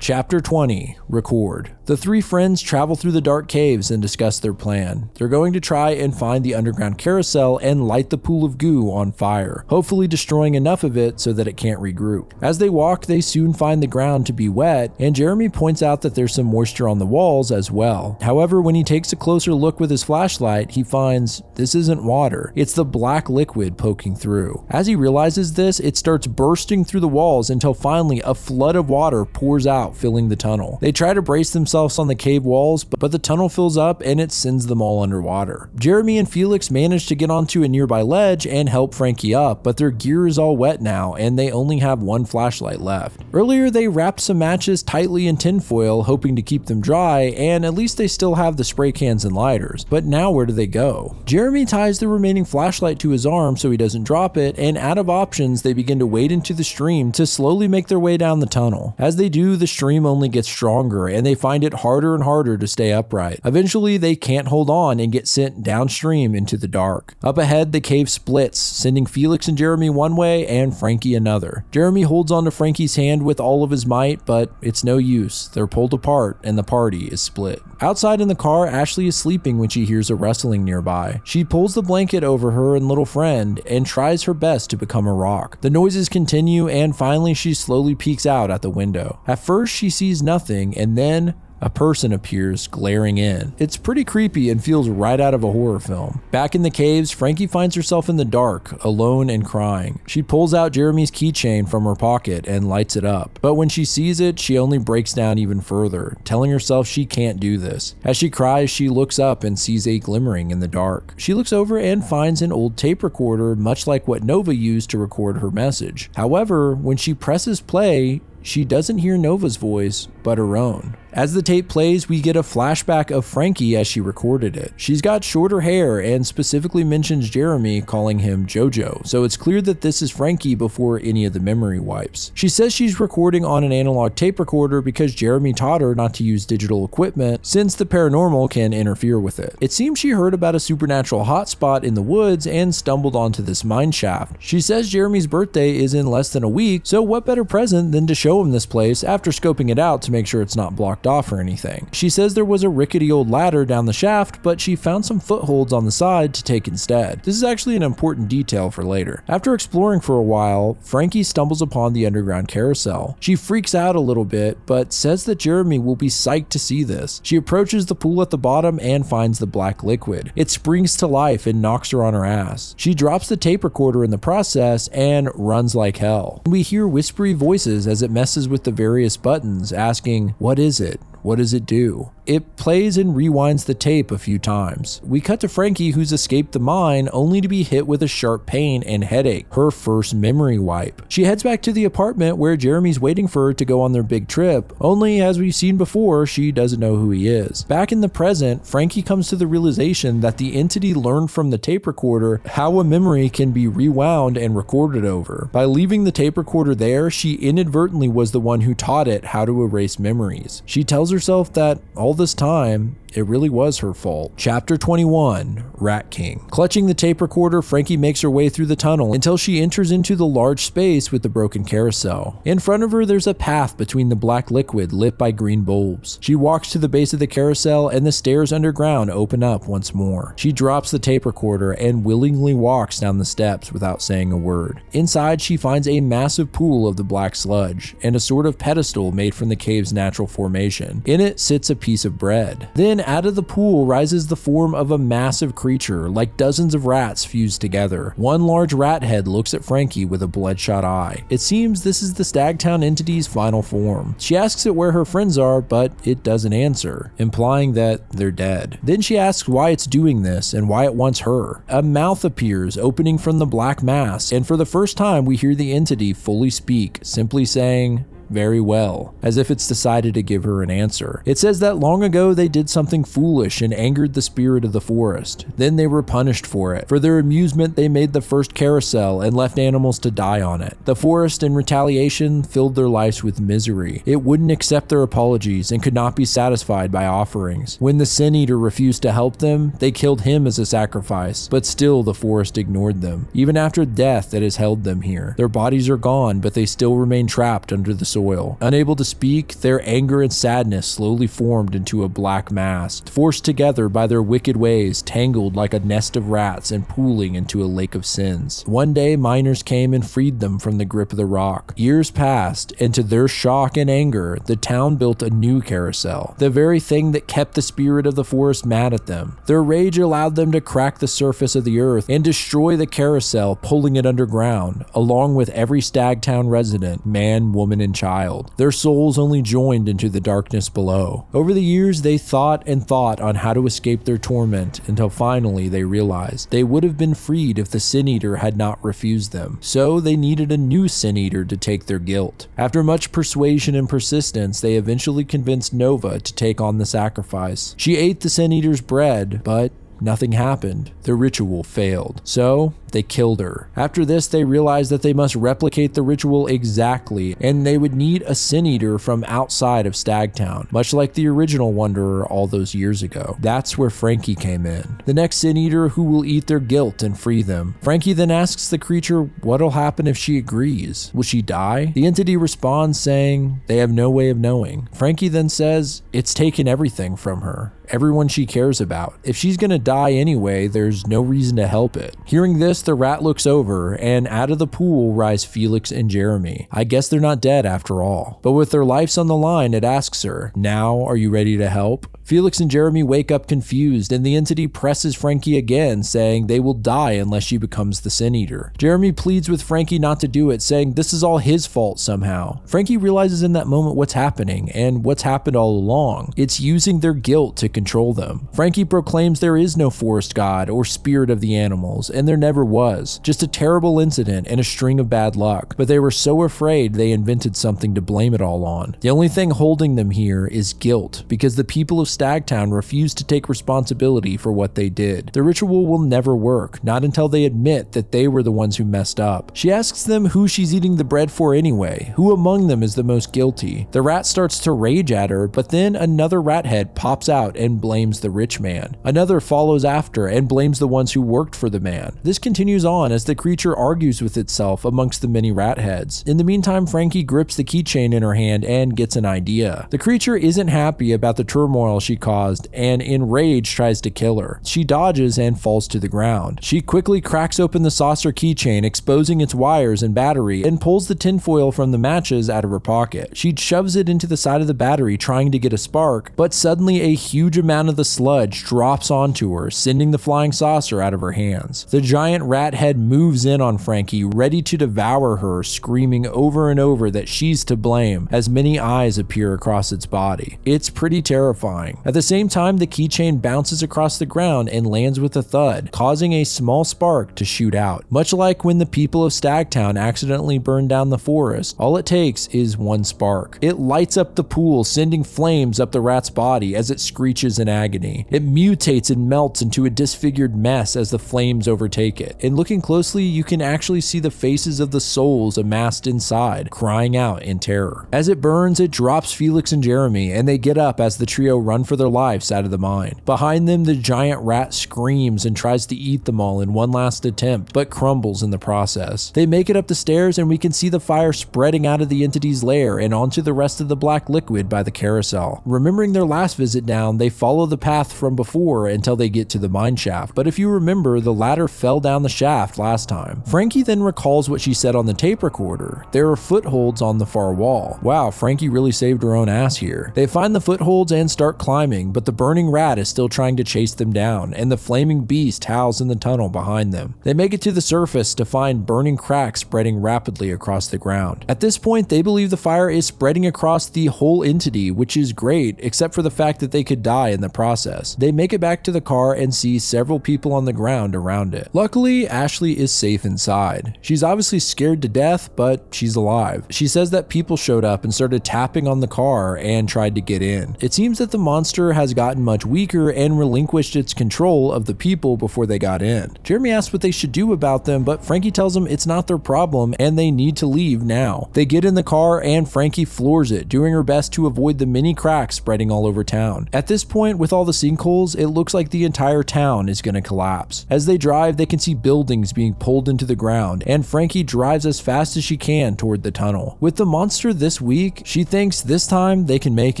Speaker 1: Chapter 20, Record. The three friends travel through the dark caves and discuss their plan. They're going to try and find the underground carousel and light the pool of goo on fire, hopefully destroying enough of it so that it can't regroup. As they walk, they soon find the ground to be wet, and Jeremy points out that there's some moisture on the walls as well. However, when he takes a closer look with his flashlight, he finds this isn't water, it's the black liquid poking through. As he realizes this, it starts bursting through the walls until finally a flood of water pours out, filling the tunnel. They try to brace themselves on the cave walls, but the tunnel fills up and it sends them all underwater. Jeremy and Felix manage to get onto a nearby ledge and help Frankie up, but their gear is all wet now and they only have one flashlight left. Earlier, they wrapped some matches tightly in tinfoil, hoping to keep them dry, and at least they still have the spray cans and lighters. But now where do they go? Jeremy ties the remaining flashlight to his arm so he doesn't drop it, and out of options, they begin to wade into the stream to slowly make their way down the tunnel. As they do, the stream only gets stronger and they find it harder and harder to stay upright. Eventually, they can't hold on and get sent downstream into the dark. Up ahead, the cave splits, sending Felix and Jeremy one way and Frankie another. Jeremy holds onto Frankie's hand with all of his might, but it's no use. They're pulled apart and the party is split. Outside in the car, Ashley is sleeping when she hears a rustling nearby. She pulls the blanket over her and little friend and tries her best to become a rock. The noises continue and finally she slowly peeks out at the window. At first she sees nothing, and then a person appears glaring in. It's pretty creepy and feels right out of a horror film. Back in the caves, Frankie finds herself in the dark, alone and crying. She pulls out Jeremy's keychain from her pocket and lights it up. But when she sees it, she only breaks down even further, telling herself she can't do this. As she cries, she looks up and sees a glimmering in the dark. She looks over and finds an old tape recorder, much like what Nova used to record her message. However, when she presses play, she doesn't hear Nova's voice, but her own. As the tape plays, we get a flashback of Frankie as she recorded it. She's got shorter hair and specifically mentions Jeremy, calling him Jojo, so it's clear that this is Frankie before any of the memory wipes. She says she's recording on an analog tape recorder because Jeremy taught her not to use digital equipment since the paranormal can interfere with it. It seems she heard about a supernatural hotspot in the woods and stumbled onto this mine shaft. She says Jeremy's birthday is in less than a week, so what better present than to show him this place after scoping it out to make sure it's not blocked off or anything. She says there was a rickety old ladder down the shaft, but she found some footholds on the side to take instead. This is actually an important detail for later. After exploring for a while, Frankie stumbles upon the underground carousel. She freaks out a little bit, but says that Jeremy will be psyched to see this. She approaches the pool at the bottom and finds the black liquid. It springs to life and knocks her on her ass. She drops the tape recorder in the process and runs like hell. We hear whispery voices as it messes with the various buttons, asking, "What is it? What does it do? It plays and rewinds the tape a few times. We cut to Frankie, who's escaped the mine, only to be hit with a sharp pain and headache, her first memory wipe. She heads back to the apartment where Jeremy's waiting for her to go on their big trip, only as we've seen before, she doesn't know who he is. Back in the present, Frankie comes to the realization that the entity learned from the tape recorder how a memory can be rewound and recorded over. By leaving the tape recorder there, she inadvertently was the one who taught it how to erase memories. She tells herself that all this time, it really was her fault. Chapter 21, Rat King. Clutching the tape recorder, Frankie makes her way through the tunnel until she enters into the large space with the broken carousel. In front of her, there's a path between the black liquid lit by green bulbs. She walks to the base of the carousel and the stairs underground open up once more. She drops the tape recorder and willingly walks down the steps without saying a word. Inside, she finds a massive pool of the black sludge and a sort of pedestal made from the cave's natural formation. In it sits a piece of bread. Then out of the pool rises the form of a massive creature, like dozens of rats fused together. One large rat head looks at Frankie with a bloodshot eye. It seems this is the Stagtown entity's final form. She asks it where her friends are, but it doesn't answer, implying that they're dead. Then she asks why it's doing this and why it wants her. A mouth appears, opening from the black mass, and for the first time we hear the entity fully speak, simply saying, "Very well," as if it's decided to give her an answer. It says that long ago they did something foolish and angered the spirit of the forest. Then they were punished for it. For their amusement, they made the first carousel and left animals to die on it. The forest, in retaliation, filled their lives with misery. It wouldn't accept their apologies and could not be satisfied by offerings. When the Sin Eater refused to help them, they killed him as a sacrifice, but still the forest ignored them. Even after death, it has held them here. Their bodies are gone, but they still remain trapped under the soil. Unable to speak, their anger and sadness slowly formed into a black mass, forced together by their wicked ways, tangled like a nest of rats and pooling into a lake of sins. One day, miners came and freed them from the grip of the rock. Years passed, and to their shock and anger, the town built a new carousel, the very thing that kept the spirit of the forest mad at them. Their rage allowed them to crack the surface of the earth and destroy the carousel, pulling it underground, along with every Stagtown resident, man, woman, and child. Their souls only joined into the darkness below. Over the years, they thought and thought on how to escape their torment until finally they realized they would have been freed if the Sin Eater had not refused them. So they needed a new Sin Eater to take their guilt. After much persuasion and persistence, they eventually convinced Nova to take on the sacrifice. She ate the Sin Eater's bread, but nothing happened. The ritual failed. So they killed her. After this, they realized that they must replicate the ritual exactly, and they would need a Sin Eater from outside of Stagtown, much like the original Wanderer all those years ago. That's where Frankie came in, the next Sin Eater who will eat their guilt and free them. Frankie then asks the creature what'll happen if she agrees. Will she die? The entity responds saying they have no way of knowing. Frankie then says it's taken everything from her, everyone she cares about. If she's gonna die anyway, there's no reason to help it. Hearing this, the rat looks over, and out of the pool rise Felix and Jeremy. I guess they're not dead after all. But with their lives on the line, it asks her, "Now, are you ready to help?" Felix and Jeremy wake up confused, and the entity presses Frankie again, saying they will die unless she becomes the Sin Eater. Jeremy pleads with Frankie not to do it, saying this is all his fault somehow. Frankie realizes in that moment what's happening, and what's happened all along. It's using their guilt to control them. Frankie proclaims there is no forest god or spirit of the animals, and there never was. Just a terrible incident and a string of bad luck. But they were so afraid they invented something to blame it all on. The only thing holding them here is guilt, because the people of Stagtown refused to take responsibility for what they did. The ritual will never work, not until they admit that they were the ones who messed up. She asks them who she's eating the bread for anyway, who among them is the most guilty. The rat starts to rage at her, but then another rat head pops out and blames the rich man. Another follows after and blames the ones who worked for the man. This continues on as the creature argues with itself amongst the many rat heads. In the meantime, Frankie grips the keychain in her hand and gets an idea. The creature isn't happy about the turmoil she caused and in rage tries to kill her. She dodges and falls to the ground. She quickly cracks open the saucer keychain, exposing its wires and battery, and pulls the tinfoil from the matches out of her pocket. She shoves it into the side of the battery trying to get a spark, but suddenly a huge amount of the sludge drops onto to her, sending the flying saucer out of her hands. The giant rat head moves in on Frankie, ready to devour her, screaming over and over that she's to blame as many eyes appear across its body. It's pretty terrifying. At the same time, the keychain bounces across the ground and lands with a thud, causing a small spark to shoot out. Much like when the people of Stagtown accidentally burned down the forest, all it takes is one spark. It lights up the pool, sending flames up the rat's body as it screeches in agony. It mutates and melts into a disfigured mess as the flames overtake it. And looking closely, you can actually see the faces of the souls amassed inside, crying out in terror. As it burns, it drops Felix and Jeremy, and they get up as the trio run for their lives out of the mine. Behind them, the giant rat screams and tries to eat them all in one last attempt, but crumbles in the process. They make it up the stairs, and we can see the fire spreading out of the entity's lair and onto the rest of the black liquid by the carousel. Remembering their last visit down, they follow the path from before until they get to the mine shaft, but if you remember, the ladder fell down the shaft last time. Frankie then recalls what she said on the tape recorder. There are footholds on the far wall. Wow, Frankie really saved her own ass here. They find the footholds and start climbing, but the burning rat is still trying to chase them down, and the flaming beast howls in the tunnel behind them. They make it to the surface to find burning cracks spreading rapidly across the ground. At this point, they believe the fire is spreading across the whole entity, which is great, except for the fact that they could die in the process. They make it back to the car and see several people on the ground around it. Luckily, Ashley is safe inside. She's obviously scared to death, but she's alive. She says that people showed up and started tapping on the car and tried to get in. It seems that the monster has gotten much weaker and relinquished its control of the people before they got in. Jeremy asks what they should do about them, but Frankie tells them it's not their problem and they need to leave now. They get in the car and Frankie floors it, doing her best to avoid the many cracks spreading all over town. At this point, with all the sinkholes, it looks like the entire town is going to collapse. As they drive, they can see buildings being pulled into the ground, and Frankie drives as fast as she can toward the tunnel. With the monster this weak, she thinks this time they can make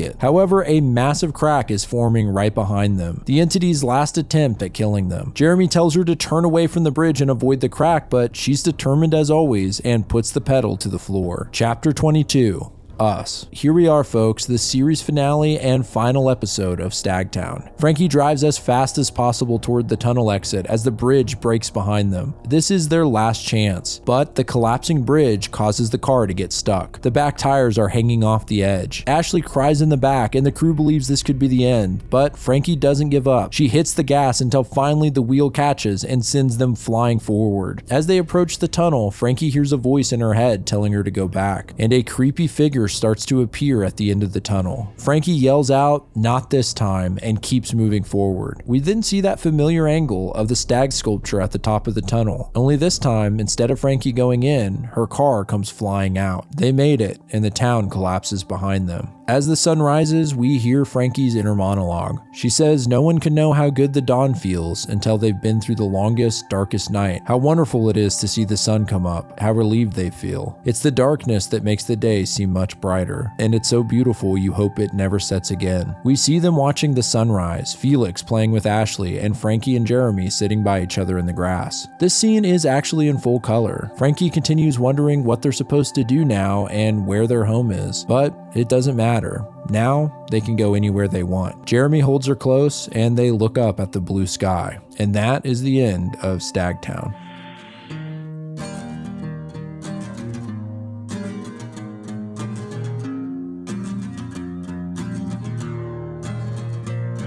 Speaker 1: it. However, a massive crack is forming right behind them, the entity's last attempt at killing them. Jeremy tells her to turn away from the bridge and avoid the crack, but she's determined as always and puts the pedal to the floor. Chapter 22. Us. Here we are, folks, the series finale and final episode of Stagtown. Frankie drives as fast as possible toward the tunnel exit as the bridge breaks behind them. This is their last chance, but the collapsing bridge causes the car to get stuck. The back tires are hanging off the edge. Ashley cries in the back, and the crew believes this could be the end, but Frankie doesn't give up. She hits the gas until finally the wheel catches and sends them flying forward. As they approach the tunnel, Frankie hears a voice in her head telling her to go back, and a creepy figure starts to appear at the end of the tunnel. Frankie yells out, "Not this time," and keeps moving forward. We then see that familiar angle of the stag sculpture at the top of the tunnel. Only this time, instead of Frankie going in, her car comes flying out. They made it, and the town collapses behind them. As the sun rises, we hear Frankie's inner monologue. She says no one can know how good the dawn feels until they've been through the longest, darkest night. How wonderful it is to see the sun come up, how relieved they feel. It's the darkness that makes the day seem much brighter, and it's so beautiful you hope it never sets again. We see them watching the sunrise, Felix playing with Ashley, and Frankie and Jeremy sitting by each other in the grass. This scene is actually in full color. Frankie continues wondering what they're supposed to do now and where their home is, but it doesn't matter. Now, they can go anywhere they want. Jeremy holds her close, and they look up at the blue sky. And that is the end of Stagtown.